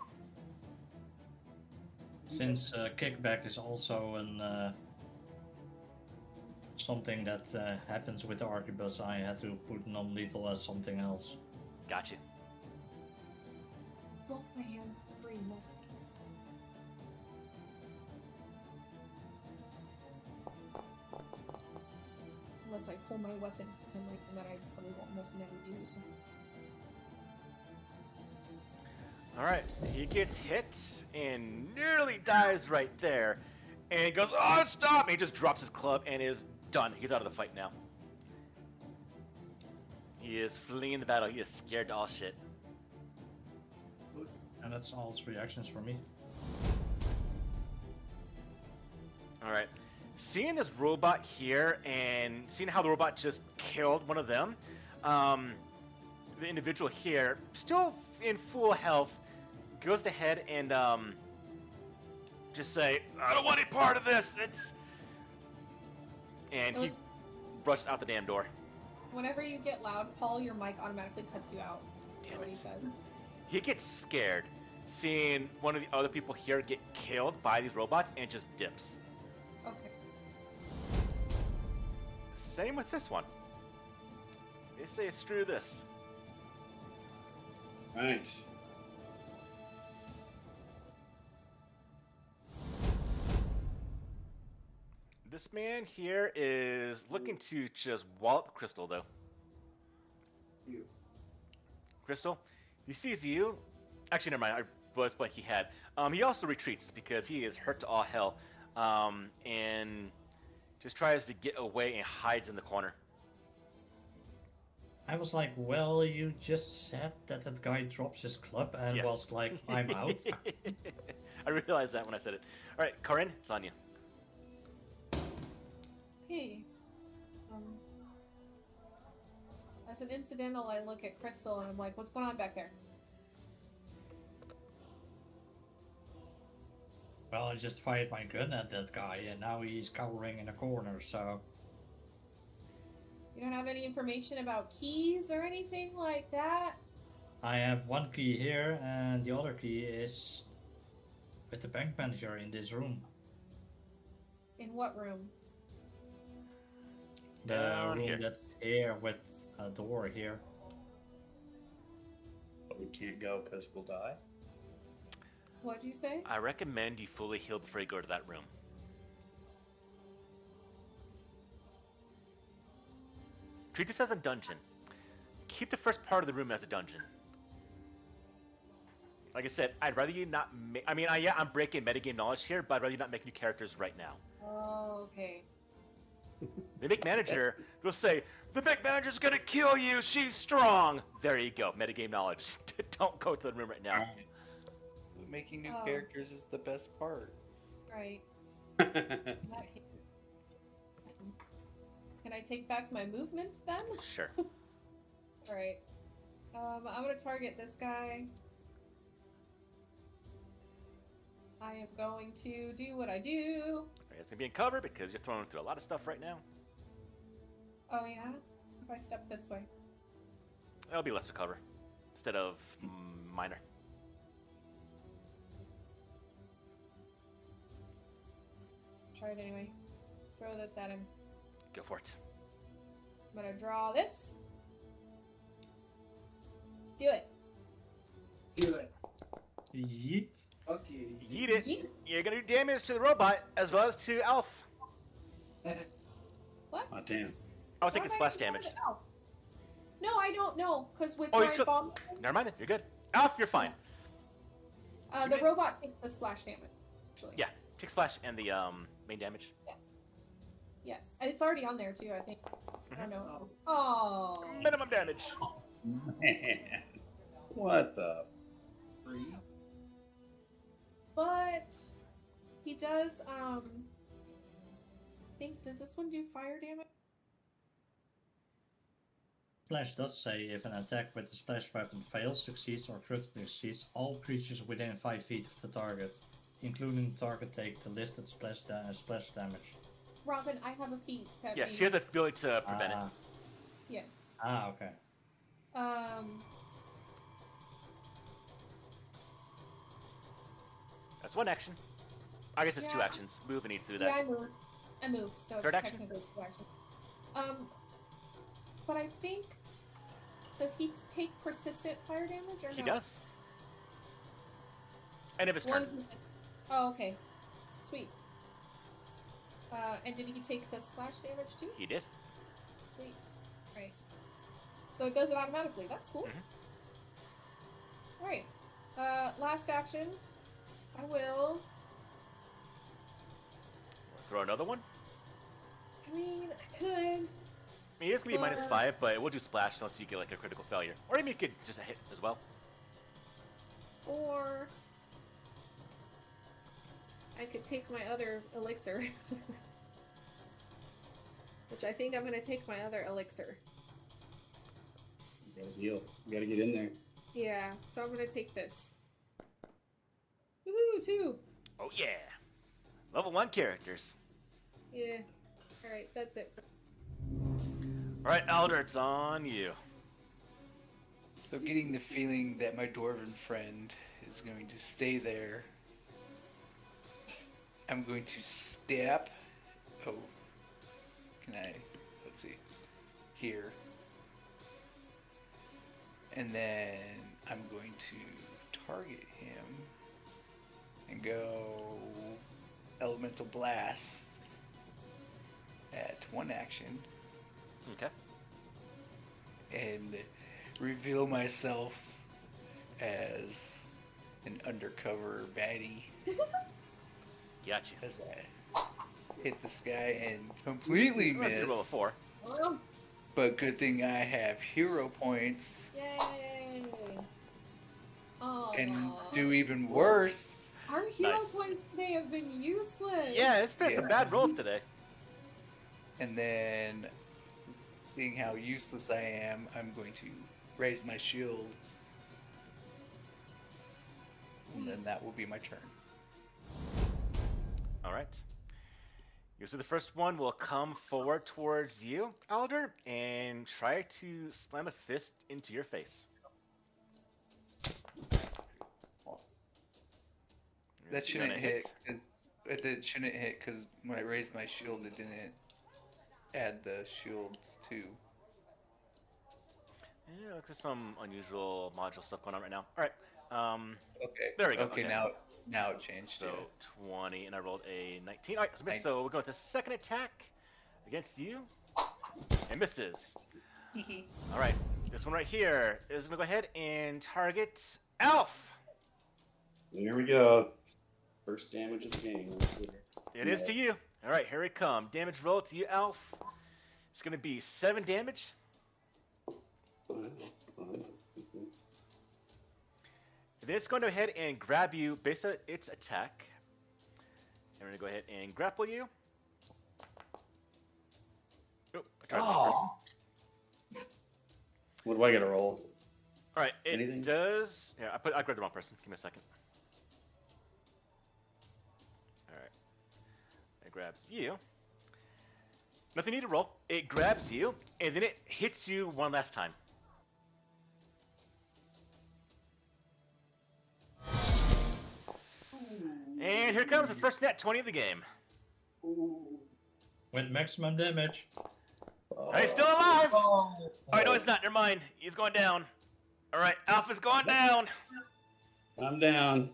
Since kickback is also an something that happens with the arquebus, I had to put non-lethal as something else. Gotcha. Both my hands are free most. Unless I pull my weapon for some reason that I probably won't most never use. Alright, he gets hit and nearly dies right there. And he goes, "Oh, stop!" And he just drops his club and is done. He's out of the fight now. He is fleeing the battle. He is scared to all shit. And that's all its reactions for me. Alright. Seeing this robot here and seeing how the robot just killed one of them, the individual here, still in full health, goes ahead and just say, "I don't want any part of this." And he rushes out the damn door. Whenever you get loud, Paul, your mic automatically cuts you out. Damn What he it. said. He gets scared seeing one of the other people here get killed by these robots and just dips. Okay. Same with this one. They say, "Screw this." Right. This man here is looking to just wallop Crystal, though. You. Crystal, he sees you. Actually, never mind. I was what he had. He also retreats because he is hurt to all hell, and just tries to get away and hides in the corner. I was like, well, you just said that guy drops his club and Yeah. was like, I'm out. I realized that when I said it. All right, Corinne, it's on you. Hey. As an incidental, I look at Crystal and I'm like, "What's going on back there?" Well, I just fired my gun at that guy and now he's cowering in a corner, so... You don't have any information about keys or anything like that? I have one key here and the other key is with the bank manager in this room. In what room? The Down room here. that's here with a door here. But we can't go because we'll die. What'd you say? I recommend you fully heal before you go to that room. Treat this as a dungeon. Keep the first part of the room as a dungeon. Like I said, I'd rather you not make... I mean, I'm breaking metagame knowledge here, but I'd rather you not make new characters right now. Oh, okay. The make manager, they'll say, "The make manager's gonna kill you, she's strong!" There you go, metagame knowledge. Don't go to the room right now. Making new Oh. characters is the best part. Right. In that case- Can I take back my movement then? Sure. Alright. I'm gonna target this guy. I am going to do what I do. It's gonna be in cover because you're throwing through a lot of stuff right now. Oh yeah? If I step this way. It'll be lesser cover instead of minor. Try it anyway. Throw this at him. Go for it. I'm gonna draw this. Do it. Do it. Yeet. Okay. Eat it. Yeet. You're gonna do damage to the robot as well as to Alf. What? Oh, damn. I was Why thinking am I splash doing damage. it? Oh. No, I don't know, because with Oh, you my took- bomb, Never mind then. You're good. Alf, you're fine. the robot takes the splash damage. Actually. Yeah. Take splash and the main damage. Yes, it's already on there too. I think. I don't Mhm. know. Oh. Minimum damage. Man. What the? free. But he does, I think, does this one do fire damage? Splash does say if an attack with the splash weapon fails, succeeds, or critically succeeds, all creatures within 5 feet of the target, including the target, take the listed splash damage. Robin, I have a feat that Yeah, she has the ability to prevent it. Yeah. Okay. That's one action. I guess it's 2 Yeah. actions. Move and eat through Yeah, that. I moved, so Third it's action? technically 2 actions. But I think, does he take persistent fire damage or He no? does. End of his turn. Oh, okay. Sweet. And did he take the splash damage too? He did. Sweet. Right. So it does it automatically. That's cool. Alright. Last action. I will... Throw another one. I mean, I could. I mean, it's gonna be -5, but it will do splash unless you get like a critical failure. Or maybe you could just hit as well. Or... I could take my other elixir. Which I think I'm going to take my other elixir. You gotta heal. You gotta get in there. Yeah, so I'm going to take this. Woohoo, 2! Oh yeah! Level 1 characters. Yeah. Alright, that's it. Alright, Alder, it's on you. So getting the feeling that my dwarven friend is going to stay there, I'm going to step. Oh, can I? Let's see. Here. And then I'm going to target him and go Elemental Blast at 1 action. Okay. And reveal myself as an undercover baddie Gotcha. as I hit this guy and completely Unless miss. you roll a 4. Oh, But good thing I have hero points yay! Aww. and do even worse. Our hero Nice. points today have been useless. Yeah, it's been some bad rolls today. And then, seeing how useless I am, I'm going to raise my shield. And then that will be my turn. Alright. So the first one will come forward towards you, Alder, and try to slam a fist into your face. That Is he shouldn't gonna hit. It shouldn't hit because when I raised my shield, it didn't add the shields too. Yeah, there's some unusual module stuff going on right now. Alright. Okay. There we go. Okay, Okay. now it changed. So Yeah. 20, and I rolled a 19. Alright, so, Nice. so we'll go with the second attack against you. And misses. Alright, this one right here is going to go ahead and target Alf. Here we go. First damage of the game. It is to you. Alright, here we come. Damage roll to you, Alf. It's going to be 7 damage. And then it's going to go ahead and grab you based on its attack. And we're going to go ahead and grapple you. Oh, I tried to go first. Oh. What do I get to roll? Alright, it Anything? does... Yeah, I grabbed the wrong person. Give me a second. Alright. It grabs you. Nothing you need to roll. It grabs you, and then it hits you one last time. And here comes the first net 20 of the game. With maximum damage. He's still alive! Alright, no, he's not. Never mind. He's going down. Alright, Alpha's going down. I'm down.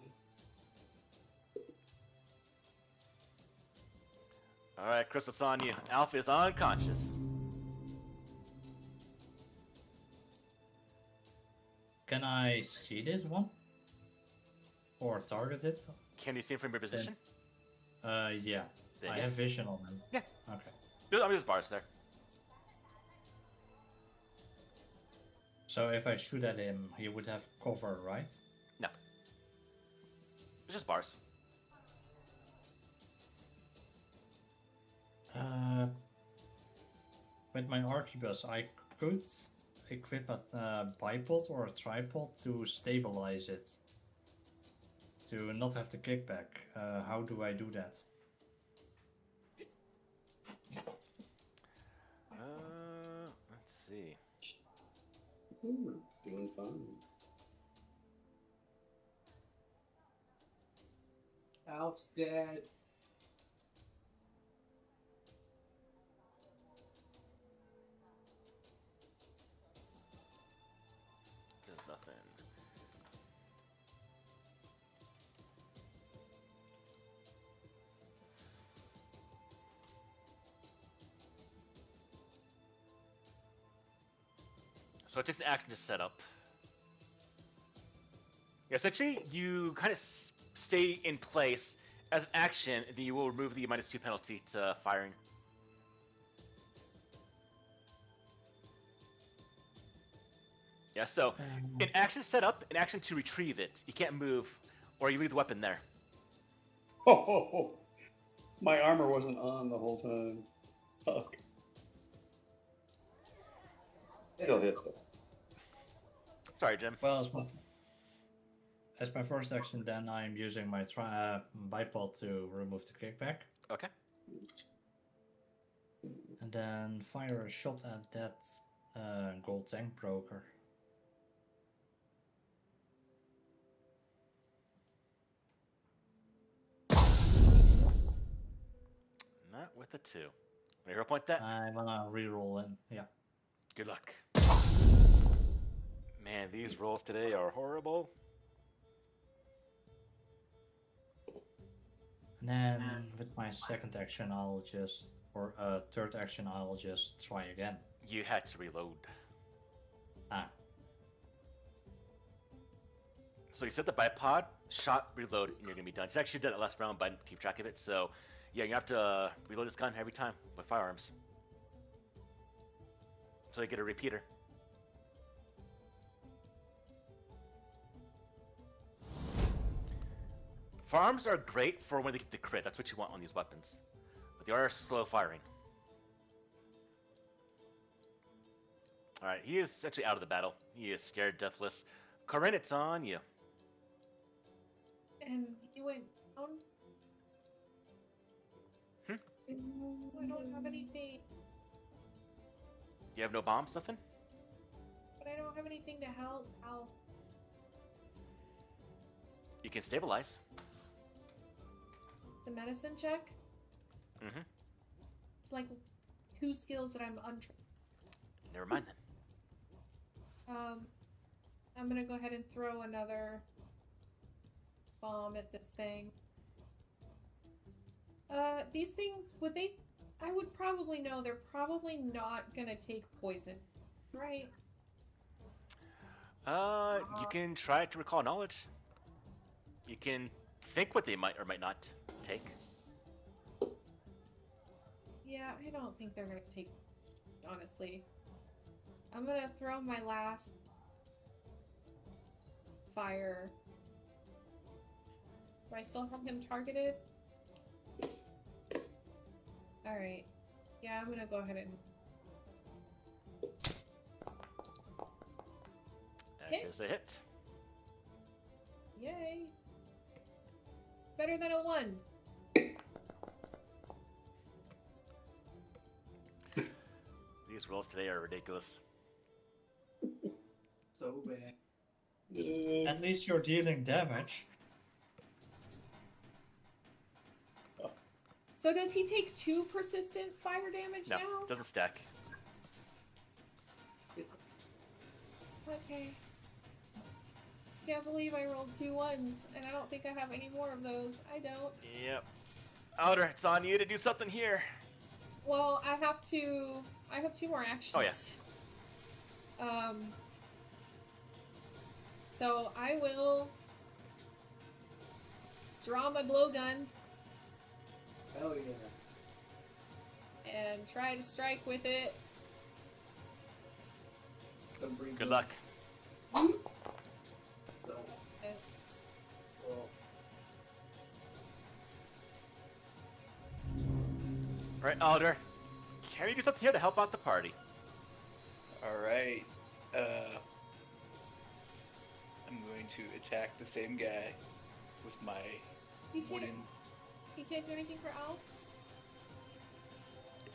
Alright, Chris, what's on you? Alpha is unconscious. Can I see this one? Or target it? Can you see him from your position? Yeah. Then I yes. have vision on him. Yeah. Okay. There's bars there. So if I shoot at him, he would have cover, right? No. It's just bars. With my arquebus, I could equip a bipod or a tripod to stabilize it. To not have the kickback. How do I do that? Let's see. Doing fine. Alf's dead. Does nothing. So it takes an action to set up. Yeah, essentially, you kind of stay in place as an action, and then you will remove the -2 penalty to firing. Yeah, so an action to set up, an action to retrieve it. You can't move, or you leave the weapon there. Oh, my armor wasn't on the whole time. Fuck. Still hit though. Sorry, Jim. Well, as my first action, then I'm using my bipod to remove the kickback. Okay. And then fire a shot at that gold tank broker. Not with a 2. May I hero point that? I wanna reroll in. Yeah. Good luck. Man, these rolls today are horrible. And then with my second action, or third action, I'll just try again. You had to reload. Ah. So you set the bipod, shot, reload, and you're gonna be done. It's actually done it last round, but I didn't keep track of it. So yeah, you have to reload this gun every time with firearms. So you get a repeater. Firearms are great for when they get the crit. That's what you want on these weapons. But they are slow firing. Alright, he is essentially out of the battle. He is scared, deathless. Corinne, it's on you. And you went down? I don't have anything. You have no bombs, nothing? But I don't have anything to help. Ow. You can stabilize. The medicine check? Mm-hmm. It's like 2 skills that I'm untrained. Never mind then. I'm gonna go ahead and throw another bomb at this thing. These things, I would probably know they're probably not gonna take poison, right? You can try to recall knowledge. You can think what they might or might not take. Yeah, I don't think they're gonna take, honestly. I'm gonna throw my last fire. Do I still have him targeted? Alright. Yeah, I'm gonna go ahead and... That is a hit. Yay! Better than a 1. These rolls today are ridiculous. So bad. At least you're dealing damage. So does he take 2 persistent fire damage No, now? doesn't stack. Okay. Can't believe I rolled 2 1s, and I don't think I have any more of those. I don't. Yep. Outer, it's on you to do something here. Well, I have 2 more actions. Oh, yeah. So I will draw my blowgun Hell yeah. and try to strike with it. Come bring Good it. luck. So, Yes. well, All right, Alder. Can you do something here to help out the party? Alright. I'm going to attack the same guy with my He can't. wooden. He can't do anything for Alf.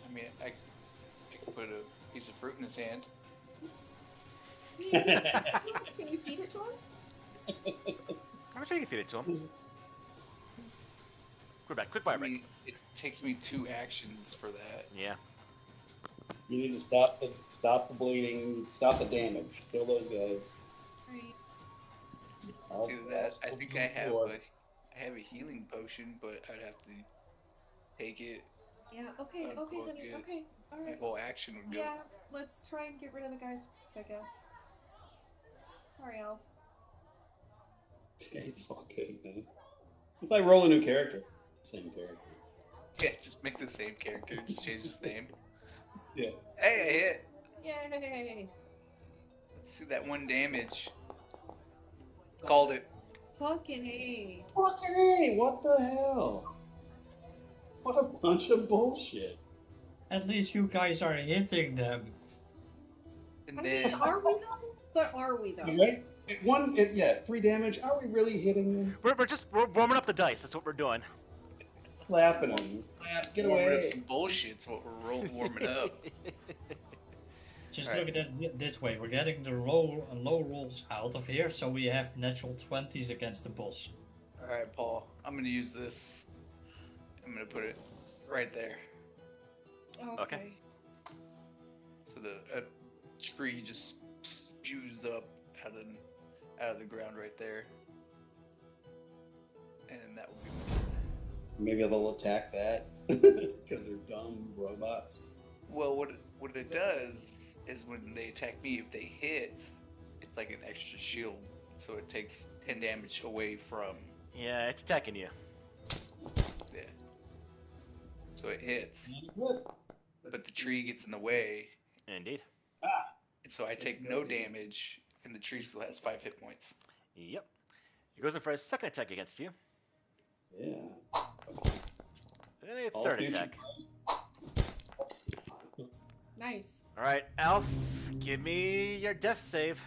I mean, I could put a piece of fruit in his hand. Can you feed it to him? I'm sure you can feed it to him. Quick fire I break. mean, it takes me 2 actions for that. Yeah. You need to stop the bleeding, stop the damage, kill those guys. Right. It's either that. I think I have a healing potion, but I'd have to take it. Yeah. Okay. Unplug Okay, honey. it. Okay. All My right. whole action would go. Yeah. Let's try and get rid of the guys. I guess. Sorry, Alf. Okay, it's all good, man. If I roll a new character, same character. Yeah, just make the same character, just change his name. Yeah. Hey, I hit. Yay! Let's see that 1 damage. Called it. Fucking A. Fucking hey, what the hell? What a bunch of bullshit. At least you guys are hitting them. And I then mean, are we though? But are we though? Right? 3 damage. Are we really hitting them? We're warming up the dice. That's what we're doing. Slapping them. Slap, get warming up away. some bullshit's what we're warming up. Just Alright. look at it this way. We're getting the low rolls out of here, so we have natural 20s against the boss. Alright, Paul. I'm gonna use this. I'm gonna put it right there. Okay. So the tree just spews up out of the ground right there. And that will be my turn. Maybe they'll attack that because they're dumb robots. Well, what it does is when they attack me, if they hit, it's like an extra shield. So it takes 10 damage away from. Yeah, it's attacking you. Yeah. So it hits, Good. but the tree gets in the way, Indeed. and so I take no damage, and the tree still has 5 hit points. Yep. He goes in for a second attack against you. Yeah. Then a All third future- attack. Nice. All right, Alf, give me your death save.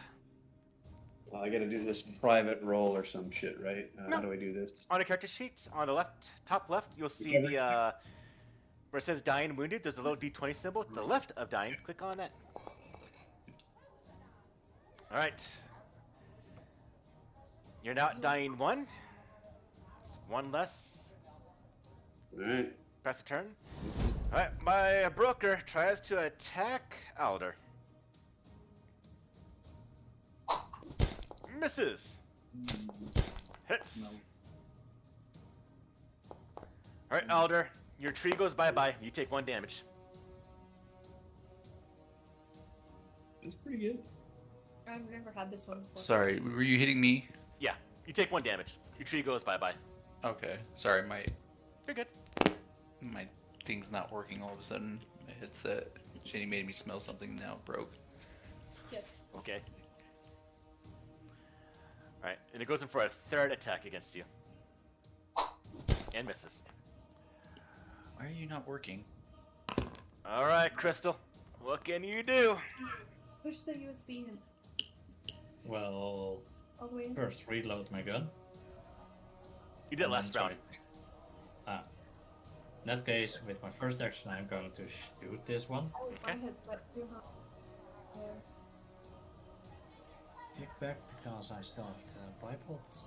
Well, I gotta do this private roll or some shit, right? No. How do I do this? On a character sheet, on the left, top left, you'll see Okay. the where it says dying and wounded. There's a little D20 symbol to the left of dying. Click on that. All right. You're now at dying 1. It's 1 less. Alright. Pass the turn. All right, my broker tries to attack Alder. Misses. Hits. No. All right, Alder, your tree goes bye-bye. You take 1 damage. That's pretty good. I've never had this one before. Sorry, were you hitting me? Yeah, you take 1 damage. Your tree goes bye-bye. Okay. Sorry, You're good. my thing's not working all of a sudden. My headset. Shady made me smell something, now it broke. Yes. Okay. All right, and it goes in for a third attack against you. And misses. Why are you not working? All right, Crystal. What can you do? Push the USB in Well, all the way in. first reload my gun. You did and last then round. try- In that case, with my first action, I'm going to shoot this one. Oh, my Okay. head's wet too, huh? Yeah. Kick back because I still have the bipods.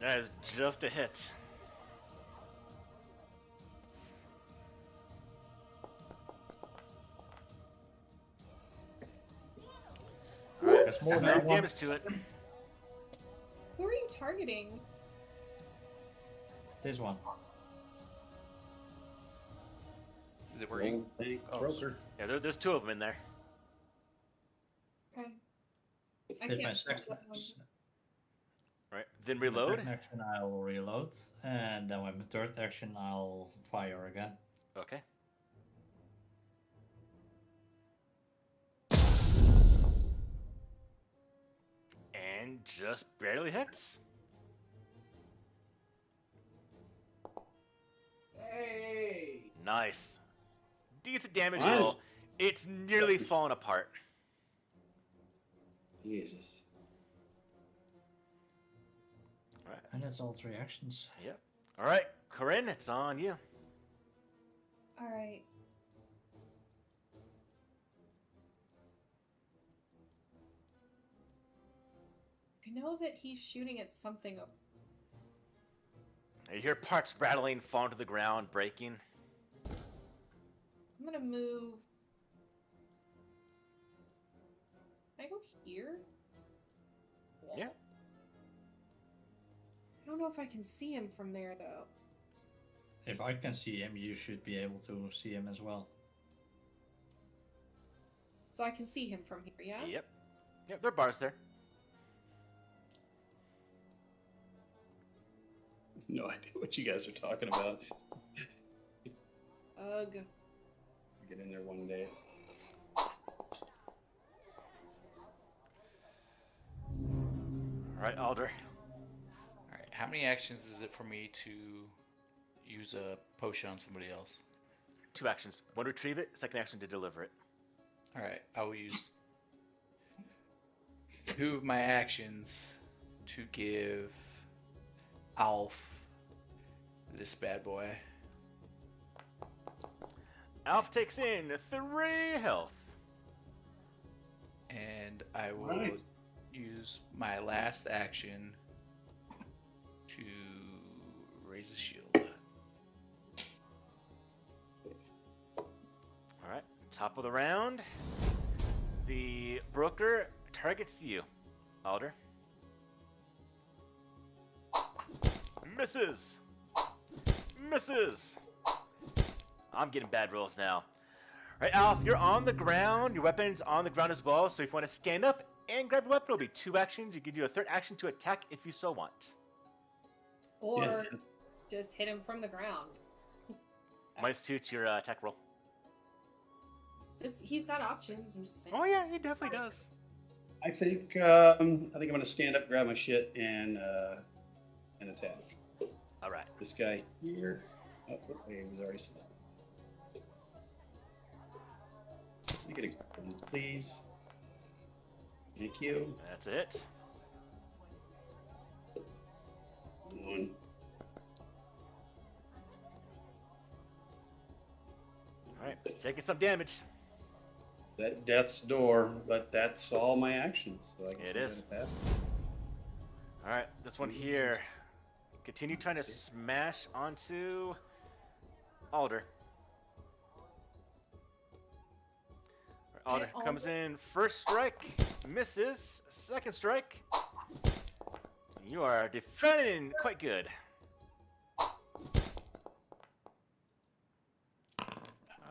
That is just a hit. All right, That's more that's than 9 one. damage to it. Who are you targeting? This one. Is it working? Thank Oh, broker. Yeah, there's 2 of them in there. Okay. I With my can't second, that one. All right, then with my reload. second action, I'll reload, and then with my third action, I'll fire again. Okay. And just barely hits. Hey! Nice. Decent damage Nice. roll. It's nearly fallen apart. Jesus. All right. And that's all 3 actions. Yep. All right, Corinne, it's on you. All right. I know that he's shooting at something. You hear parts rattling, falling to the ground, breaking. I'm gonna move. Can I go here? Yeah. I don't know if I can see him from there though. If I can see him, you should be able to see him as well. So I can see him from here, yeah? Yep. Yep, there are bars there. No idea what you guys are talking about. Ugh. Get in there one day. All right, Alder. Alright, how many actions is it for me to use a potion on somebody else? 2 actions. 1 retrieve it, 2nd action to deliver it. Alright, I will use 2 of my actions to give Alf this bad boy. Alf takes in 3 health. And I will Right. use my last action to raise a shield. All right, top of the round. The broker targets you, Alder. Misses. Misses. I'm getting bad rolls now. All right, Alf, you're on the ground. Your weapon's on the ground as well. So if you want to stand up and grab your weapon, it'll be 2 actions. You can do a 3rd action to attack if you so want. Or Yeah. just hit him from the ground. -2 to your attack roll. He's got options. I'm just saying. Oh yeah, he definitely does. I think I'm gonna stand up, grab my shit, and attack. All right. This guy here. Oh, wait, he was already small. You get a one, please. Thank you. That's it. 1. All right, taking some damage. That death's door, but that's all my actions. So I guess It I'm is. gonna pass it. All right, this one here. Continue trying to smash onto Alder. Alder Alder. comes in, 1st strike, misses, 2nd strike. You are defending quite good.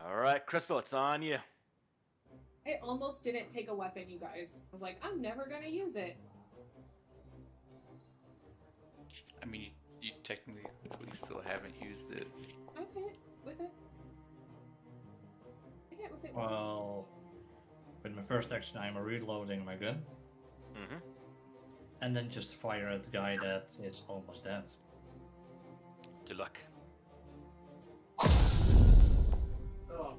All right, Crystal, it's on you. I almost didn't take a weapon, you guys. I was like, I'm never gonna use it. I mean, you technically still haven't used it. I hit with it. I hit with it. Well, with my first action, I'm reloading my gun. Mm-hmm. And then just fire at the guy that is almost dead. Good luck. Oh,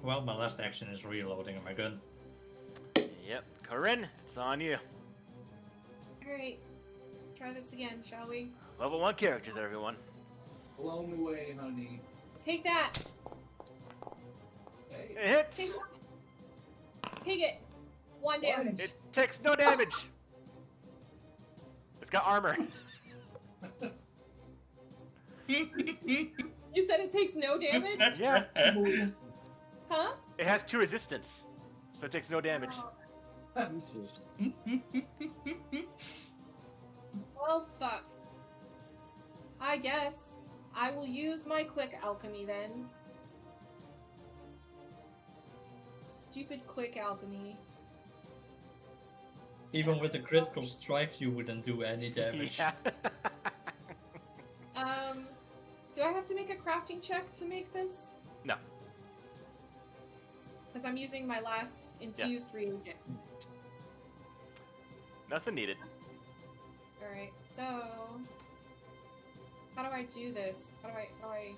Well, my last action is reloading my gun. Yep, Corinne, it's on you. Alright. Try this again, shall we? Level 1 characters, everyone. blow me away, honey. Take that! Hey, It hits. Take that! Take it! 1 damage. It takes no damage. It's got armor. You said it takes no damage? Yeah, Huh? it has 2 resistance, so it takes no damage. Jesus. Well, fuck. I guess I will use my quick alchemy then. Stupid quick alchemy. Even with a critical strike, you wouldn't do any damage. Yeah. Do I have to make a crafting check to make this? No. Because I'm using my last infused reagent. Nothing needed. Alright, so... How do I do this? How do I...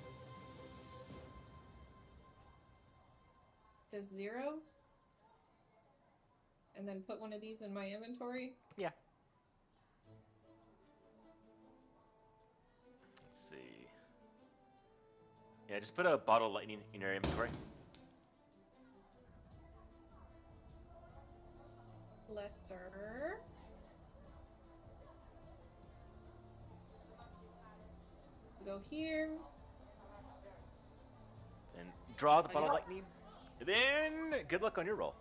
Does 0? And then put one of these in my inventory? Yeah. Let's see. Yeah, just put a bottle of lightning in your inventory. Lesser. Go here. And draw the bottle of Yep. lightning. And then, good luck on your roll.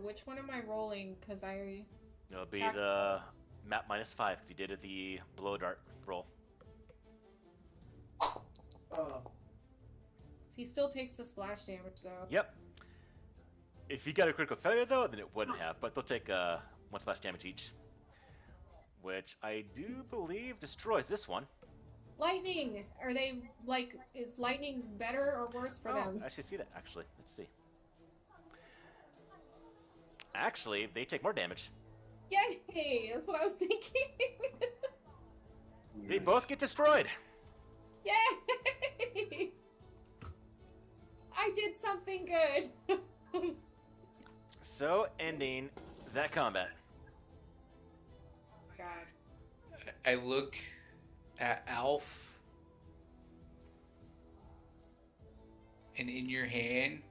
Which one am I rolling? Because It'll be Tack- the map -5 because you did the blow dart roll. he still takes the splash damage though. Yep. If you got a critical failure though, then it wouldn't have, but they'll take 1 splash damage each. Which I do believe destroys this one. Lightning! Are they, like, is lightning better or worse for them? I should see that actually. Let's see. Actually, they take more damage. Yay! That's what I was thinking! They both get destroyed. Yay! I did something good! So, ending that combat. God. I look at Alf, and in your hand,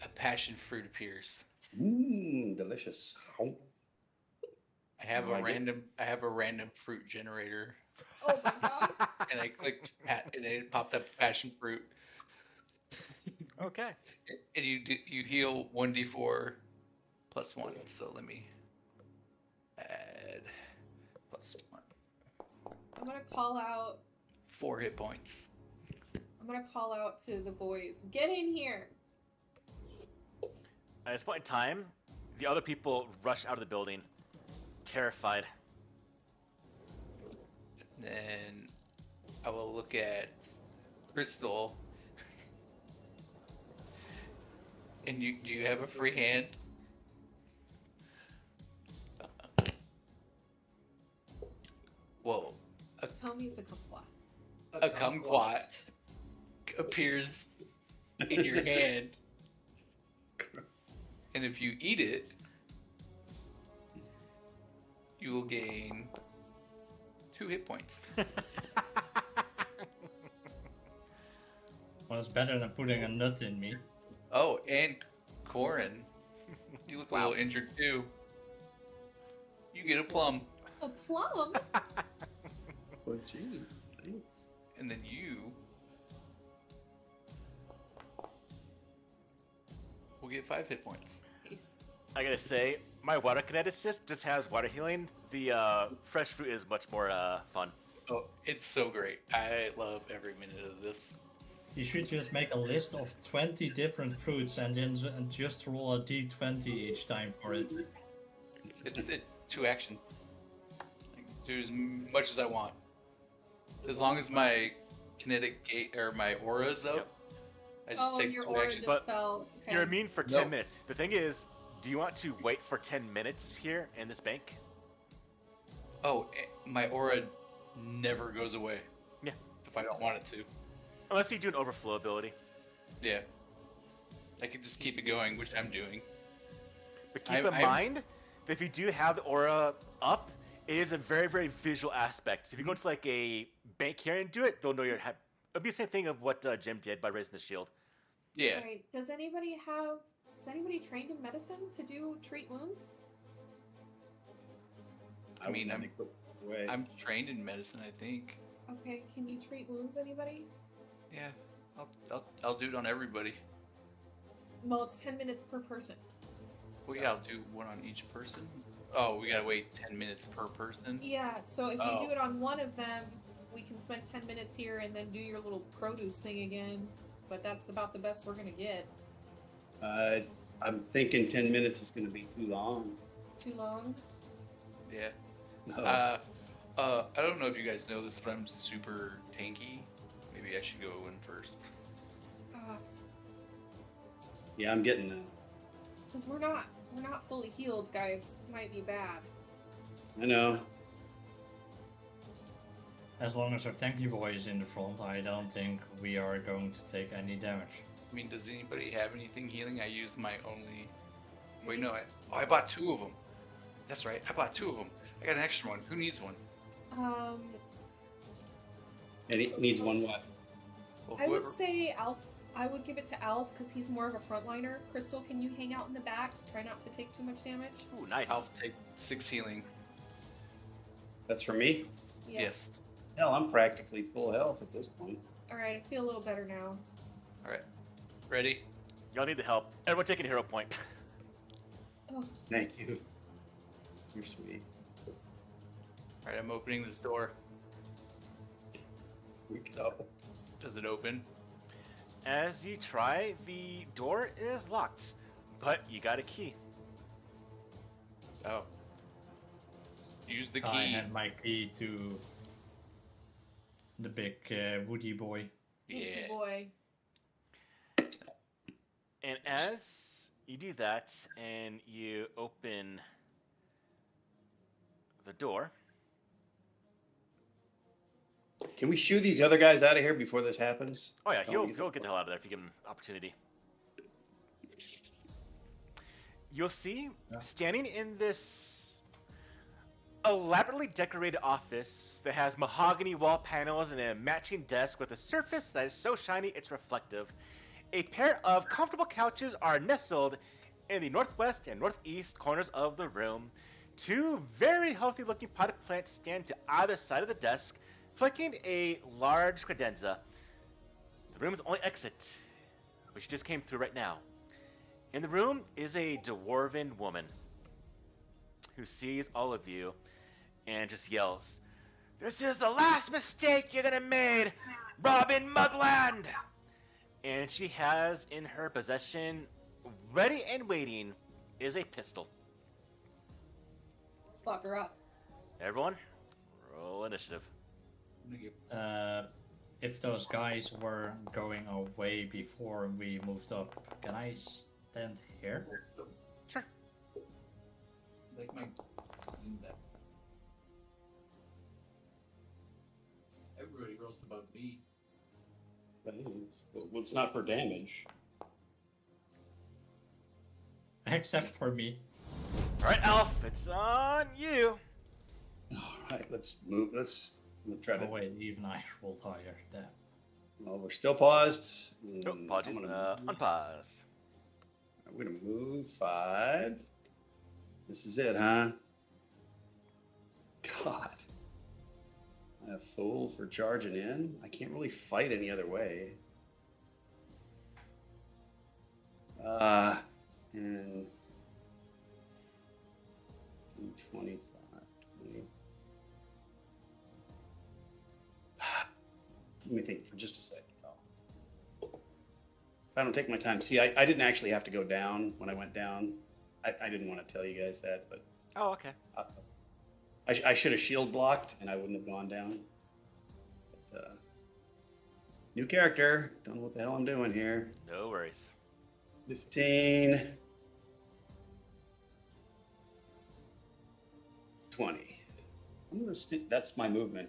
a passion fruit appears. Delicious. I have Like it. I have a random fruit generator, Oh my god. and I clicked and it popped up passion fruit. Okay. And you heal 1d4 plus 1. So let me add plus 1. I'm gonna call out 4 hit points. I'm gonna call out to the boys. Get in here! At this point in time, the other people rush out of the building, terrified. Then I will look at Crystal. And do you have a free hand? Whoa. Tell me it's a kumquat. A kumquat appears in your hand. And if you eat it, you will gain 2 hit points. Well, it's better than putting a nut in me. Oh, and Corin, you look a Wow. little injured too. You get a plum, A plum? Oh, gee. Thanks. and then you will get 5 hit points. I gotta say, my water kineticist just has water healing. The fresh fruit is much more fun. Oh, it's so great. I love every minute of this. You should just make a list of 20 different fruits and then just roll a d20 each time for it. It's 2 actions. I can do as much as I want. As long as my kinetic gate or my aura is up, Yep. I just take your 2 aura actions. just But fell. Okay. You're immune for 10 Nope. minutes. The thing is, do you want to wait for 10 minutes here in this bank? Oh, my aura never goes away. Yeah. If I don't want it to. Unless you do an overflow ability. Yeah. I can just keep it going, which I'm doing. But keep I'm- in mind that if you do have the aura up, it is a very, very visual aspect. So if you go to like a bank here and do it, they'll know you're. It'll be the same thing of what Jim did by raising the shield. Yeah. Alright, Is anybody trained in medicine to treat wounds? I mean, wouldn't think away. I'm trained in medicine, I think. Okay, can you treat wounds, anybody? Yeah. I'll do it on everybody. Well, it's 10 minutes per person. Well, yeah, I'll do one on each person. Oh, we gotta wait 10 minutes per person. Yeah, so if you Oh. do it on one of them, we can spend 10 minutes here and then do your little produce thing again. But that's about the best we're gonna get. I'm thinking 10 minutes is going to be too long. Too long? Yeah. No. I don't know if you guys know this, but I'm super tanky. Maybe I should go in first. Uh, Yeah, I'm getting Because we're not fully healed, guys. This might be bad. I know. As long as our tanky boy is in the front, I don't think we are going to take any damage. I mean, does anybody have anything healing? I use my only. Wait, no. I bought 2 of them. That's right. I bought 2 of them. I got an extra one. Who needs one? And he needs one what? Well, I would whoever- say Alf. I would give it to Alf because he's more of a frontliner. Crystal, can you hang out in the back? Try not to take too much damage. Ooh, nice. I'll take 6 healing. That's for me? Yeah. Yes. Hell, I'm practically full health at this point. All right, I feel a little better now. All right. Ready? Y'all need the help. Everyone take a hero point. Oh, Thank you. You're sweet. All right. I'm opening this door. We go. Does it open? As you try, the door is locked, but you got a key. Oh. Use the I key. hand my key to the big woody boy. thank Yeah. you, boy. And as you do that, and you open the door, Can we shoo these other guys out of here before this happens? oh yeah, Don't he'll we- get the hell out of there if you give him opportunity. You'll see, Yeah. standing in this elaborately decorated office that has mahogany wall panels and a matching desk with a surface that is so shiny it's reflective, a pair of comfortable couches are nestled in the northwest and northeast corners of the room. 2 very healthy looking potted plants stand to either side of the desk, flanking a large credenza. The room's only exit, which you just came through right now. In the room is a dwarven woman who sees all of you and just yells, "This is the last mistake you're gonna make, Robin Mugland!" And she has in her possession, ready and waiting, is a pistol. Fuck her up. Everyone, roll initiative. I'm gonna get If those guys were going away before we moved up, can I stand here? Sure. like my in that. Everybody rolls above me. But it's not for damage. Except for me. Alright, Alf, it's on you. All right, let's move. We'll try to. Oh wait, even I rolled higher. Damn. Well, we're still paused. Oh, apologies. Unpause. I'm gonna move 5. This is it, huh? God. A fool for charging in. I can't really fight any other way. And 25, 20. Let me think for just a second. If I don't take my time. See, I didn't actually have to go down when I went down. I didn't want to tell you guys that, but Oh, okay. I should have shield blocked and I wouldn't have gone down. But, new character. Don't know what the hell I'm doing here. No worries. 15. 20. I'm gonna that's my movement.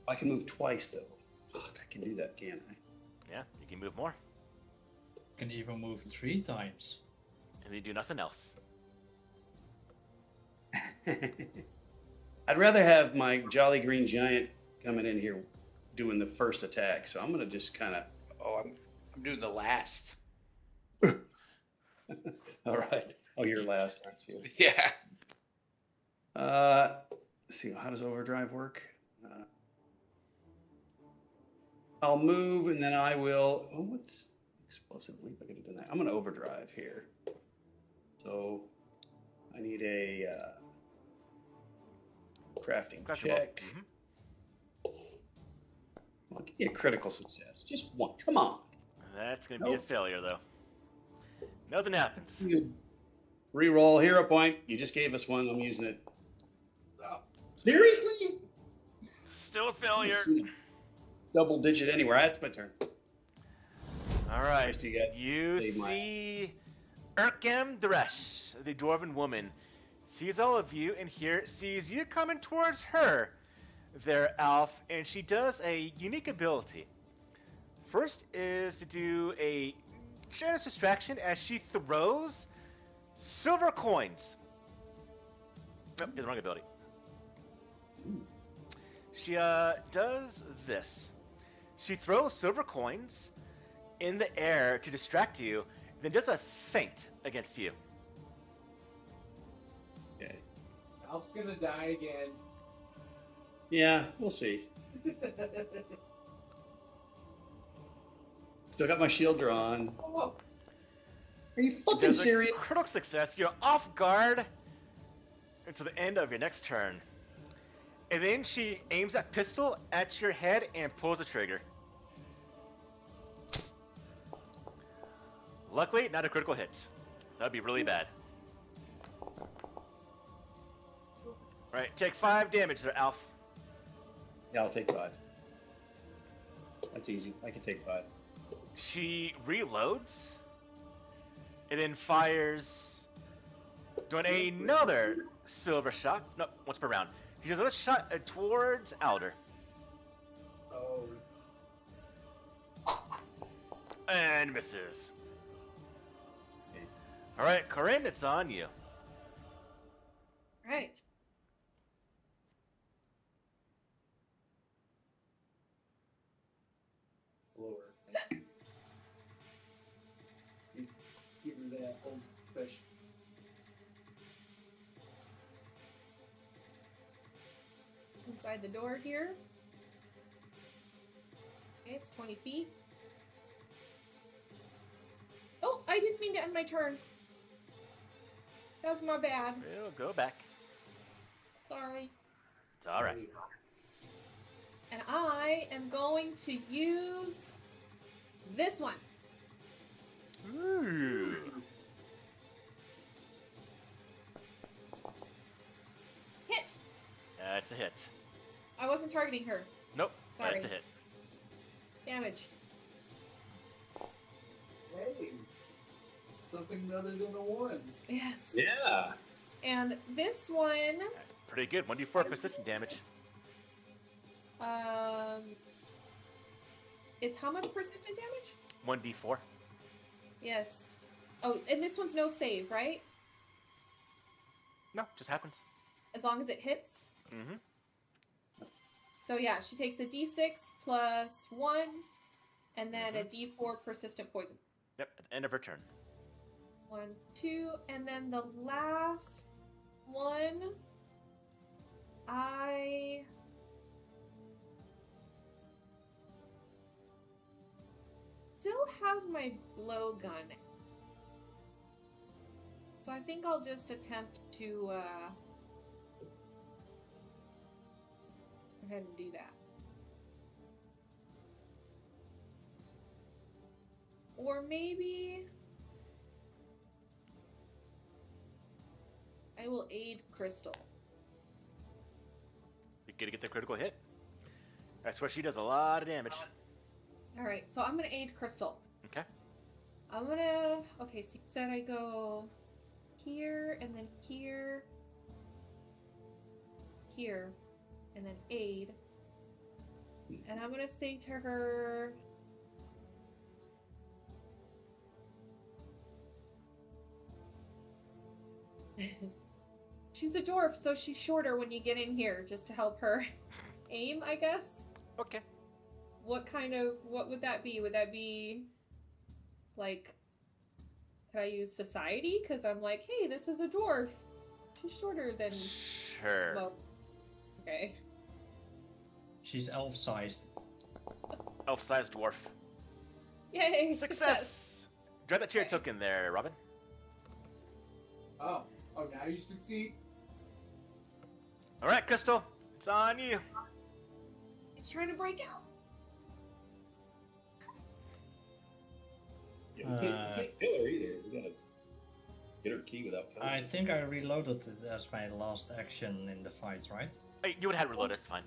I can move twice though. Fuck, I can do that, can't Yeah, you can move more. Can even move 3 times. And you do nothing else. I? I'd rather have my Jolly Green Giant coming in here doing the first attack, so I'm gonna just kind of. Oh, I'm doing the last. All right. Oh, you're last, aren't you? Yeah. Let's see, how does overdrive work? I'll move and then I will. Oh, what's explosive leap? I could have done that. I'm going to overdrive here. So I need a crafting Craft check. Mm-hmm. Well, give me a critical success. Just one. Come on. That's going to be a Nope. failure, though. Nothing happens. Reroll hero point. You just gave us one. I'm using it. Oh, Seriously? Still a I haven't failure. seen a double digit anywhere. That's my turn. All All right. First you got You save my- see Urkem Dresh, the dwarven woman, sees all of you and here sees you coming towards her there, Alf, and she does a unique ability. First is to do a generous distraction as she throws silver coins. Nope, the wrong ability. She does this. She throws silver coins in the air to distract you, then does a feint against you. Okay. Alp's gonna die again. Yeah, we'll see. Still got my shield drawn. Oh, Are you fucking Does a serious? critical success. You're off guard until the end of your next turn. And then she aims that pistol at your head and pulls the trigger. Luckily, not a critical hit. That'd be really bad. Alright, take 5 damage there, Alf. Yeah, I'll take 5. That's easy. I can take 5. She reloads and then fires, doing another silver shot. No, once per round. He does another shot towards Alder. oh. And misses. Okay. Alright, Corinne, it's on you. Right. Lower. Give her that old fish. Inside the door here. Okay, it's 20 feet. Oh, I didn't mean to end my turn. That's my bad. We'll go back. Sorry. It's alright. And I am going to use this one. Ooh. Hit! That's a hit. I wasn't targeting her. Nope, Sorry. that's a hit. Damage. Hey, something other than a 1. Yes. Yeah. And this one, That's pretty good. 1d4 persistent damage. it's how much persistent damage? 1d4. Yes. Oh, and this one's no save, right? No, just happens. As long as it hits. Mm-hmm. So yeah, she takes a d6 plus 1, and then a d4 persistent poison. Yep, at the end of her turn. 1, 2, and then the last one, I still have my blowgun. So I think I'll just attempt to go ahead and do that. Or maybe I will aid Crystal. You gotta get the critical hit. That's where she does a lot of damage. Alright, so I'm gonna aid Crystal. Okay. I'm gonna... Okay, so you said I go here, and then here, here, and then aid. And I'm gonna say to her... She's a dwarf, so she's shorter when you get in here, just to help her aim, I guess. Okay. What would that be? Would that be, like, could I use society? Because I'm like, hey, this is a dwarf. She's shorter than... Sure. Well, okay. She's elf-sized. Elf-sized dwarf. Yay, Success! Drive that to your Okay. token there, Robin. Oh, now you succeed? Alright, Crystal. It's on you. It's trying to break out. Yeah, we can't kill her either. We gotta get her key without killing I her. think I reloaded it as my last action in the fight, right? Hey, you would have had reloaded, it's fine.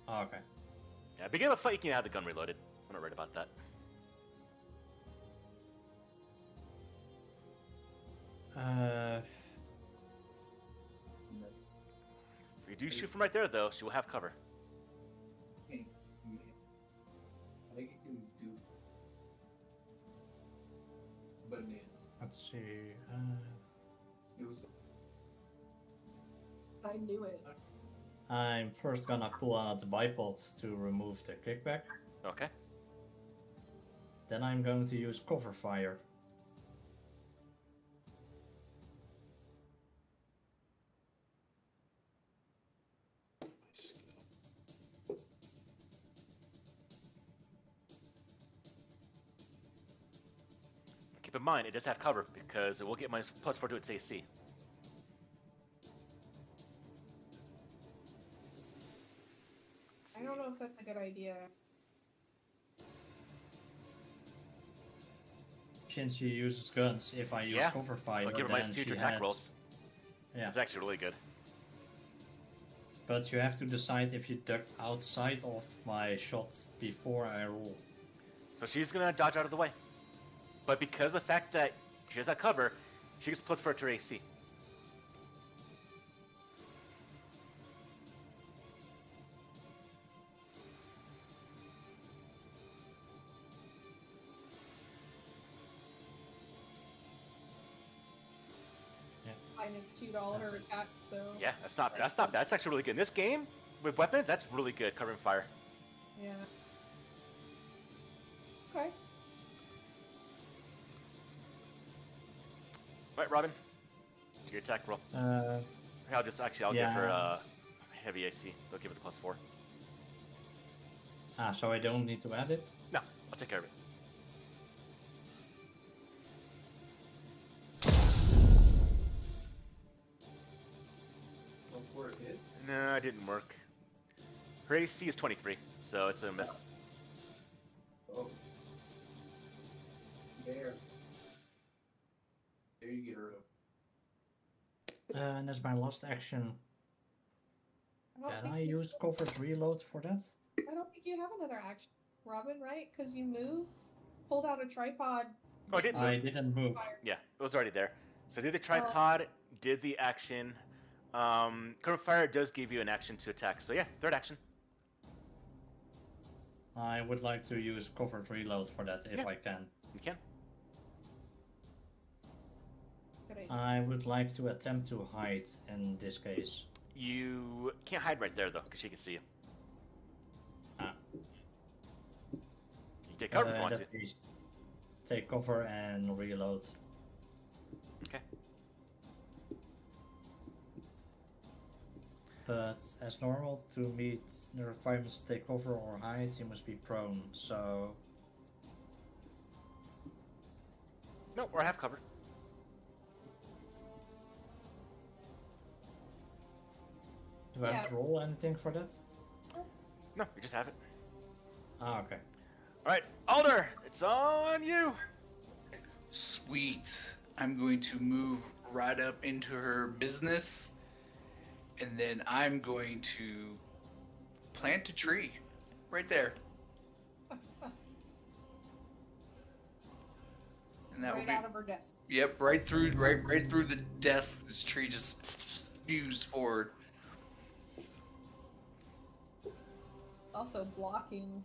Oh, okay. Yeah, beginning of the fight, you can have the gun reloaded. I'm not worried about that. If you do shoot from right there, though, she will have cover. Hey, man. I think it is goofy. But man, let's see. it was I knew it. I'm first gonna pull out the bipod to remove the kickback. Okay. Then I'm going to use cover fire. Keep in mind, it does have cover because it will get -+4 to its AC. I don't know if that's a good idea. Since she uses guns, if I use Yeah, cover fire, I'll give her then -2 she to attack has- rolls. Yeah, It's actually really good. but you have to decide if you duck outside of my shot before I roll. So she's gonna dodge out of the way. But because of the fact that she has that cover, she gets +4 to her AC. -$2 attack, so Yeah, that's not bad. That's actually really good. In this game, with weapons, that's really good, covering fire. yeah. Okay. Right, Robin? Do your attack roll. I'll give her heavy AC. They'll give it the +4. So I don't need to add it? No, I'll take care of it. before it hits. No, it didn't work. Her AC is 23, so it's a miss. Oh. There. There you get her up. And as my last action, I don't can think I you- use covered reload for that? I don't think you have another action, Robin, right? Because you move, pulled out a tripod. Oh, I didn't I move. didn't move. Yeah, it was already there. So did the tripod, did the action. Cover fire does give you an action to attack. So yeah, third action. I would like to use covered reload for that if Yeah. I can. You can. Good idea. I would like to attempt to hide in this case. You can't hide right there though, because she can see you. Ah. You take cover if you want to. Please take cover and reload. Okay. But as normal, to meet the requirements to take cover or hide, you must be prone. So No, or I have cover. do I have to roll anything for that? No, you just have it. Ah, okay. All right, Alder, it's on you. Sweet. I'm going to move right up into her business, and then I'm going to plant a tree right there. And that will Right be out of her desk. yep, right through the desk. This tree just spews forward. Also blocking.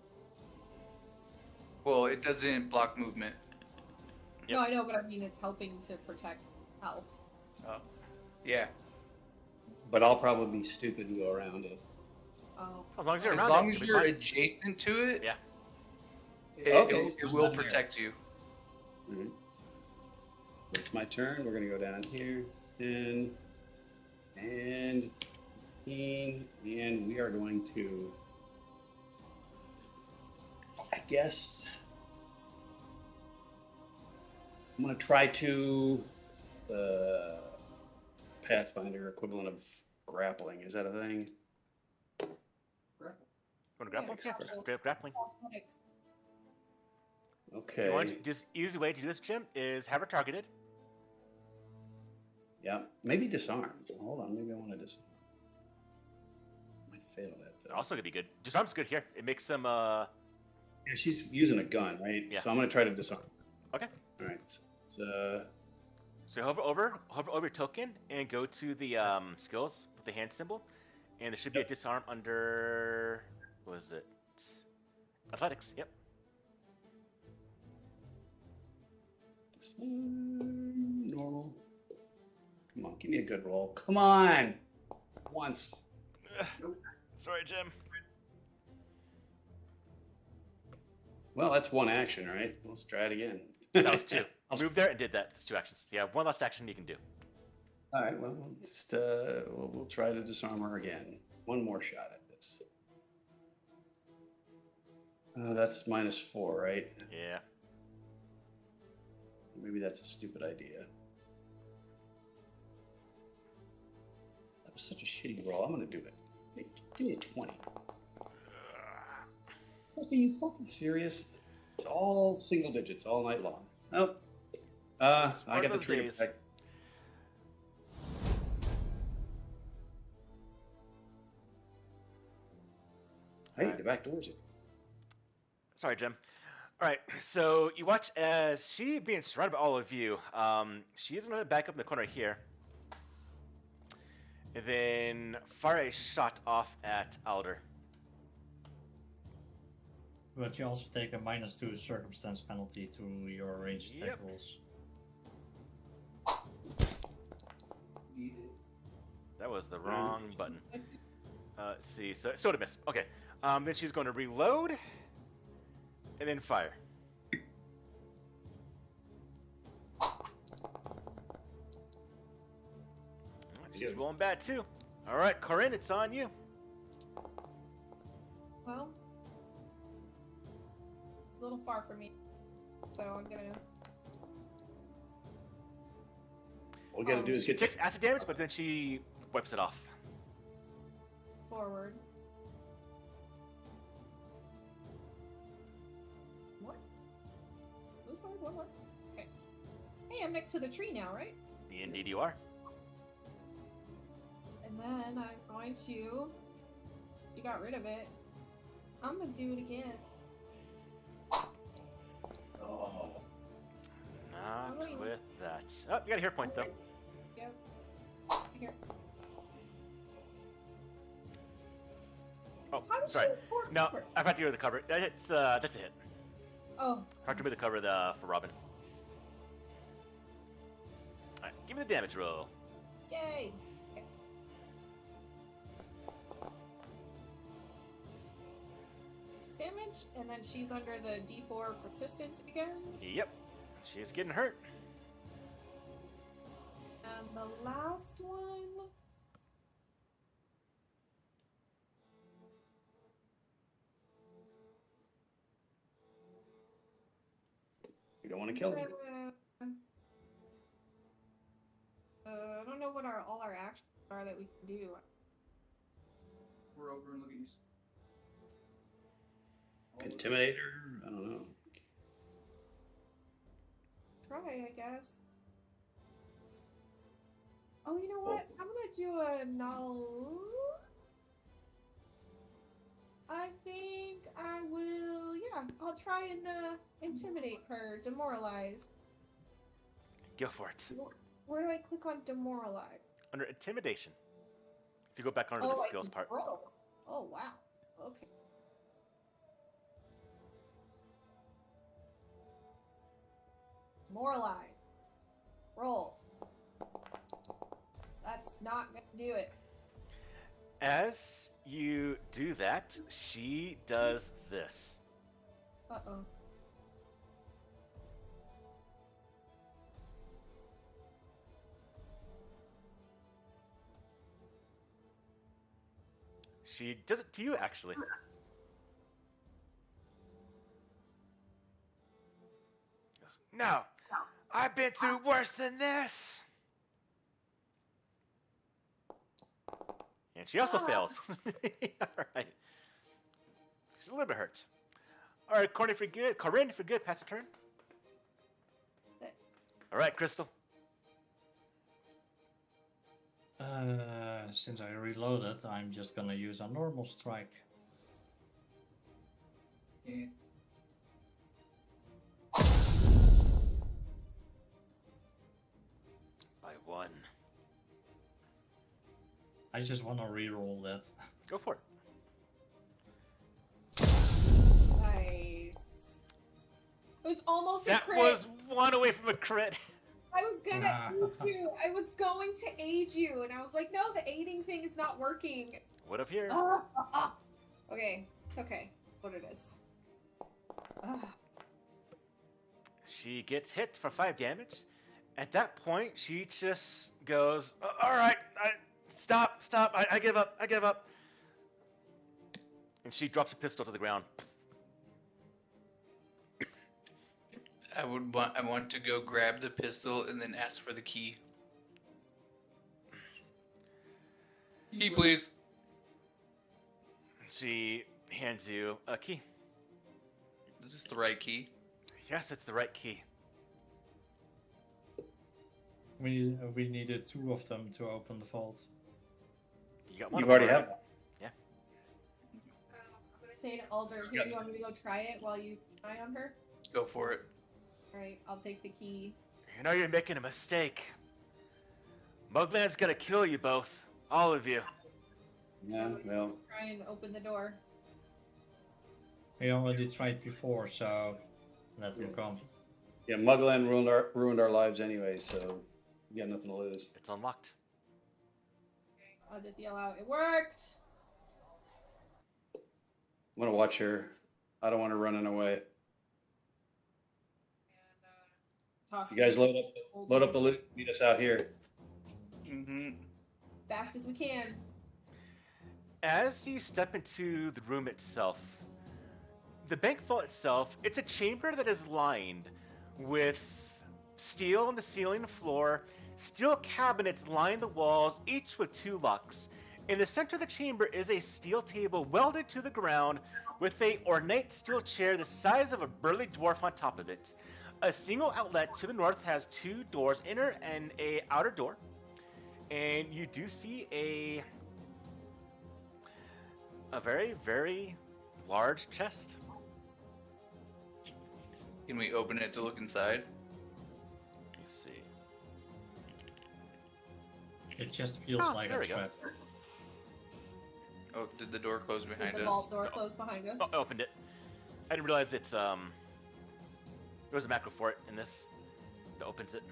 Well, it doesn't block movement. Yep. No, I know, but I mean it's helping to protect health. Oh, yeah. But I'll probably be stupid and go around it. Oh. As long as you're As around long it, as you'll be you're fine. adjacent to it, Yeah. it will Not here. protect you. Alright. It's my turn. We're gonna go down here, 10, and 15, and we are going to, I guess, I'm gonna try to Pathfinder equivalent of grappling. Is that a thing? Want to grapple? Yeah, Yeah, grapple. just grappling. Athletics. You want Okay. to, just easy way to do this, Jim, is have her targeted. Yeah. Maybe disarmed. Hold on. Maybe I want to disarm. Might fail that though. Also gonna be good. Disarm's good here. It makes them Yeah, she's using a gun, right? Yeah. So I'm gonna try to disarm. Okay. All right. So, So hover over your token, and go to the skills with the hand symbol, and there should be a disarm under. What was it? Athletics. Yep. Normal. Come on, give me a good roll. Come on. Once. Sorry, Jim. Well, that's one action, right? Let's try it again. That was two. Move there and did that. That's two actions. Yeah, one last action you can do. All right. Well, just we'll try to disarm her again. One more shot at this. That's -4, right? Yeah. Maybe that's a stupid idea. That was such a shitty roll. I'm gonna do it. Hey, give me a 20. Are you fucking serious? It's all single digits all night long. Oh, I got the trigger back. Hey, the back door's open. Sorry, Jim. All right, so you watch as she being surrounded by all of you. She is going to back up in the corner here. And then fire a shot off at Alder. But you also take a -2 circumstance penalty to your ranged attack rolls. That was the wrong button. Let's see. So to miss. Okay. Then she's going to reload. And then fire. She's rolling bad too. All right, Corinne, it's on you. Well, it's a little far for me, so I'm gonna. All we gotta do is She get takes acid damage, but then she wipes it off. Forward. What? Move forward, one more. Okay. Hey, I'm next to the tree now, right? Indeed you are. And then I'm going to. You got rid of it. I'm gonna do it again. Oh. Not with that. Oh, you got a hero point though. Yep. Here. Oh, How does sorry. she afford No, cover? I forgot to go to the cover. That's a hit. Oh. Hard to move the cover for Robin. Alright, give me the damage roll. Yay! Okay. Damage, and then she's under the D4 persistent again. Yep, she's getting hurt. And the last one. You don't want to kill her. I don't know what all our actions are that we can do. We're over and look at you. Intimidate her? I don't know. Try, I guess. Oh, you know what? I'm gonna do a null. I think I will. Yeah, I'll try and intimidate her, demoralize. Go for it. Where do I click on demoralize? Under intimidation. If you go back onto the skills part. Roll. Oh wow. Okay. Demoralize. Roll. That's not gonna do it. As you do that, she does this. Uh-oh. She does it to you, actually. No, I've been through worse than this. And she also fails. All right. She's a little bit hurt. All right, Corinne, if you're good. Corinne, if you're good, pass the turn. All right, Crystal. Since I reloaded, I'm just gonna use a normal strike. Yeah. I just want to reroll that. Go for it. Nice. It was almost a That crit. was one away from a crit. I was gonna aid you. I was going to aid you, and I was like, no, the aiding thing is not working. What up here? Okay, it's okay. What it is. She gets hit for 5 damage. At that point, she just goes, all right, stop, I give up, And she drops a pistol to the ground. I want to go grab the pistol and then ask for the key. Key, please. She hands you a key. Is this the right key? Yes, it's the right key. We needed 2 of them to open the vault. You got one. You already have one. Yeah. I'm gonna say to Alder, here, you want me to go try it while you eye on her? Go for it. Alright, I'll take the key. You know you're making a mistake. Mugland's gonna kill you both. All of you. Yeah, well, Try and open the door. We already tried before, so let him come. yeah, Mugland ruined our lives anyway, so you got nothing to lose. It's unlocked. I'll just yell out, it worked! I'm gonna watch her. I don't want her running away. And toss You guys the- load up the loot. Meet us out here. Mm-hmm. fast as we can. As you step into the room itself, the bank vault itself, it's a chamber that is lined with steel on the ceiling and floor, steel cabinets line the walls, each with 2 locks. In the center of the chamber is a steel table welded to the ground with a ornate steel chair the size of a burly dwarf on top of it. A single outlet to the north has 2 doors, inner and a outer door. And you do see a very, very large chest. Can we open it to look inside? Let me see. It just feels like there a we go. trap. Oh, did the door close Did behind the us? vault door close behind us? Oh, I opened it. I didn't realize it's there was a macro for it in this that opens it.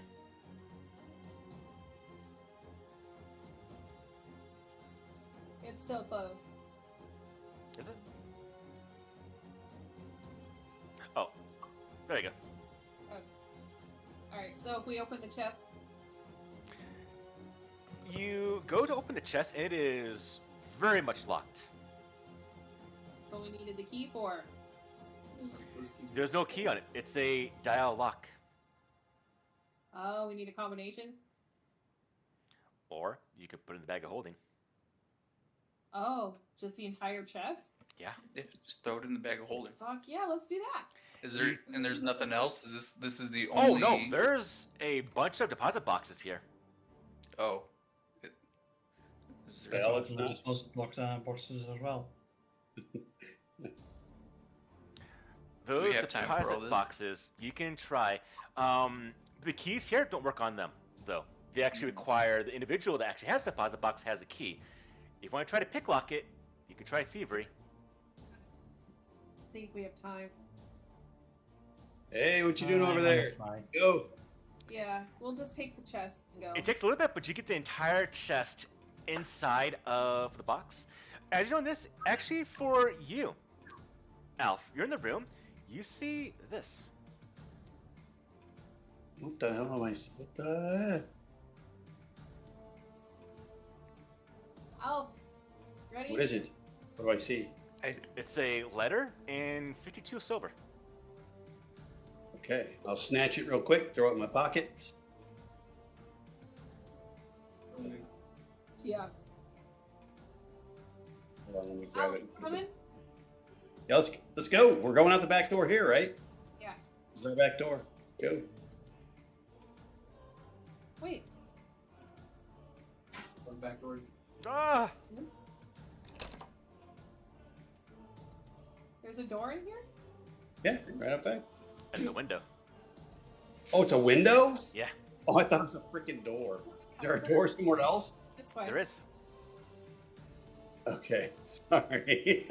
It's still closed. Is it? Oh, there you go. Alright, so if we open the chest, You go to open the chest and it is very much locked. that's what we needed the key for. There's no key on it. It's a dial lock. Oh, we need a combination? Or you could put it in the bag of holding. Oh, just the entire chest? Yeah. Yeah, just throw it in the bag of holding. Fuck yeah, let's do that. Is there? And there's nothing else. This is the Oh only? no, there's a bunch of deposit boxes here. Oh. Is there? Well, Let's it's open not- those boxes as well. Those have time for all deposit this? boxes, you can try. The keys here don't work on them, though. They actually require the individual that actually has the deposit box has a key. If you want to try to picklock it, you can try thievery. I think we have time. Hey, what you doing I over wanna there? try. Go. Yeah, we'll just take the chest and go. It takes a little bit, but you get the entire chest inside of the box. As you know, this actually for you, Alf, you're in the room. You see this. What the hell am I? What the? Alf, ready? What is it? What do I see? It's a letter and 52 silver. Okay, I'll snatch it real quick, throw it in my pocket. Yeah. Hold on, let me grab Alf, it. come in? Yeah, let's go. We're going out the back door here, right? Yeah. This is our back door. Go. Wait. One back doors. Ah! There's a door in here? Yeah, right up there. It's a window. Oh, it's a window? Yeah, Oh, I thought it was a freaking door. Is there a door somewhere else? This way. there is. Okay, sorry.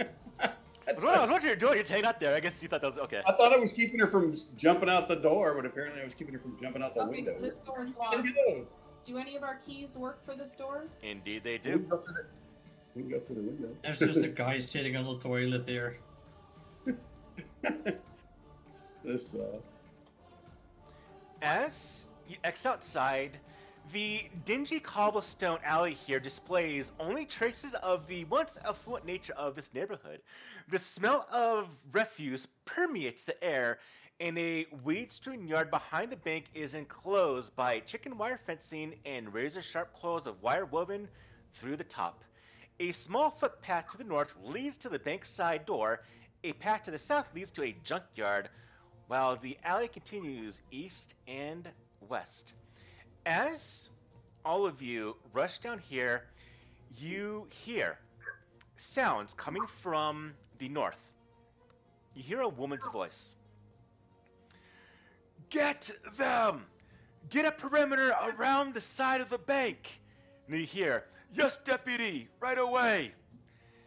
I was wondering what you're doing. You're hanging out there. I guess you thought that was okay. I thought I was keeping her from jumping out the door, but apparently I was keeping her from jumping out the Okay, window. so this door is Let's locked. go. Do any of our keys work for this door? Indeed, they We do. can go through the, we can go through the window. There's just a guy sitting on the toilet here. This As you exit outside, the dingy cobblestone alley here displays only traces of the once affluent nature of this neighborhood. The smell of refuse permeates the air, and a weed-strewn yard behind the bank is enclosed by chicken wire fencing and razor-sharp coils of wire woven through the top. A small footpath to the north leads to the bank's side door. A path to the south leads to a junkyard, while the alley continues east and west. As all of you rush down here, you hear sounds coming from the north. You hear a woman's voice. Get them! Get a perimeter around the side of the bank! And you hear, yes, deputy, right away!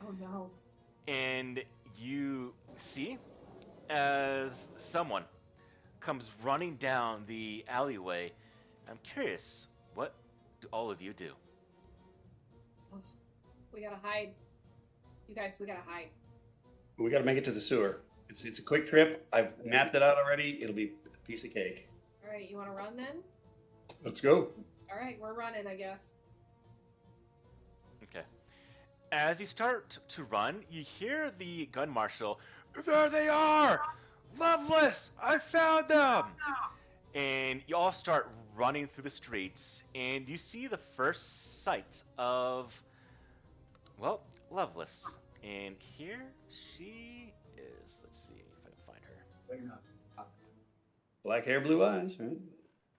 Oh no. And you see as someone comes running down the alleyway. I'm curious, what do all of you do? Oh, we gotta hide. You guys, we gotta hide. We got to make it to the sewer. It's a quick trip. I've mapped it out already. It'll be a piece of cake. All right, you want to run then? Let's go. All right, we're running, I guess. Okay. As you start to run, you hear the gun marshal. There they are! Loveless! I found them! And you all start running through the streets, and you see the first sight of, well, Loveless. And here she is. Let's see if I can find her. They're not. Black hair, blue eyes, right?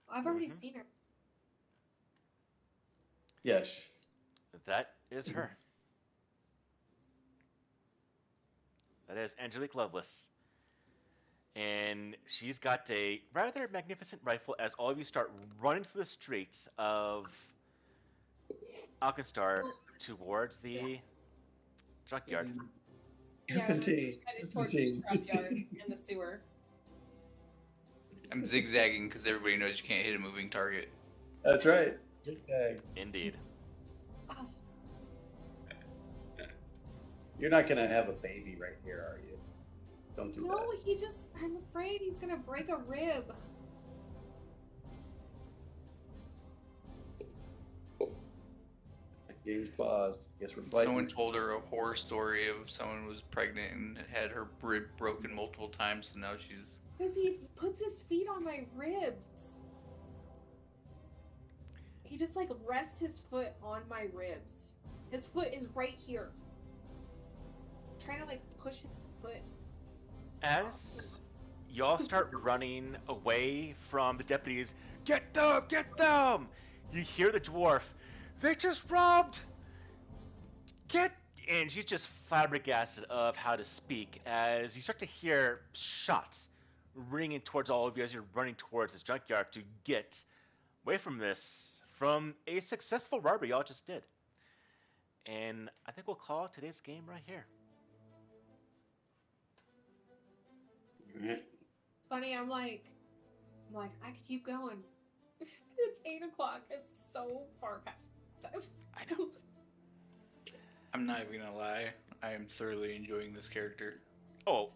I've already Mhm. seen her. Yes. That is her. That is Angelique Lovelace. And she's got a rather magnificent rifle as all of you start running through the streets of Alkenstar towards the junkyard. Yeah, Continue. we're headed towards the junkyard and the sewer. I'm zigzagging because everybody knows you can't hit a moving target. That's right. Good tag. Indeed. Oh, You're not gonna have a baby right here, are you? Don't do no, he just, I'm afraid he's gonna break a rib. that. Game's paused. Guess we're fighting. Someone told her a horror story of someone who was pregnant and had her rib broken multiple times, and now she's. Because he puts his feet on my ribs. He just like rests his foot on my ribs. His foot is right here. I'm trying to like push his foot. As y'all start running away from the deputies, get them! Get them! You hear the dwarf. They just robbed! Get... And she's just flabbergasted of how to speak as you start to hear shots ringing towards all of you as you're running towards this junkyard to get away from a successful robbery y'all just did. And I think we'll call today's game right here. Alright. Funny, I'm like, I could keep going. It's 8 o'clock. It's so far past time. I know. I'm not even gonna lie. I am thoroughly enjoying this character. Oh,